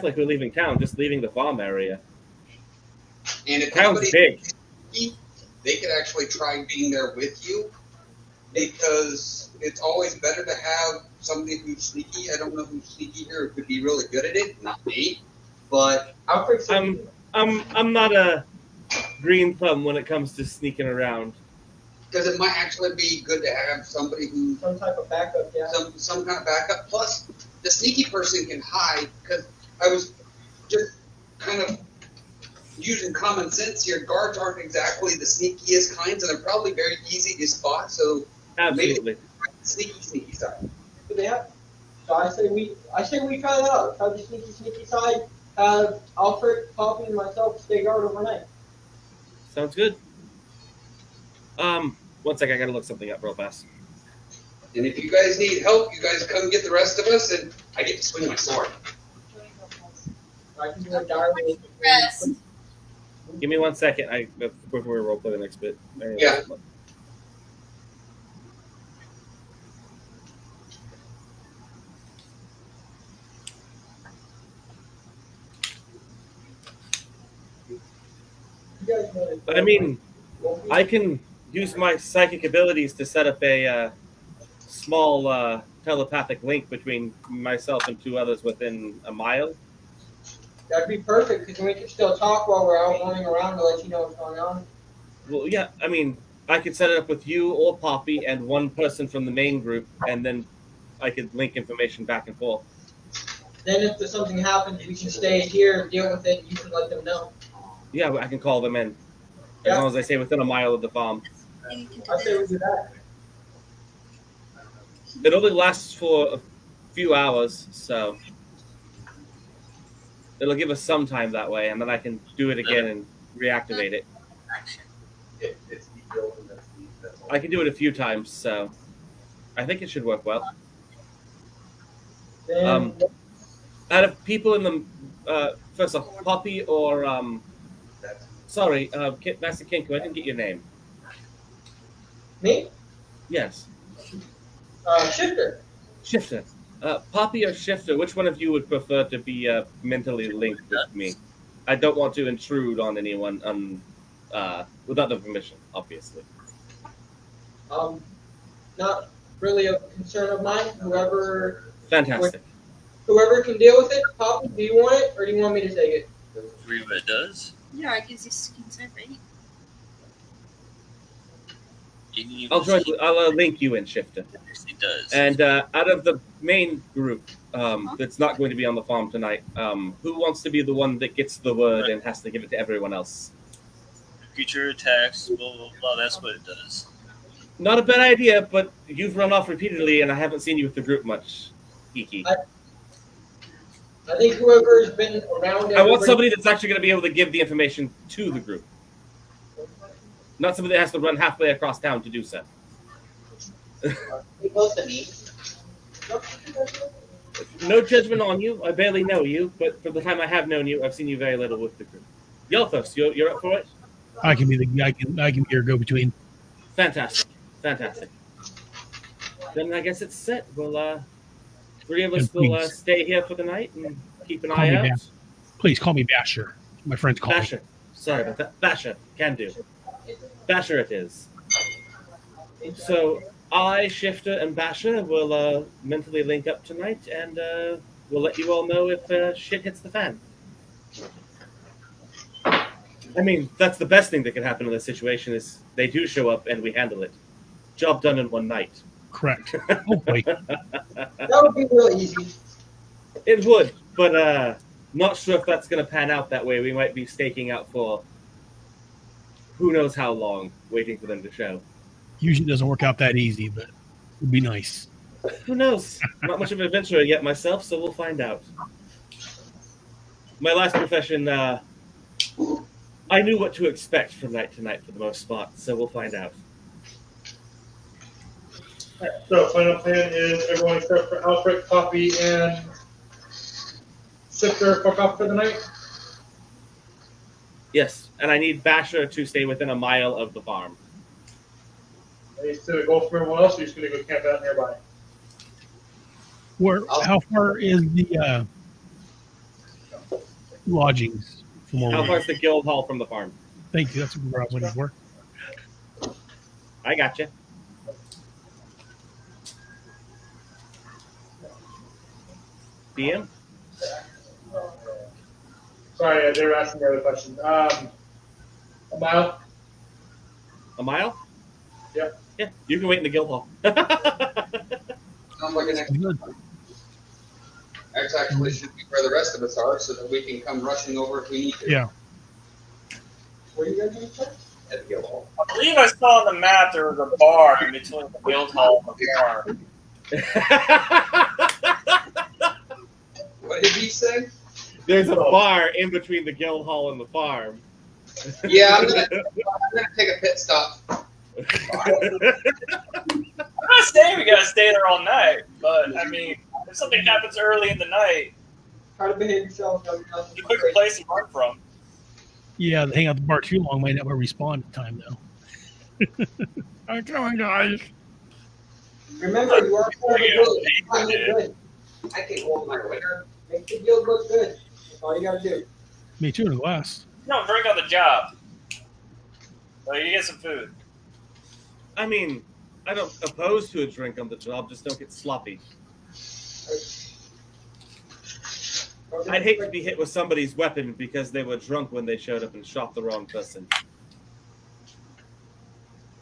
like we're leaving town. Just leaving the farm area. And if Town's big. They could actually try being there with you, because it's always better to have somebody who's sneaky. I don't know who's sneaky here who could be really good at it. Not me, but I'm not a green thumb when it comes to sneaking around. Because it might actually be good to have somebody who some type of backup, yeah. Some kind of backup. Plus, the sneaky person can hide. Because I was just kind of using common sense here. Guards aren't exactly the sneakiest kinds, and they're probably very easy to spot. So absolutely, maybe sneaky side. Yeah. So I say we try that out. Try the sneaky side. Have Alfred, Poppy, and myself stay guard overnight. Sounds good. 1 sec, I gotta look something up real fast. And if you guys need help, you guys come get the rest of us, and I get to swing my sword. Give me 1 second. Before we roleplay the next bit. Yeah. I can use my psychic abilities to set up a small telepathic link between myself and 2 others within a mile. That'd be perfect, because we can still talk while we're out running around to let you know what's going on. Well, yeah, I could set it up with you or Poppy and 1 person from the main group, and then I could link information back and forth. Then if there's something happens, we can stay here and deal with it. You can let them know. Yeah, I can call them in. As long as I stay within a mile of the farm. I say we do that. It only lasts for a few hours, so it'll give us some time that way, and then I can do it again and reactivate it. I can do it a few times, so I think it should work well. Out of people in the first off, Poppy or Master Kinku, I didn't get your name. Me? Yes. Shifter. Shifter. Poppy or Shifter, which one of you would prefer to be mentally linked with me? I don't want to intrude on anyone without their permission, obviously. Not really a concern of mine. Fantastic. Whoever can deal with it. Poppy, do you want it, or do you want me to take it? Read what it does. Yeah, it gives you skin sight, right? He I'll link you in, Shifter. He does. And out of the main group that's not going to be on the farm tonight, who wants to be the one that gets the word and has to give it to everyone else? Creature attacks, blah, blah, blah. That's what it does. Not a bad idea, but you've run off repeatedly, and I haven't seen you with the group much, Iki. I think whoever's been around. I want somebody that's actually going to be able to give the information to the group. Not somebody that has to run halfway across town to do so. You close to me. No judgment on you. I barely know you, but for the time I have known you, I've seen you very little with the group. Yelthos, you're up for it? I can be I can be your go-between. Fantastic. Then I guess it's set. We'll three of us will stay here for the night and keep an eye out. Please call me Basher. My friends call Basher. Sorry about that. Basher. Can do. Basher it is. So I, Shifter, and Basher will mentally link up tonight, and we'll let you all know if shit hits the fan. I mean, that's the best thing that can happen in this situation is they do show up and we handle it. Job done in one night. Correct. Oh, boy. That would be real easy. It would, but not sure if that's going to pan out that way. We might be staking out for who knows how long, waiting for them to show. Usually doesn't work out that easy, but it would be nice. Who knows? Not much of an adventurer yet myself, so we'll find out. My last profession, I knew what to expect from night to night for the most part, so we'll find out. So, final plan is everyone except for Alfred, Coffee, and Sifter fuck off for the night? Yes, and I need Basher to stay within a mile of the farm. Are you still going to go from everyone else, or are you just going to go camp out nearby? How far is the lodgings from where How far is the guild hall from the farm? Thank you. That's what I was looking for. I got you. DM? Sorry, they were asking the other question. A mile? A mile? Yep. Yeah, you can wait in the guild hall. Sounds like an X actually should be where the rest of us are, so that we can come rushing over if we need to. Yeah. What are you guys doing? At the guild hall. I believe I saw on the map there was a bar in between the guild hall and the farm. What did he say? There's a bar in between the guild hall and the farm. Yeah, I'm gonna take a pit stop. I'm not saying we gotta stay there all night, but I mean, if something happens early in the night, Try to behave yourself. it's a quick place to run from. Yeah, hang out the bar too long might not respawn in time, though. I'm trying, guys. Remember, you are part of the guild. I can hold my liquor. Make the guild look good. That's all you gotta do. Me too, in a glass. No, drink on the job. So you get some food. I mean, I don't oppose to a drink on the job, just don't get sloppy. I'd hate to be hit with somebody's weapon because they were drunk when they showed up and shot the wrong person.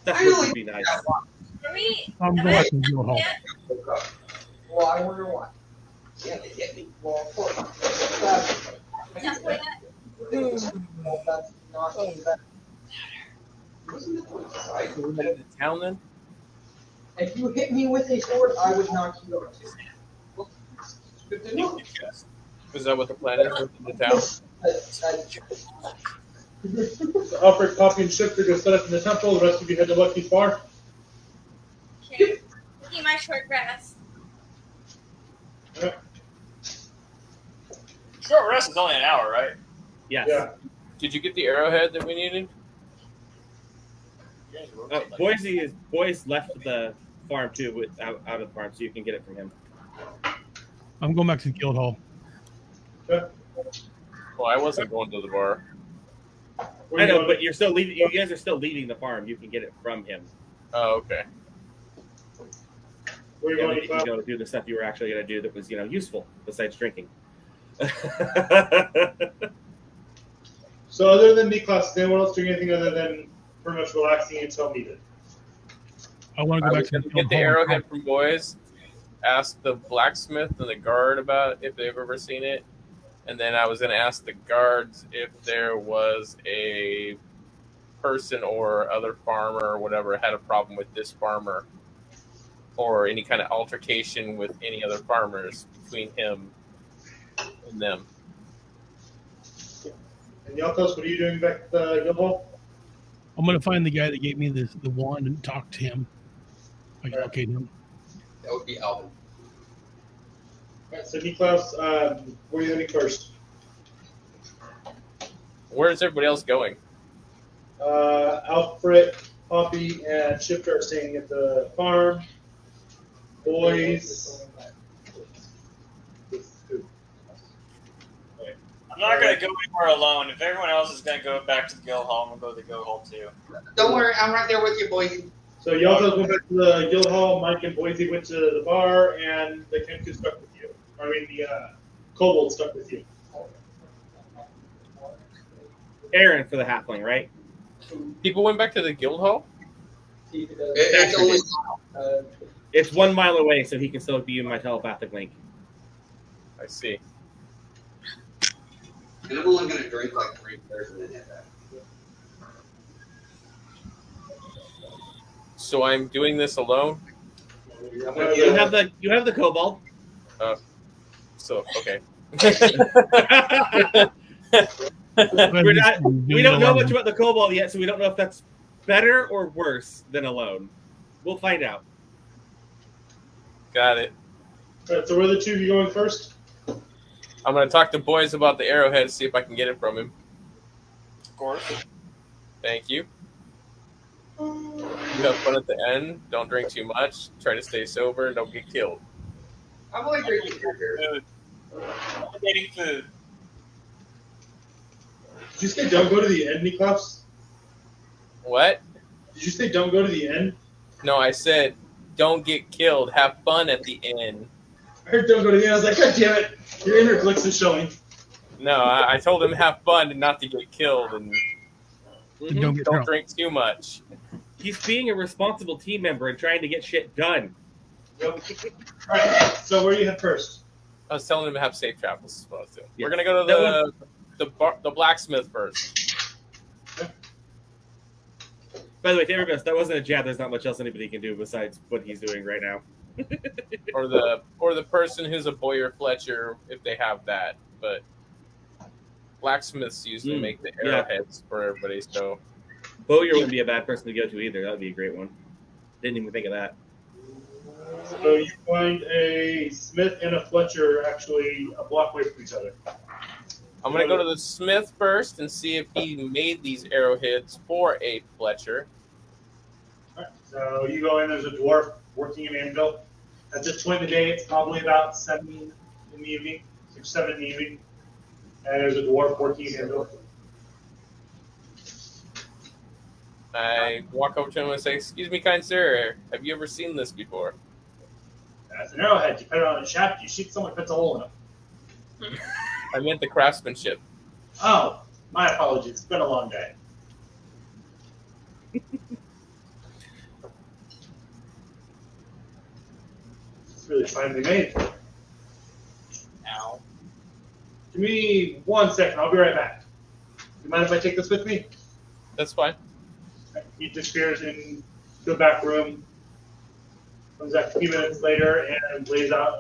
That would be nice. For me, I'm going to the hall. Well, I wonder why. Yeah, they hit me. Well, of course. just for that. Well, that's not bad. Wasn't it on the side? We're headed to town then? If you hit me with a sword, I would knock you out. Good to know. Is that what the plan is? The town? So Alfred, Coffee, and Shifter go set up in the temple. The rest of you head to Lucky's bar. Okay. Taking my short rest. Alright. Short rest is only an hour, right? Yes. Yeah. Did you get the arrowhead that we needed? Boise left the farm too, out of the farm, so you can get it from him. I'm going back to the guild hall. Okay. Well, I wasn't going to the bar. Where I you know, going? but you're still leaving. You guys are still leaving the farm. You can get it from him. Oh, okay. Where you Yeah, going, you Bob? can go do the stuff you were actually going to do that was, useful besides drinking. So other than B class, is anyone else doing anything other than pretty much relaxing until needed? I want to go I back was to going to get the arrowhead from boys, ask the blacksmith and the guard about if they've ever seen it, and then I was going to ask the guards if there was a person or other farmer or whatever had a problem with this farmer or any kind of altercation with any other farmers between him and them. And Yaltos, what are you doing back at the guild hall? I'm going to find the guy that gave me the wand and talk to him. I can locate him. That would be Alvin. All right, so Niklaus, where are you heading first? Where is everybody else going? Alfred, Poppy, and Shifter are staying at the farm. Boys. I'm not going to go anywhere alone. If everyone else is going to go back to the guild hall, I'm going to go to the guild hall too. Don't worry, I'm right there with you, boys. So Yaltos went back to the guild hall. Mike and Boise went to the bar, and the Kenku stuck with you. I mean, the kobold stuck with you. Aaron for the halfling, right? People went back to the guild hall? It's only It's 1 mile away, so he can still be in my telepathic link. I see. and I'm only going to drink like 3 beers and then head back. So I'm doing this alone? You have the kobold. So, okay. We don't know much about the kobold yet, so we don't know if that's better or worse than alone. We'll find out. Got it. All right, so where are the two of you going first? I'm going to talk to boys about the arrowhead, see if I can get it from him. Of course. Thank you. You have fun at the end. Don't drink too much. Try to stay sober and don't get killed. I'm only drinking 3 beers. I'm getting food. Did you say don't go to the end, Niklaus? What? Did you say don't go to the end? No, I said don't get killed. Have fun at the end. I heard don't go to the end. I was like, God damn it. Your inner glitch is showing. No, I told him have fun and not to get killed and don't drink too much. He's being a responsible team member and trying to get shit done. Yep. All right, so where do you head first? I was telling him to have safe travels as well too. Yeah. We're gonna go to the blacksmith first. By the way, to everybody else, that wasn't a jab. There's not much else anybody can do besides what he's doing right now. or the person who's a Boyer Fletcher if they have that. But blacksmiths usually make the arrowheads for everybody. So Bowyer wouldn't be a bad person to go to either. That would be a great one. Didn't even think of that. So you find a Smith and a Fletcher actually a block away from each other. I'm going to go to the smith first and see if he made these arrowheads for a Fletcher. All right, so you go in, there's a dwarf working an anvil. At this point in the day, it's probably about 7 in the evening, 6, 7 in the evening. And there's a dwarf working an anvil. I walk over to him and say, "Excuse me, kind sir, have you ever seen this before?" That's an arrowhead. You put it on a shaft, you shoot someone, puts a hole in them. I meant the craftsmanship. Oh, my apologies. It's been a long day. It's really finely made. Ow. Give me 1 second. I'll be right back. You mind if I take this with me? That's fine. He disappears in the back room. Comes back a few minutes later and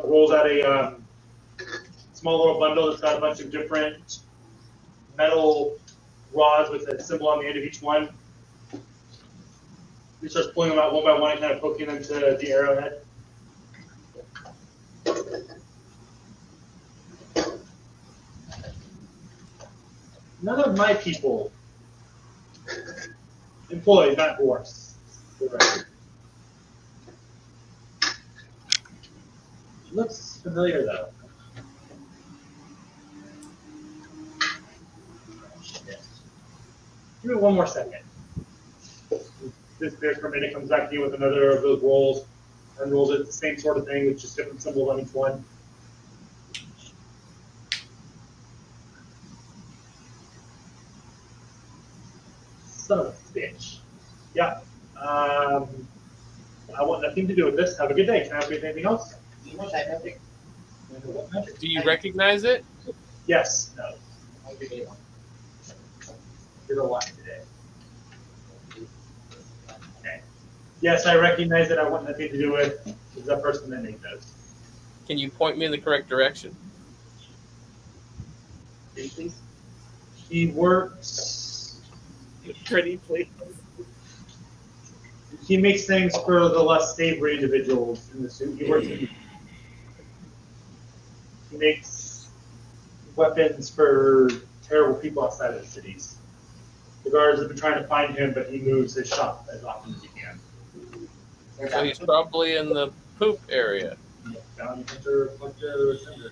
rolls out a small little bundle that's got a bunch of different metal rods with a symbol on the end of each one. He starts pulling them out one by one and kind of poking them to the arrowhead. None of my people employ not dwarfs. Looks familiar though. Give me 1 more second. This bears for a minute, comes back to you with another of those rolls, unrolls it, the same sort of thing with just different symbols on each one. Son of a bitch. Yeah. I want nothing to do with this. Have a good day. Can I have anything else? You know that magic. What magic? Do you recognize it? Yes. No. How's your day going? You're the one today. Okay. Yes, I recognize that I want nothing to do with the person that made those. Can you point me in the correct direction? Please. He works. Pretty please. He makes things for the less savory individuals in the suit. He works. He makes weapons for terrible people outside of the cities. The guards have been trying to find him, but he moves his shop as often as he can. So he's probably in the poop area. Bounty hunter, collector, sender.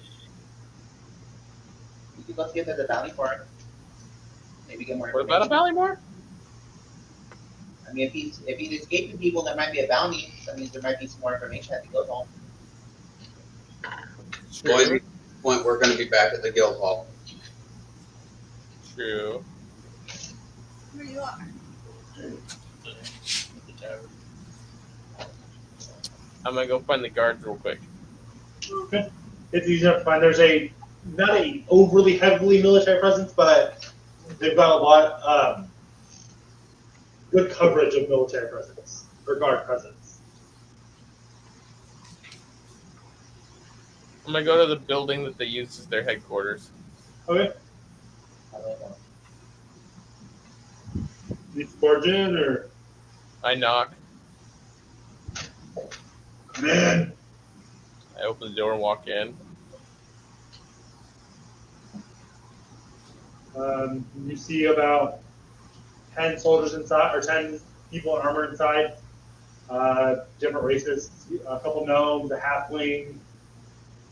You can go see if there's a bounty for it. Maybe get more What about a Ballymore? I mean, if he's escaping people, there might be a bounty. That means there might be some more information as he goes home. Well, at this point, we're going to be back at the guild hall. True. Where you are. I'm gonna go find the guards real quick. Okay. It's easy enough to find. There's not a overly heavily military presence, but they've got a lot good coverage of military presence or guard presence. I'm gonna go to the building that they use as their headquarters. Okay. You barge in or I knock. come in? I open the door and walk in. You see about 10 soldiers inside, or 10 people in armor inside. Different races. A couple gnomes, a halfling,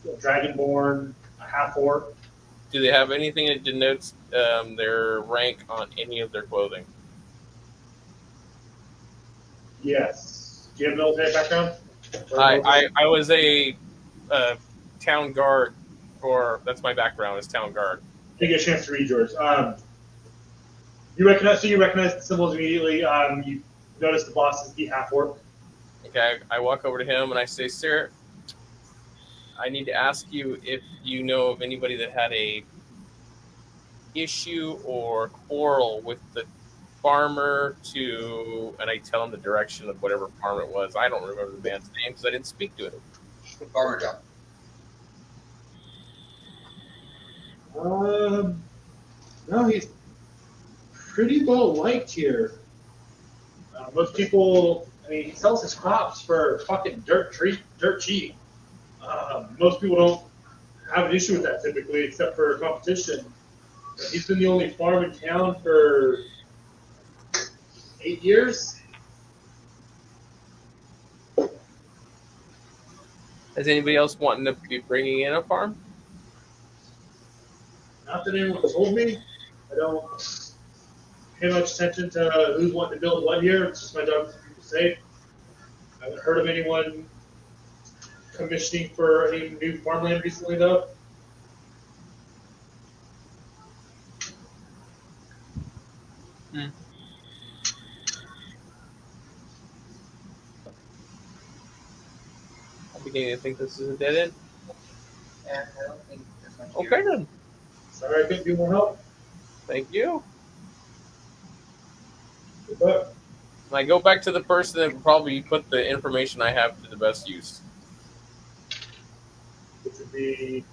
a dragonborn, a half-orc. Do they have anything that denotes their rank on any of their clothing? Yes. Do you have military background? I was a town guard, or that's my background is town guard. I get a chance to read yours. You recognize the symbols immediately. You notice the boss is the half-orc. Okay, I walk over to him and I say, "Sir, I need to ask you if you know of anybody that had a issue or quarrel with the farmer to," and I tell him the direction of whatever farm it was. I don't remember the man's name because I didn't speak to him. Farmer John. No, he's pretty well liked here. Most people, I mean, he sells his crops for fucking dirt cheap. Most people don't have an issue with that typically, except for competition. He's been the only farm in town for 8 years. Has anybody else wanting to be bringing in a farm? Not that anyone told me. I don't pay much attention to who's wanting to build what here. It's just my job to keep people safe. I haven't heard of anyone commissioning for any new farmland recently, though. I'm beginning to think this is a dead end. Yeah, I don't think there's much Okay then. Sorry I couldn't be more help. Thank you. Good luck. And I go back to the person that probably put the information I have to the best use. Which would be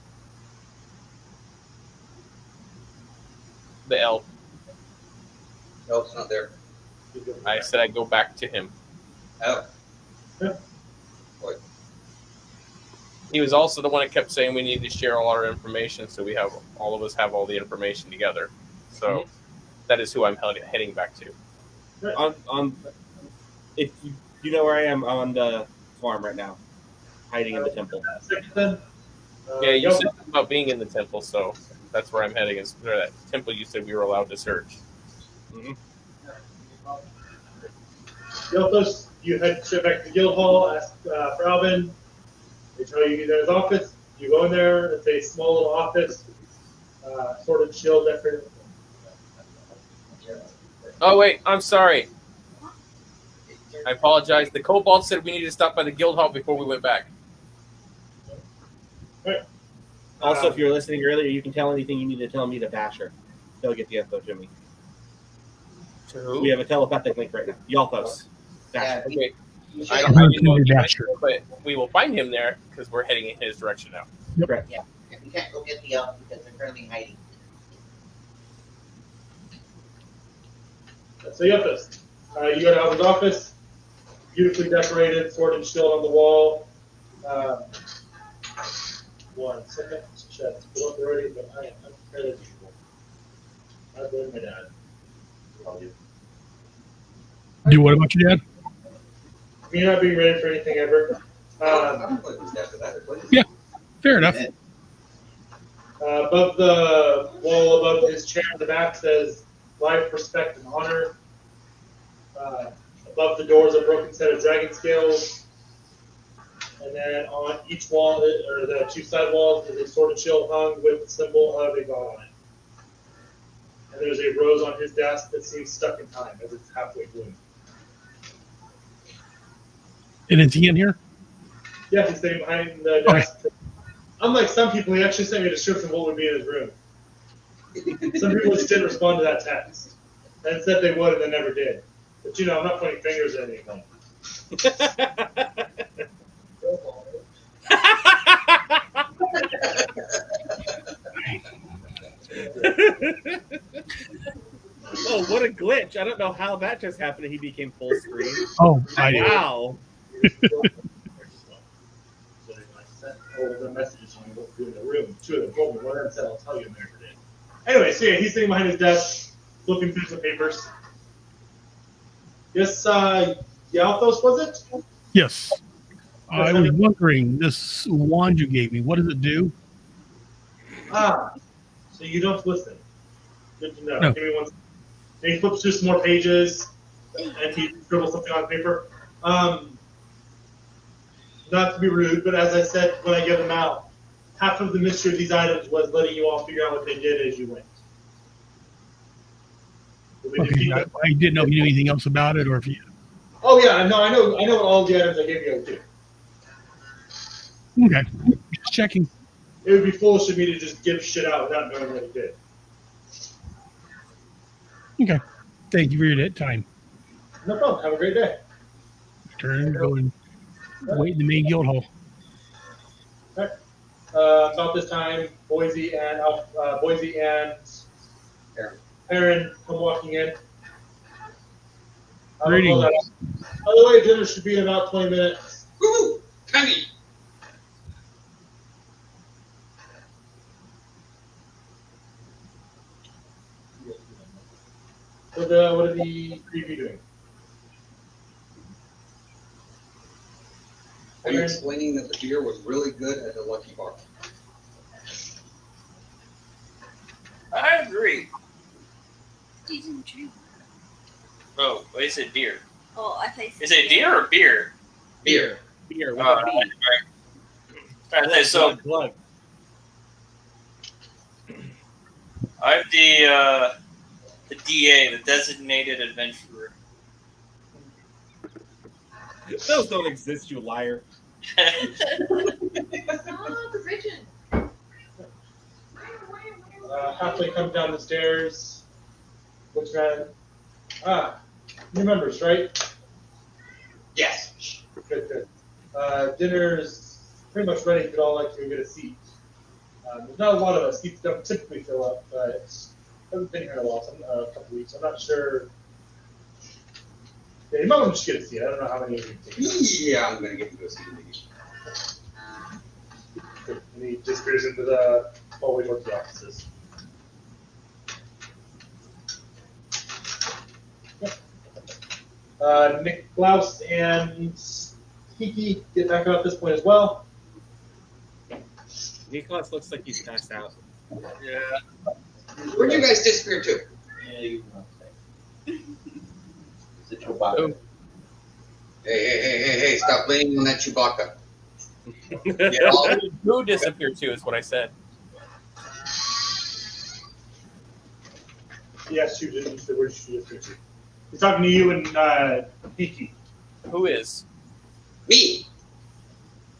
The elf. No, it's not there. I said I'd go back to him. Oh. Yeah. What? He was also the one that kept saying we need to share all our information, so we have all of us have all the information together. So that is who I'm heading back to. If you know where I am, I'm on the farm right now, hiding in the temple. Yeah, you said something about being in the temple, so that's where I'm heading. Is where that temple you said we were allowed to search. Mm-hmm. Yelthos, you head straight back to the guild hall, ask for Alvin. They tell you he's at his office. You go in there. It's a small little office, sort of chilled after. Oh wait, I'm sorry. I apologize. The kobold said we needed to stop by the guild hall before we went back. Also, if you were listening earlier, you can tell anything you need to tell me to Basher. He'll get the info to me. To who? We have a telepathic link right now. Yalthos. Yeah, Basher. Okay. I I didn't know Maybe he that's went, but we will find him there because we're heading in his direction now. Correct. Yeah, and we can't go get the elf because they're currently hiding. So you have this. You go to Alvin's office. Beautifully decorated, sword and shield on the wall. 1 second. Check. Pull up already, but I am unprepared as usual. I blame my dad. I'll do. Do what about your dad? You're not being ready for anything ever. I'm playing this after that. Yeah, fair enough. Above the wall, above his chair in the back says "Life, Respect, and Honor." Above the door is a broken set of dragon scales, and then on each wall, or the 2 side walls, is a sword and shield hung with the symbol of a god on it. And there's a rose on his desk that seems stuck in time as it's halfway bloomed. And is he in here? Yeah, he's sitting behind the desk. Unlike some people, he actually sent me a description of what would be in his room. Some people just didn't respond to that text. And said they would and they never did. But you know, I'm not pointing fingers at anyone. Oh, what a glitch. I don't know how that just happened. He became full screen. Oh, I do. Wow. Over the messages on what to do in the room. 2 of them told me, one of them said, I'll tell you, and never did. Anyway, so yeah, he's sitting behind his desk, flipping through some papers. Yes, Yalthos, was it? Yes. I was wondering, this wand you gave me, what does it do? So you don't listen. Good to know. No. Give me 1 second. And he flips through some more pages, and he scribbles something on paper. Not to be rude, but as I said when I gave them out, half of the mystery of these items was letting you all figure out what they did as you went. Okay, I didn't know if you knew anything else about it, or if you... Oh yeah, no, I know what all the items I gave you do. Okay, just checking. It would be foolish of me to just give shit out without knowing what it did. Okay, thank you for your time. No problem. Have a great day. Turn, go and wait in the main guild hall. All right. About this time, Boise and Aaron come walking in. Greetings. By the way, dinner should be in about 20 minutes. Woo! Penny! What are the preview doing? Are you explaining that the beer was really good at the Lucky Bar? I agree. You didn't drink. Oh, wait, is it deer? Oh, I thought Is it deer or beer? Beer. Beer. Alright. Alright, so Glug. I'm the DA, the designated adventurer. Those don't exist, you liar. Oh, the pigeon. Halfway comes down the stairs. Looks around. New members, right? Yes. Good. Dinner's pretty much ready if you'd all like to get a seat. There's not a lot of us. Seats don't typically fill up, but I haven't been here in a while, a couple weeks. I'm not sure. Yeah, you might want to just get a seat. I don't know how many of you take. Yeah, I'm going to get you a seat. And he disappears into the hallway towards the offices. Nick Blouse and Kiki get back out at this point as well. Nicholas looks like he's passed out. Yeah. Where'd you guys disappear to? Yeah, you can say. Is it Chewbacca? Hey, stop blaming on that Chewbacca. Who disappeared to is what I said. Yes, you did. Where did you disappear to? He's talking to you and Kiki. Who is? Me.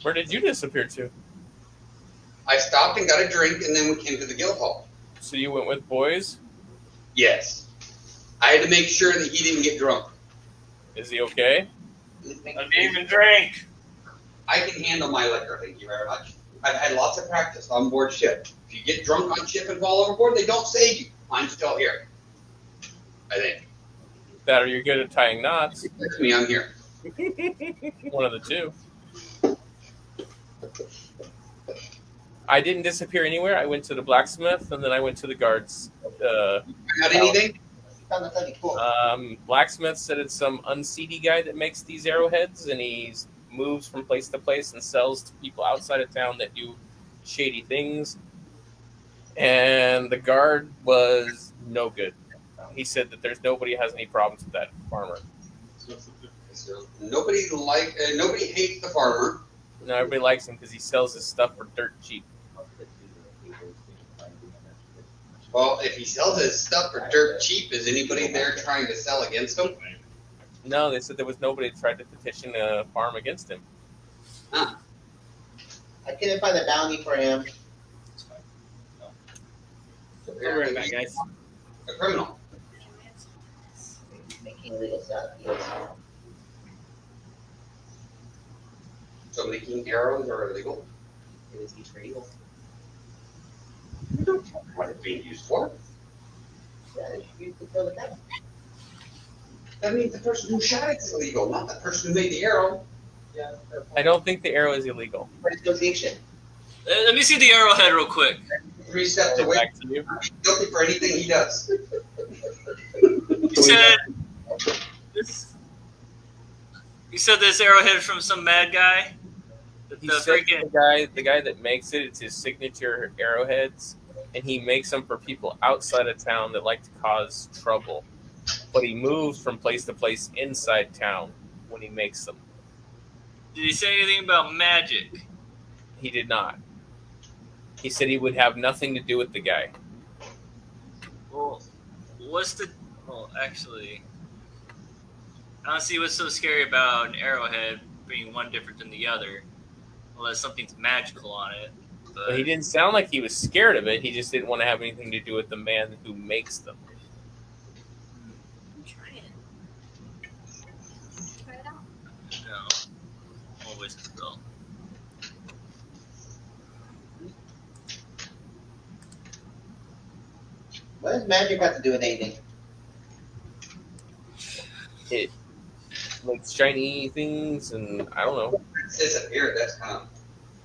Where did you disappear to? I stopped and got a drink, and then we came to the guild hall. So you went with boys? Yes. I had to make sure that he didn't get drunk. Is he okay? I didn't even drink. I can handle my liquor, thank you very much. I've had lots of practice on board ship. If you get drunk on ship and fall overboard, they don't save you. I'm still here. I think. That or you're good at tying knots. That's me, I'm here. One of the two. I didn't disappear anywhere. I went to the blacksmith and then I went to the guards. Got anything? Blacksmith said it's some unseedy guy that makes these arrowheads, and he moves from place to place and sells to people outside of town that do shady things. And the guard was no good. He said that there's nobody who has any problems with that farmer. So nobody hates the farmer. No, everybody likes him because he sells his stuff for dirt cheap. Well, if he sells his stuff for dirt cheap, is anybody there trying to sell against him? No, they said there was nobody that tried to petition a farm against him. I couldn't find a bounty for him. I'll bring it back, guys. A criminal. Making illegal stuff. So making arrows are illegal? It was used for evil. You don't know what it's being used for. Yeah, it's used to kill the devil. That means the person who shot it's illegal, not the person who made the arrow. Yeah. I don't think the arrow is illegal. For association. Let me see the arrowhead real quick. 3 steps away. Back to you. He's guilty for anything he does. You said this. You said this arrowhead from some mad guy. He said the guy that makes it, it's his signature arrowheads, and he makes them for people outside of town that like to cause trouble. But he moves from place to place inside town when he makes them. Did he say anything about magic? He did not. He said he would have nothing to do with the guy. Well, well, actually, I don't see what's so scary about an arrowhead being one different than the other, unless something's magical on it. But he didn't sound like he was scared of it. He just didn't want to have anything to do with the man who makes them. Try it. Try it out. No, always will. What does magic have to do with anything? It makes shiny things, and I don't know. It's disappeared, that's kind of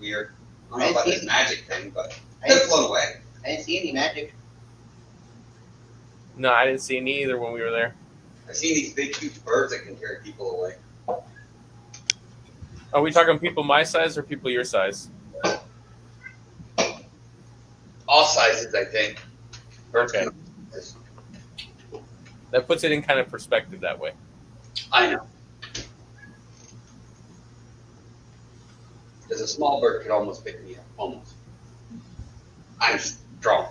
weird. I don't know I about see. this magic thing, but I it's didn't, flown away. I didn't see any magic. No, I didn't see any either when we were there. I've seen these big, huge birds that can carry people away. Are we talking people my size or people your size? All sizes, I think. Okay. That puts it in kind of perspective that way. I know. Because a small bird could almost pick me up. Almost. I'm strong.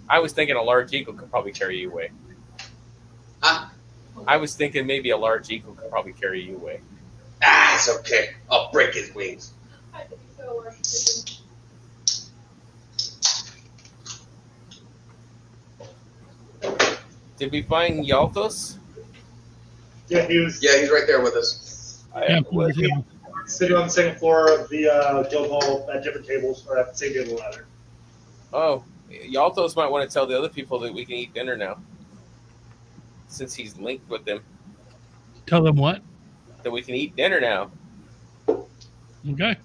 I was thinking a large eagle could probably carry you away. Huh? I was thinking maybe a large eagle could probably carry you away. Ah, it's okay. I'll break his wings. I think so. Did we find Yalthos? Yeah, he's right there with us. Yeah, sitting on the second floor of the guild hall at different tables, or at the same table rather. Oh, Yalthos might want to tell the other people that we can eat dinner now. Since he's linked with them. Tell them what? That we can eat dinner now. Okay.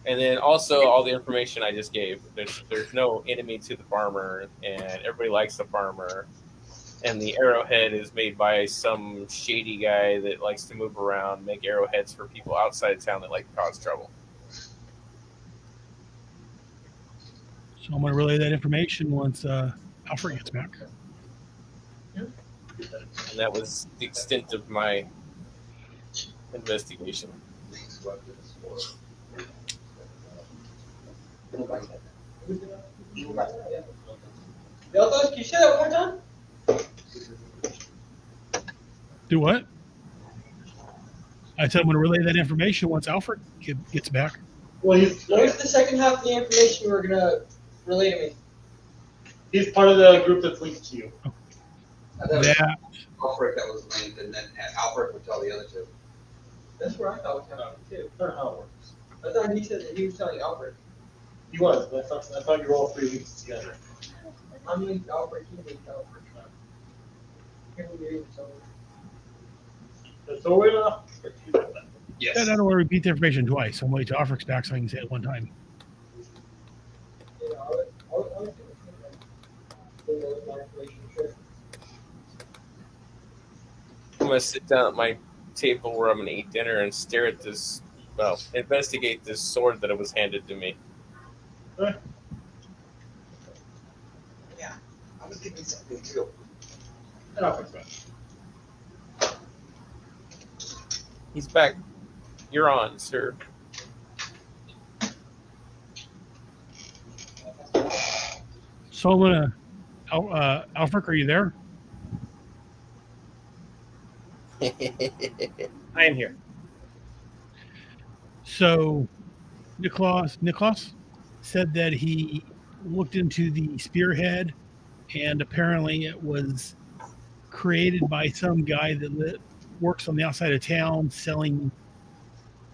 And then also all the information I just gave. There's no enemy to the farmer, and everybody likes the farmer. And the arrowhead is made by some shady guy that likes to move around, make arrowheads for people outside of town that like to cause trouble. So I'm going to relay that information once Alfred gets back. And that was the extent of my investigation. Delta, can you say that one more time? Do what? I said I'm going to relay that information once Alfred gets back. Well, What was the second half of the information you were gonna relay to me? he's part of the group that's linked to you. That Alfred that was linked, and then Alfred would tell the other two. That's where I thought was happening too. I don't know how it works. I thought he said that he was telling Alfred. He was, but I thought you were all three linked together. I'm linked to Alfred, he linked to Alfred. Here we go, so. So we're gonna. Yes. I don't want to repeat the information twice. I'm waiting to Alfred's back so I can say it one time. You know, I'll do my information, sure. I'm gonna sit down at my table where I'm gonna eat dinner and stare at this. Well, investigate this sword that was handed to me. Yeah, I was thinking something too. And Alfred's back. He's back. You're on, sir. So I'm going to... Alfred, are you there? I am here. So Niklaus said that he looked into the spearhead, and apparently it was created by some guy that works on the outside of town selling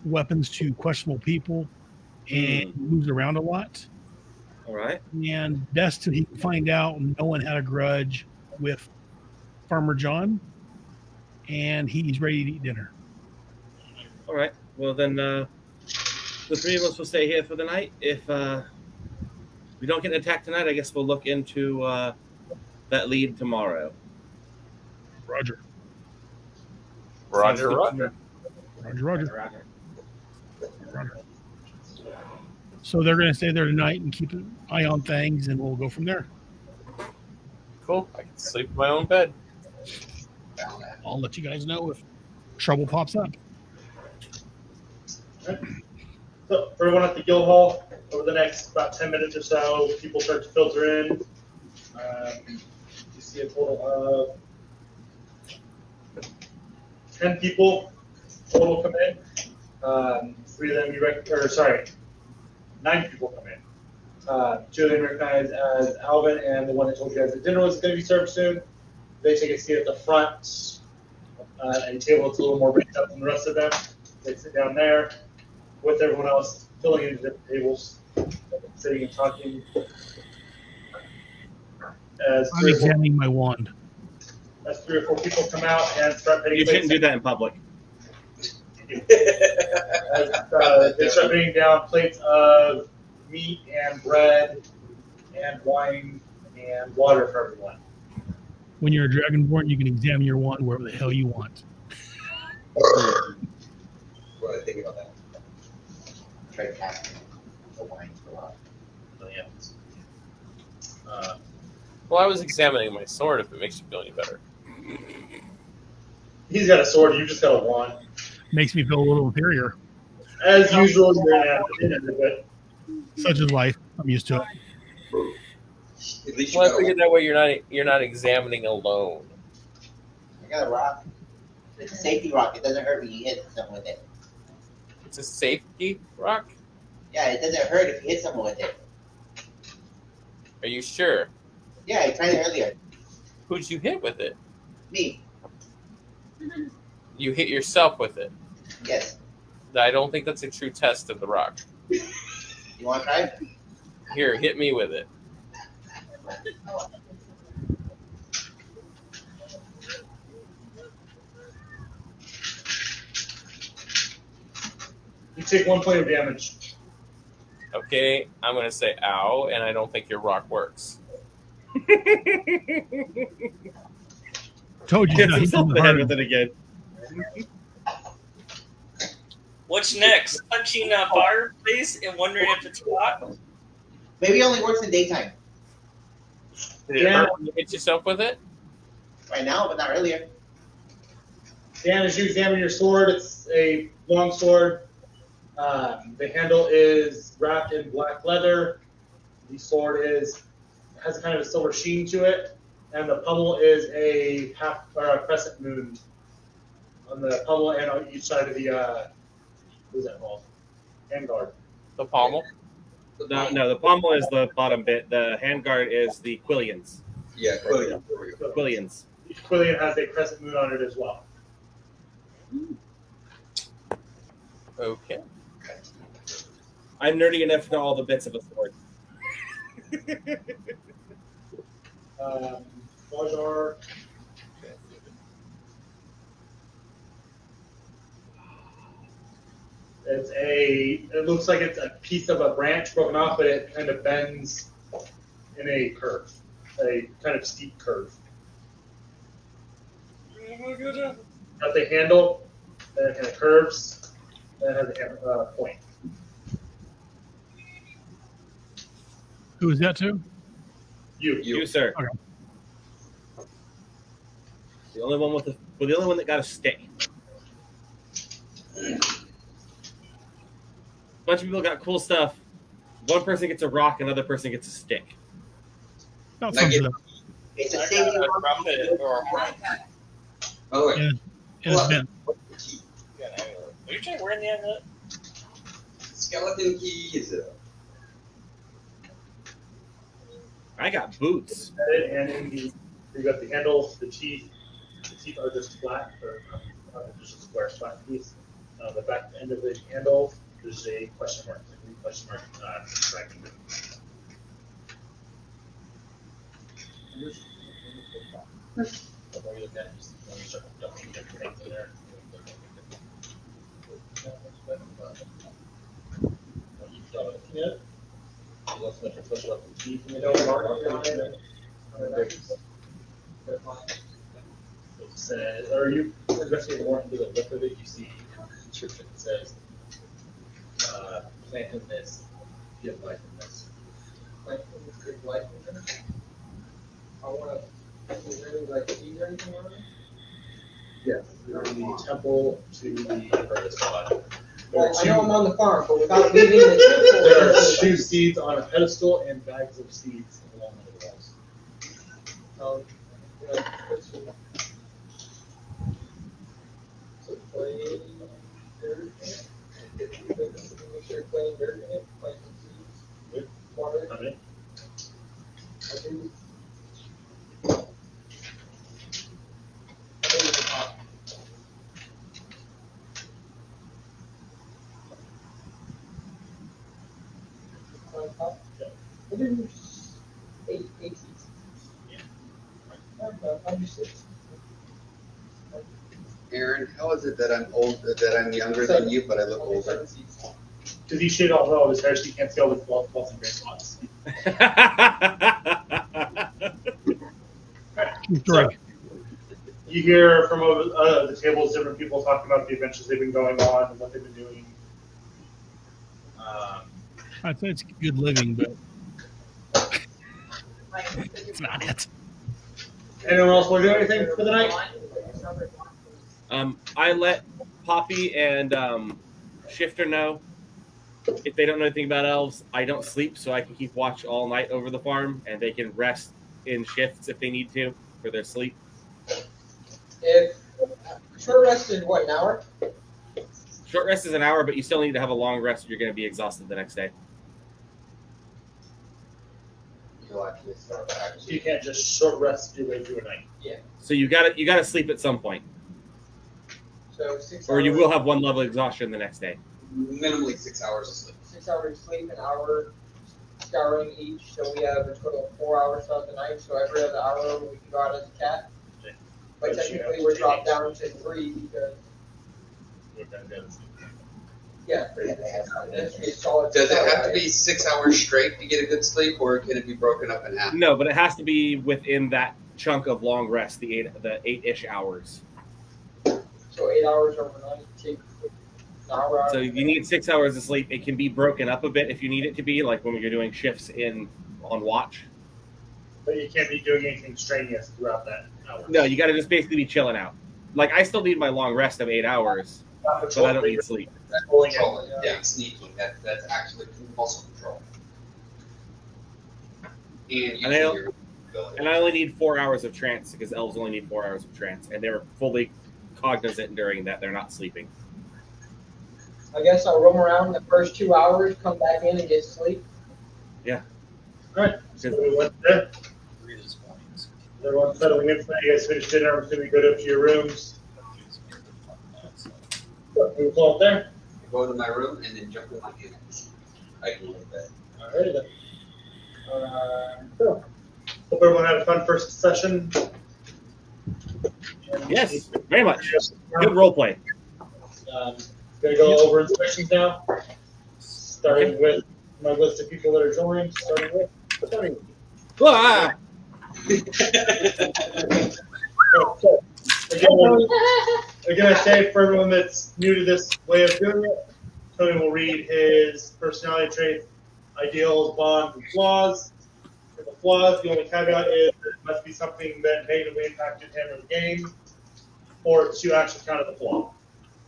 weapons to questionable people and moves around a lot. All right. And best he can find out, no one had a grudge with Farmer John, and he's ready to eat dinner. All right. Well, then the three of us will stay here for the night. If we don't get attacked tonight, I guess we'll look into that lead tomorrow. Roger. Roger. So they're going to stay there tonight and keep an eye on things, and we'll go from there. Cool. I can sleep in my own bed. I'll let you guys know if trouble pops up. So for everyone at the guild hall, over the next about 10 minutes or so, people start to filter in. You see a total of 10 people total come in. 3 of them 9 people come in. 2 of them recognize as Alvin, and the one that told you guys that dinner was going to be served soon. They take a seat at the front, a table that's a little more raised up than the rest of them. They sit down there with everyone else, filling into different tables, sitting and talking. I'm examining my wand. As 3 or 4 people come out and start putting You shouldn't do that in public. They start putting down plates of meat and bread and wine and water for everyone. When you're a dragonborn, you can examine your wand wherever the hell you want. What do I think about that? Try casting the wine for a while. Well, I was examining my sword. If it makes you feel any better. He's got a sword, you just got a wand. Makes me feel a little inferior. As usual, you're at the end of it. Such is life. I'm used to it. At least Well, I figured that way you're not examining alone. I got a rock. It's a safety rock. It doesn't hurt when you hit someone with it. It's a safety rock. Yeah, it doesn't hurt if you hit someone with it. Are you sure? Yeah, I tried it earlier. Who'd you hit with it? Me. You hit yourself with it. Yes. I don't think that's a true test of the rock. You want to try? Here, hit me with it. You take 1 point of damage. Okay, I'm going to say ow, and I don't think your rock works. Told you. Hit himself in the head with it again. What's next? Touching a fireplace and wondering if it's hot? Maybe it only works in daytime. Did it hurt when you hit yourself with it? Right now, but not earlier. Dan, as you examine your sword, it's a long sword. The handle is wrapped in black leather. The sword has kind of a silver sheen to it, and the pommel is a half or a crescent moon on the pommel and on each side of the what is that called? Handguard. The pommel. No, the pommel is the bottom bit. The handguard is the quillions. Yeah, Quillian. There we go. Quillions. Each quillion has a crescent moon on it as well. Okay. I'm nerdy enough to know all the bits of a sword. Bajar. It looks like it's a piece of a branch broken off, but it kind of bends in a curve, a kind of steep curve. Got the handle, then it kind of curves, then it has a point. Who is that to? You, sir. Okay. The only one that got a stick. Bunch of people got cool stuff. One person gets a rock, another person gets a stick. Not something. It's a I safety got a rock. trumpet or a horn. Oh, wait. And it's been. Are you trying wearing the amulet? Skeleton key is it? I got boots. And in the, you got the handles, the teeth. The teeth are just flat, or just a square flat piece. The back end of the handle, there's a question mark, a green question mark, tracking. It says, or you investigate more into the lip of it, you see a description that says, plant in this, give life in this. Like, give life in this. I want to. Is there any like keys or anything on it? Yes, from the temple to the furthest spot. Well, I know I'm on the farm, but without leaving the temple. There are 2 seeds on a pedestal and bags of seeds along the walls. Put some clay dirt in it. Make sure clay dirt in it, plant some seeds, Good. water. How many? I do. I think it's a pot. On top? Yeah. I do 8 seeds. Yeah. I'm just 6. Aaron, how is it that I'm younger than you, but I look older? Because he shaved off all of his hair, so you can't see all the bald and gray spots. So, you hear from over the tables different people talking about the adventures they've been going on and what they've been doing. I'd say it's good living, but it's not it. Anyone else want to do anything for the night? I let Poppy and Shifter know. If they don't know anything about elves, I don't sleep, so I can keep watch all night over the farm, and they can rest in shifts if they need to for their sleep. If short rest is what, an hour? Short rest is an hour, but you still need to have a long rest if you're going to be exhausted the next day. You can't just short rest your way through a night. Yeah. So you gotta sleep at some point, So 6 hours. or you will have one level of exhaustion the next day. Minimally 6 hours of sleep. 6 hours of sleep, an hour scouring each, so we have a total of 4 hours throughout the night, so every other hour we can go out as a cat. But technically we're dropped down to 3 because, yeah, that's be a solid. Does it have to be 6 hours straight to get a good sleep, or can it be broken up in half? No, but it has to be within that chunk of long rest, the 8-ish hours. So 8 hours overnight, take an hour out. So you need 6 hours of sleep. It can be broken up a bit if you need it to be, like when you're doing shifts on watch. But you can't be doing anything strenuous throughout that hour. No, you got to just basically be chilling out. Like I still need my long rest of 8 hours, but I don't need sleep. That's controlling. Yeah, sneaking. That's actually muscle control. And I only need 4 hours of trance because elves only need 4 hours of trance, and they're fully cognizant during that they're not sleeping. I guess I'll roam around the first 2 hours, come back in and get sleep. Yeah. All right. So we went there. Everyone's settling in. You guys finish dinner. I'm assuming you go up to your rooms. We go up there. Go to my room and then jump in my bed. I can go to bed. All right then. So, hope everyone had a fun first session. Yes, very much. Good role play. Gonna go over inspections now. Starting with my list of people that are joined. Starting with Tony. Ah! Again, I say for everyone that's new to this way of doing it, Tony will read his personality traits, ideals, bonds, and flaws. For the flaws, the only caveat is that it must be something that negatively impacted him or the game, or to actually counter the flaw.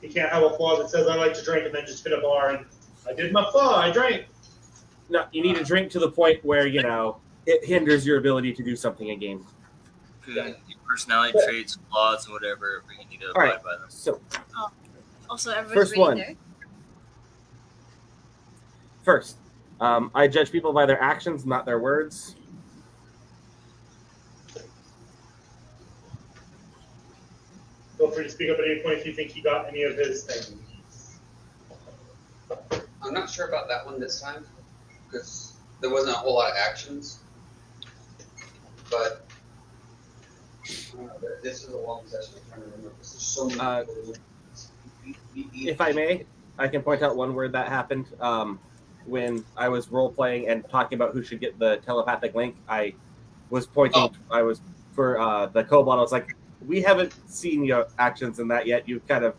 You can't have a flaw that says, I like to drink, and then just hit a bar and, I did my flaw, I drank. No, you need to drink to the point where, it hinders your ability to do something in game. Your personality traits, flaws, and whatever, you need to abide by them. So, Also, everyone's first reading one. there. First, I judge people by their actions, not their words. Feel free to speak up at any point if you think he got any of his things. I'm not sure about that one this time because there wasn't a whole lot of actions. But this is a long session. I'm trying to remember. There's so many people. If I may, I can point out one word that happened when I was role playing and talking about who should get the telepathic link. I was pointing. I was for the kobold. I was like, "We haven't seen your actions in that yet. You've kind of,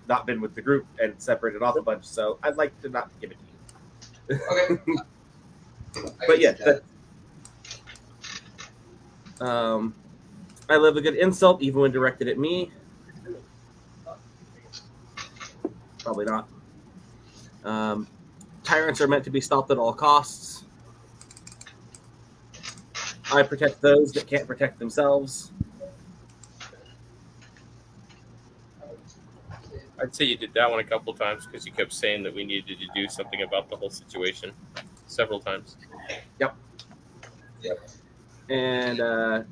not been with the group and separated off a bunch. So I'd like to not give it to you." Okay. But yeah. I love a good insult, even when directed at me. Probably not. Tyrants are meant to be stopped at all costs. I protect those that can't protect themselves. I'd say you did that one a couple times because you kept saying that we needed to do something about the whole situation several times. Yep. And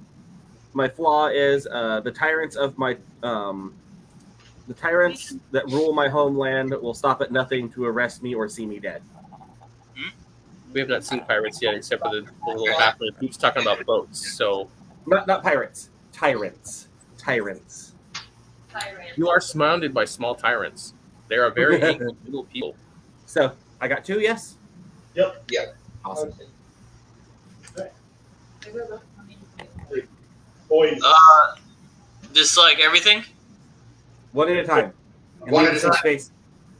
my flaw is the tyrants of my the tyrants that rule my homeland will stop at nothing to arrest me or see me dead. We have not seen pirates yet, except for the little halfling who keeps talking about boats. So not pirates, tyrants. You are surrounded by small tyrants. They are very angry little people. So I got 2, yes? Yep. Awesome. Boys. Just like everything? One at a time. And One leave at a some time. space.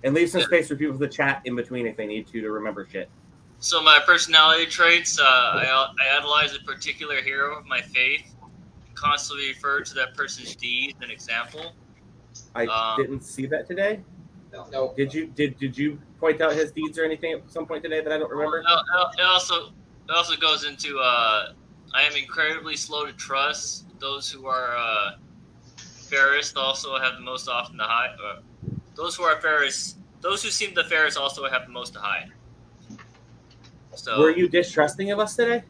And leave some space for people to chat in between if they need to remember shit. So my personality traits, I idolize a particular hero of my faith, constantly refer to that person's deeds and example. I didn't see that today. No. Did you point out his deeds or anything at some point today that I don't remember? It also goes into I am incredibly slow to trust. Those who are fairest also have the most often to hide. Those who are fairest, those who seem the fairest also have the most to hide. So Were you distrusting of us today?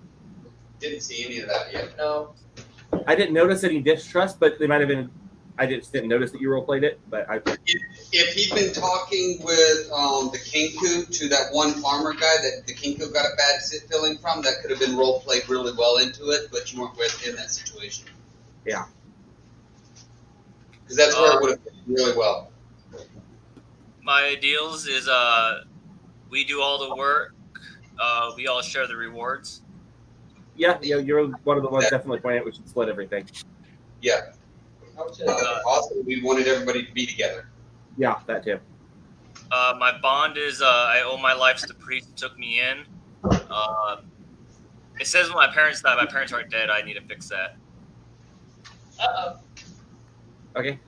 Didn't see any of that yet. No. I didn't notice any distrust, but they might have been. I just didn't notice that you role played it. But If he'd been talking with the Kinku to that one farmer guy that the Kinku got a bad feeling from, that could have been role played really well into it, but you weren't in that situation. Yeah. Because that's where it would have been really well. my ideals is we do all the work, we all share the rewards. Yeah, you're one of the ones definitely pointing out we should split everything. Yeah. Also, we wanted everybody to be together. Yeah, that too. My bond is I owe my life to the priest who took me in. It says when my parents died, my parents aren't dead. I need to fix that. Okay.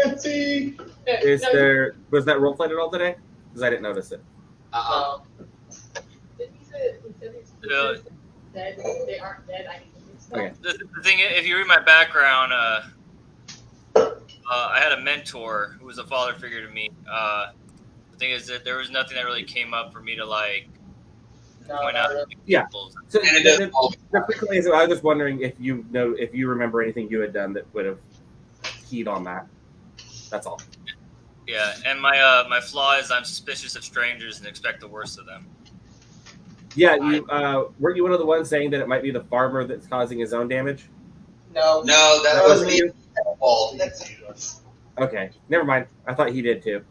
Fancy. Was that role played at all today? Because I didn't notice it. Dead. They aren't dead. I need to fix them. Okay. The thing is, if you read my background, I had a mentor who was a father figure to me. The thing is that there was nothing that really came up for me to like point out. Yeah. So And it doesn't the quick thing is, I was just wondering if you remember anything you had done that would have keyed on that. That's all. Yeah, and my flaw is I'm suspicious of strangers and expect the worst of them. Yeah, you weren't you one of the ones saying that it might be the farmer that's causing his own damage? No. No, that was me. Okay, never mind. I thought he did too.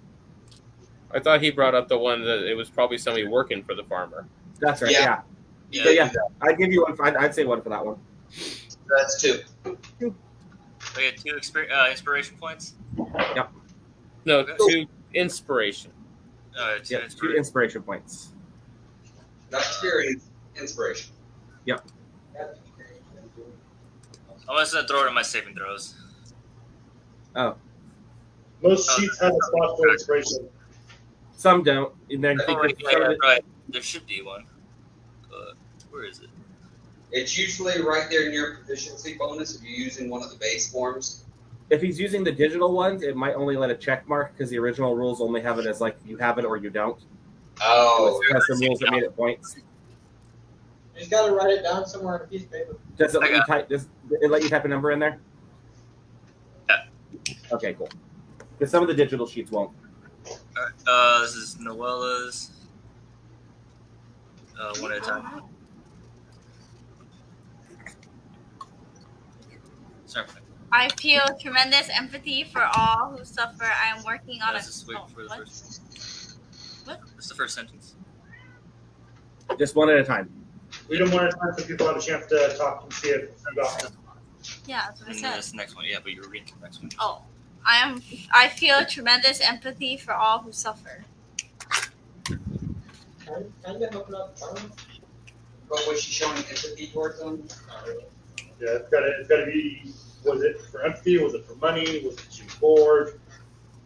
I thought he brought up the one that it was probably somebody working for the farmer. That's right. Yeah. Yeah. So yeah, I'd give you one. I'd say one for that one. That's 2. We had 2 inspiration points. Yep. No, Okay. 2 inspiration. Two Yeah, 2 inspiration points. Not experience, inspiration. Yep. I'm just gonna throw it in my saving throws. Oh. Most sheets have a spot for inspiration. Some don't. And then Oh, right. There should be one. Where is it? It's usually right there near proficiency bonus if you're using one of the base forms. if he's using the digital ones, it might only let a check mark because the original rules only have it as like you have it or you don't. Oh, it was custom rules that made it points. You just gotta write it down somewhere on a piece of paper. Does it let you type? Does it let you type a number in there? Yeah. Okay, cool. Because some of the digital sheets won't. All right. This is Noella's. One at a time. Sorry. I feel tremendous empathy for all who suffer. I am working on Just wait for the what? first. What? What's the first sentence? Just one at a time. We don't want to time so people have a chance to talk and see if you got it. Yeah, that's what I And said. that's the next one. Yeah, but you're reading the next one. Oh, I feel tremendous empathy for all who suffer. Can I get open up the phone? But was she showing empathy towards them? Yeah, it's gotta be. Was it for empathy? Was it for money? Was it she was bored?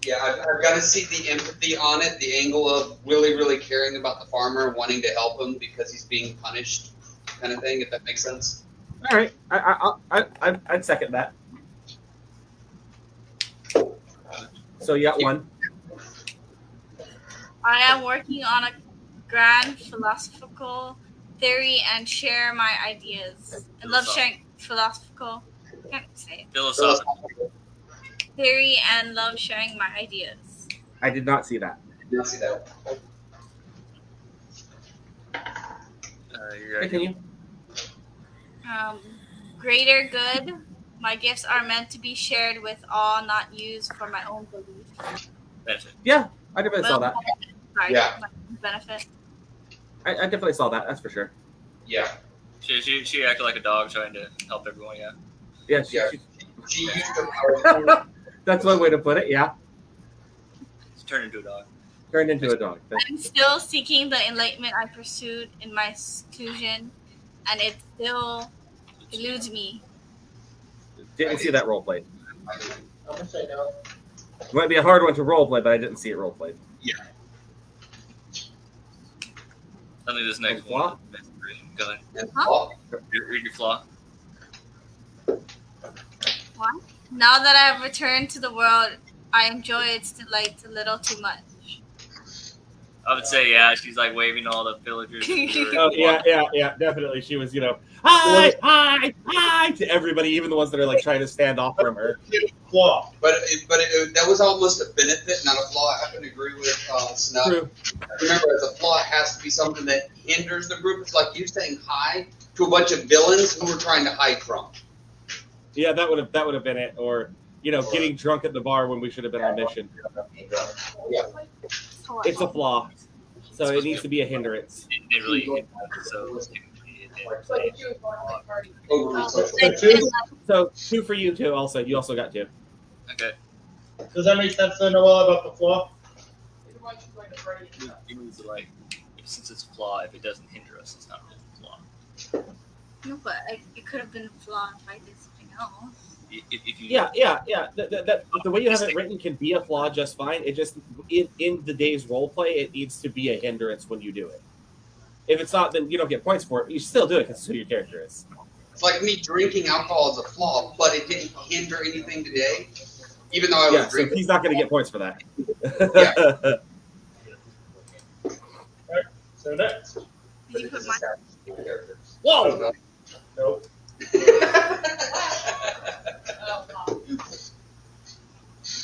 Yeah, I've got to see the empathy on it, the angle of really, really caring about the farmer and wanting to help him because he's being punished, kind of thing. If that makes sense. All right, I'd second that. So you got one. I am working on a grand philosophical theory and share my ideas. I love sharing philosophical. I can't say it. Philosophical. Theory and love sharing my ideas. I did not see that. Didn't see that. You're Continue. Greater good. My gifts are meant to be shared with all, not used for my own belief. Benefit. Yeah, I definitely saw that. Sorry, Yeah. my benefit. I definitely saw that. That's for sure. Yeah. She acted like a dog trying to help everyone. Yeah. Yeah, Yeah. She used her power. that's one way to put it. Yeah, She turned into a dog. turned into a dog. I'm still seeking the enlightenment I pursued in my seclusion, and it still eludes me. Didn't see that role played. I'm gonna say no. It might be a hard one to role play, but I didn't see it role played. I think this next Flaw? one. Go ahead. Huh? Read your flaw. What? Now that I have returned to the world, I enjoy its delights a little too much. I would say, yeah, she's like waving all the villagers. Oh yeah, definitely. She was, hi to everybody, even the ones that are like trying to stand off from her. Flaw. But that was almost a benefit, not a flaw. I happen to agree with Snuff. True. Remember, as a flaw, it has to be something that hinders the group. It's like you saying hi to a bunch of villains who were trying to hide from. Yeah, that would have been it, or getting drunk at the bar when we should have been on mission. Yeah. It's a flaw, so it needs to be a hindrance. It really so. It's like if you would want like party. Overly So So 2 for you too. Also, you also got 2. Okay. does that make sense to Noelle about the flaw? If you want to like a party. It means like, since it's a flaw, if it doesn't hinder us, it's not really a flaw. No, but it could have been a flaw if I did something else. If you Yeah. The way you have it written can be a flaw just fine. It just in the day's role play, it needs to be a hindrance when you do it. If it's not, then you don't get points for it. You still do it because it's who your character is. It's like me drinking alcohol is a flaw, but it didn't hinder anything today. Even though I was Yeah, so drinking. he's not going to get points for that. Alright, so next. Did you put my Whoa! Nope.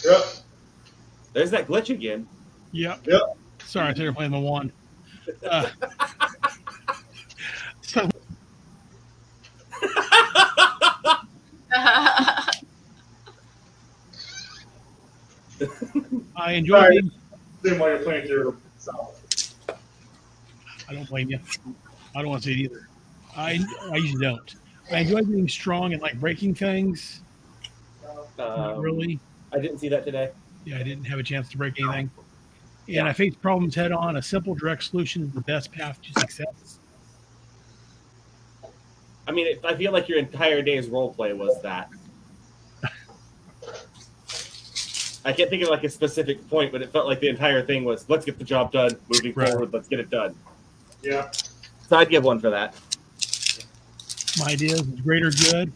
You're up. There's that glitch again. Yep. Yep. Sorry, I started playing the wand. So I enjoy Sorry. being. Then while you're playing through yourself. I don't blame you. I don't want to say it either. I usually don't. I enjoy being strong and like breaking things. Not really. I didn't see that today. Yeah, I didn't have a chance to break anything. And Yeah. I face problems head on. A simple, direct solution is the best path to success. I mean, I feel like your entire day's roleplay was that. I can't think of like a specific point, but it felt like the entire thing was, let's get the job done, moving Right. forward, let's get it done. Yeah. So I'd give one for that. My idea is greater good.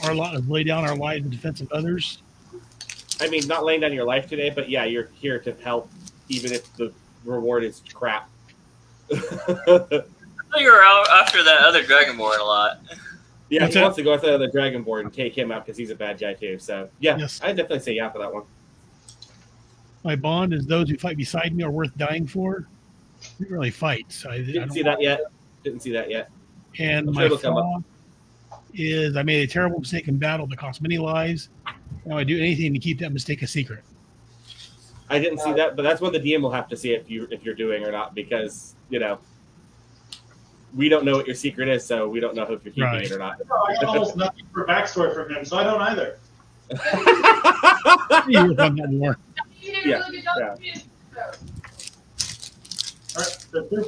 Our lot is lay down our lives in defense of others. I mean, not laying down your life today, but yeah, you're here to help, even if the reward is crap. I thought you were out after that other Dragonborn a lot. Yeah, What's he that? wants to go after the Dragonborn and take him out because he's a bad guy too. So yeah, Yes. I'd definitely say yeah for that one. My bond is those who fight beside me are worth dying for. We really fight. So I Didn't don't see that yet. Didn't see that yet. And I'm sure my it'll come flaw is I made a terrible mistake in battle that cost many lives. Now I do anything to keep that mistake a secret. I didn't see that, but that's what the DM will have to see if you're doing or not, because we don't know what your secret is, so we don't know if you're keeping Right. it or not. No, I got almost nothing for backstory from him, so I don't either. You work on that more. You did a Yeah, really good job. yeah. Too, so. Alright, that's two.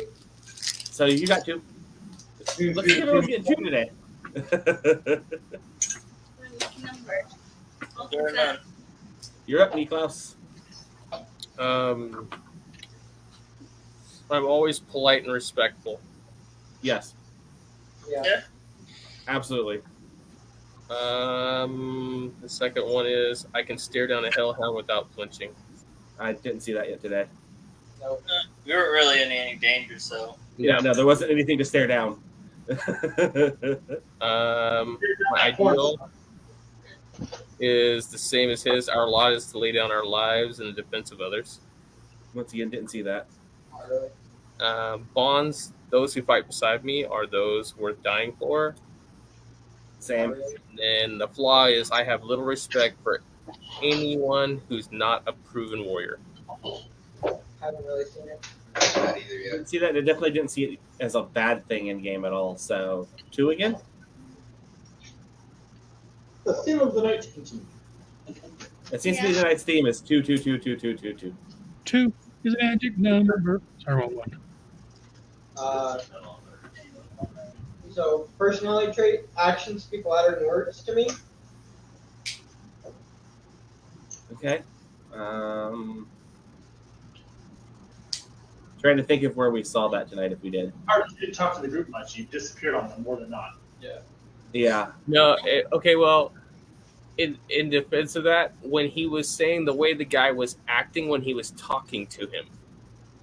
So you got two. Let's see if everyone's getting two today. number? Fair enough. You're up, Niklaus. I'm always polite and respectful. Yes, Yeah. absolutely. The second one is I can stare down a hellhound without flinching. I didn't see that yet today. No. We weren't really in any danger, so. Yeah, no, there wasn't anything to stare down. My ideal is the same as his. Our lot is to lay down our lives in the defense of others. Once again, didn't see that. Not really. Bonds, those who fight beside me are those worth dying for. Same. And the flaw is I have little respect for anyone who's not a proven warrior. Haven't really seen it. Not either yet. Didn't see that. I definitely didn't see it as a bad thing in game at all. So two again. The theme of the night continue. It seems to be tonight's theme is 2, 2, 2, 2, 2, 2, 2. 2 is a magic number. Sorry, wrong one. So, personality trait, actions speak louder than words to me. Okay. Trying to think of where we saw that tonight. If we did. Hard, you didn't talk to the group much. You disappeared on them more than not. Yeah. No, okay, well, in defense of that, when he was saying the way the guy was acting when he was talking to him,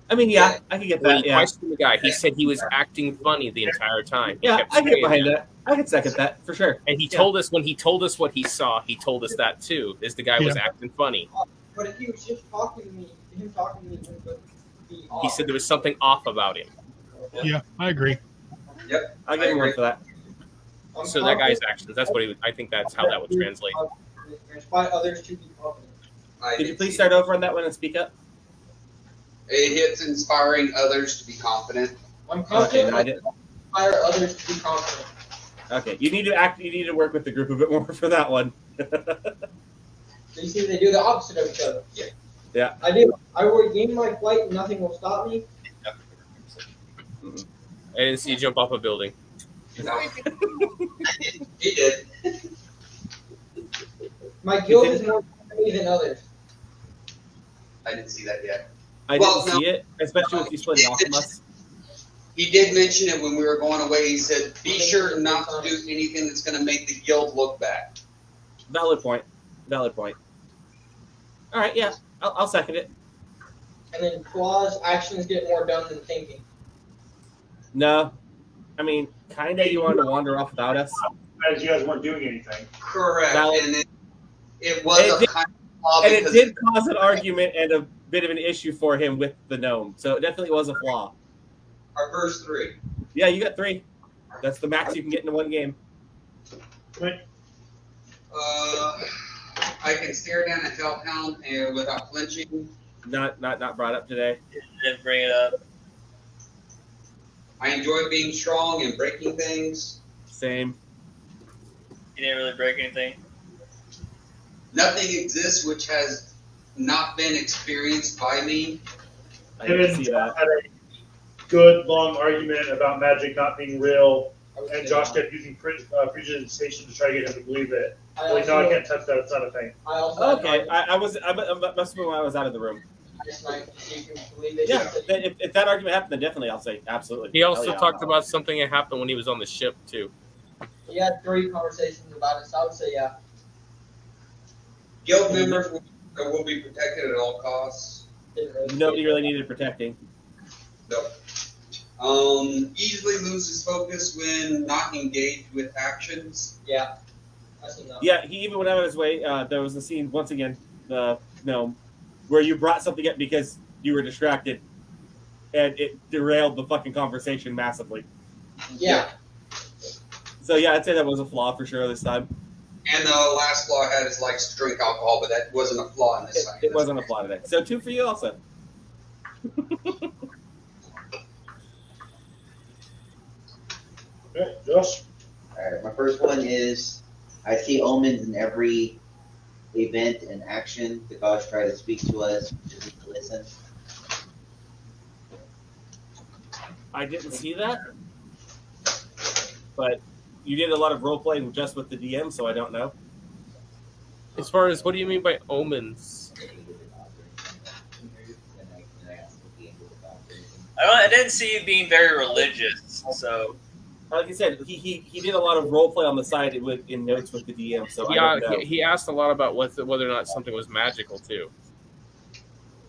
I mean, yeah, I can get when that. he Yeah. questioned the guy, he said he was acting funny the entire time. He Yeah, kept I get saying behind that. that. I can second that for sure. And he told us when he told us what he saw, he told us that too. Is the guy was Yeah. acting funny? But if he was just talking to me, him talking to me would be off. He said there was something off about him. Yeah, I agree. I'll give him one for that. I'm So that guy's confident actions. That's what he. I think that's how that would translate. and inspire others to be confident. Could you please start over on that one and speak up? It hits inspiring others to be confident. I'm Okay, confident no, I and didn't. inspire others to be confident. Okay, you need to act. You need to work with the group a bit more for that one. So you see, they do the opposite of each other. Yeah. I do. I will regain my flight and nothing will stop me. I didn't see you jump off a building. He did. My guild is more friendly than others. I didn't see that yet. I Well, didn't see it, especially with you splitting off from us. He did mention it when we were going away. He said, be sure not to do anything that's going to make the guild look bad. Valid point. Valid point. All right, yeah, I'll second it. And then Claw's actions get more done than thinking. No, I mean, kind of. You wanted to wander off without us. As you guys weren't doing anything. Correct. Now- and it was a kind of flaw And it because did cause an argument and a bit of an issue for him with the gnome. So it definitely was a flaw. our first 3. Yeah, you got 3. That's the max you can get into one game. I can stare down a hellhound and without flinching. Not brought up today. Didn't bring it up. I enjoy being strong and breaking things. Same. You didn't really break anything. Nothing exists which has not been experienced by me. I Him didn't and see that. Josh had a good long argument about magic not being real, and Josh kept using prejudiciation to try to get him to believe it. Like, no, I can't touch that. It's not a thing. I also Okay, I must have been when I was out of the room. just like see if you can believe it. Yeah, if that argument happened, then definitely I'll say absolutely. He also Hell yeah. talked about something that happened when he was on the ship too. He had 3 conversations about it, so I would say yeah. Guild members will be protected at all costs. Didn't really Nobody really needed protecting. No. Easily loses focus when not engaged with actions. Yeah. That's enough. Yeah, he even went out of his way. There was a scene once again, where you brought something up because you were distracted, and it derailed the fucking conversation massively. Yeah. So yeah, I'd say that was a flaw for sure this time. And the last flaw I had is likes to drink alcohol, but that wasn't a flaw in this time. It wasn't a flaw today. So 2 for you also. Okay, Josh. Alright, my first one is I see omens in every event and action. The gods try to speak to us, we just need to listen. I didn't see that, but you did a lot of role playing just with the DM, so I don't know. As far as what do you mean by omens? I didn't see you being very religious, so. Like I said, he did a lot of role play on the side in notes with the DM, so I don't know. He asked a lot about whether or not something was magical too.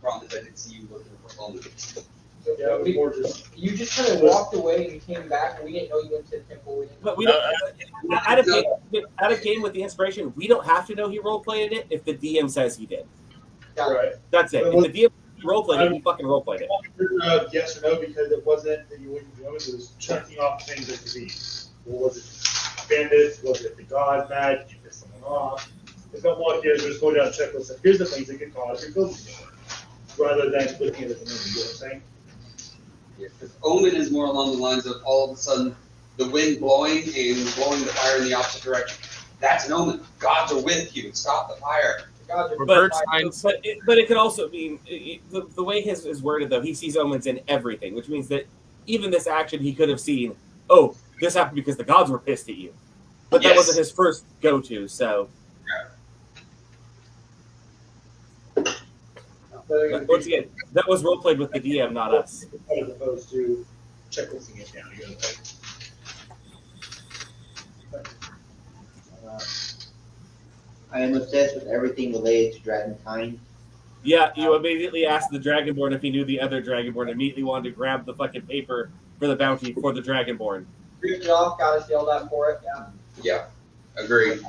Problem is I didn't see you looking for omens. Yeah, it was more just. You just kind of walked away and you came back, and we didn't know you went to the temple. We didn't But we don't. Out of game with the inspiration, we don't have to know he role played it if the DM says he did. Right. That's it. If the DM role played it, he fucking role played it. Yes or no, because it wasn't that you wouldn't know. It was checking off things that could be. Well, was it bandits? Was it the god mad? Did you piss someone off? It's not one here. Just go down a checklist. Of, here's the things that could cause your building rather than looking at it. You know what I'm saying? Yeah, because omen is more along the lines of all of a sudden the wind blowing and blowing the fire in the opposite direction. That's an omen. Gods are with you. Stop the fire. But it could also mean the way his is worded though. He sees omens in everything, which means that even this action he could have seen. Oh, this happened because the gods were pissed at you, but that wasn't his first go-to. So. But once again, that was role played with the DM, not us. As opposed to checklisting it down. You I am obsessed with everything related to Dragonkind. Yeah, you immediately asked the Dragonborn if he knew the other Dragonborn. Immediately wanted to grab the fucking paper for the bounty for the Dragonborn. Ripped it off, got us yelled at for it. Yeah, agreed.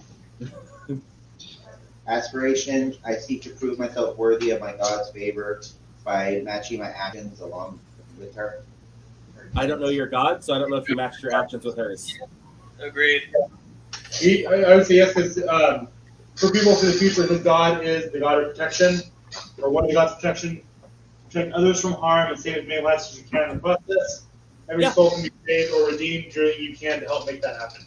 Aspiration, I seek to prove myself worthy of my god's favor by matching my actions along with her. I don't know your god, so I don't know if you matched your actions with hers. Agreed. I would say yes, because for people for the future, his god is the god of protection, or one of the gods of protection, protect others from harm and save as many lives as you can in the process. Every soul can be saved or redeemed during you can to help make that happen.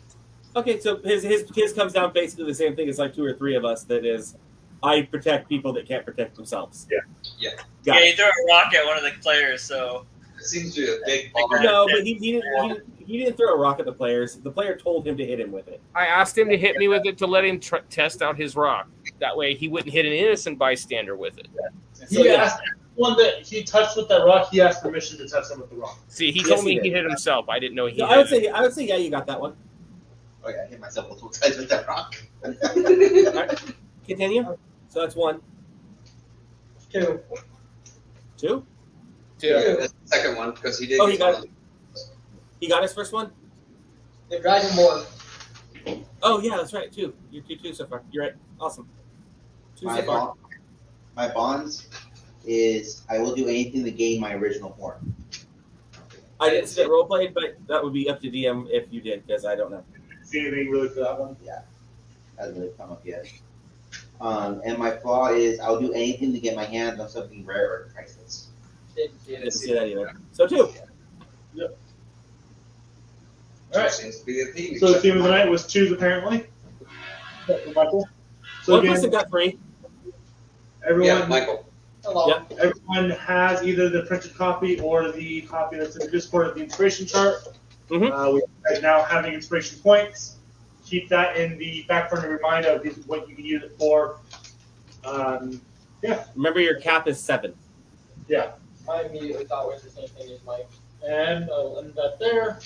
Okay, so his comes down basically the same thing as like 2 or 3 of us. That is, I protect people that can't protect themselves. Yeah. Yeah, you threw a rock at one of the players, so. It seems to be a big bummer. No, but he didn't throw a rock at the players. The player told him to hit him with it. I asked him to hit me with it to let him test out his rock. That way he wouldn't hit an innocent bystander with it. He asked everyone that he touched with that rock, he asked permission to touch him with the rock. See, he told me he hit himself. I didn't know he No, hit I would say yeah, you got that one. Oh yeah, I hit myself multiple times with that rock. Right. Continue. So that's 1. 2. Two? Two. That's the second one because he did. Oh, get he got one. it. He got his first one? The Dragonborn. Oh, yeah, that's right. Two. You're 2 so far. You're right. Awesome. Two so far. My bonds is I will do anything to gain my original form. I didn't see it roleplayed, but that would be up to DM if you did, because I don't know. See anything really for that one? Yeah, hasn't really come up yet. And my flaw is I'll do anything to get my hands on something rare or priceless. Didn't see that either. So 2. Yep. Two All right. seems to be a theme. So the theme of the night was 2s apparently. Except for Michael. So One again, person got 3. everyone, Yeah, Michael. Hello. Yep. everyone has either the printed copy or the copy that's in the Discord of the inspiration chart. Mhm. We are now having inspiration points. Keep that in the back burner reminder of what you can use it for. Yeah. Remember, your cap is 7. Yeah. I immediately thought it was the same thing as Mike. And I'll end that there.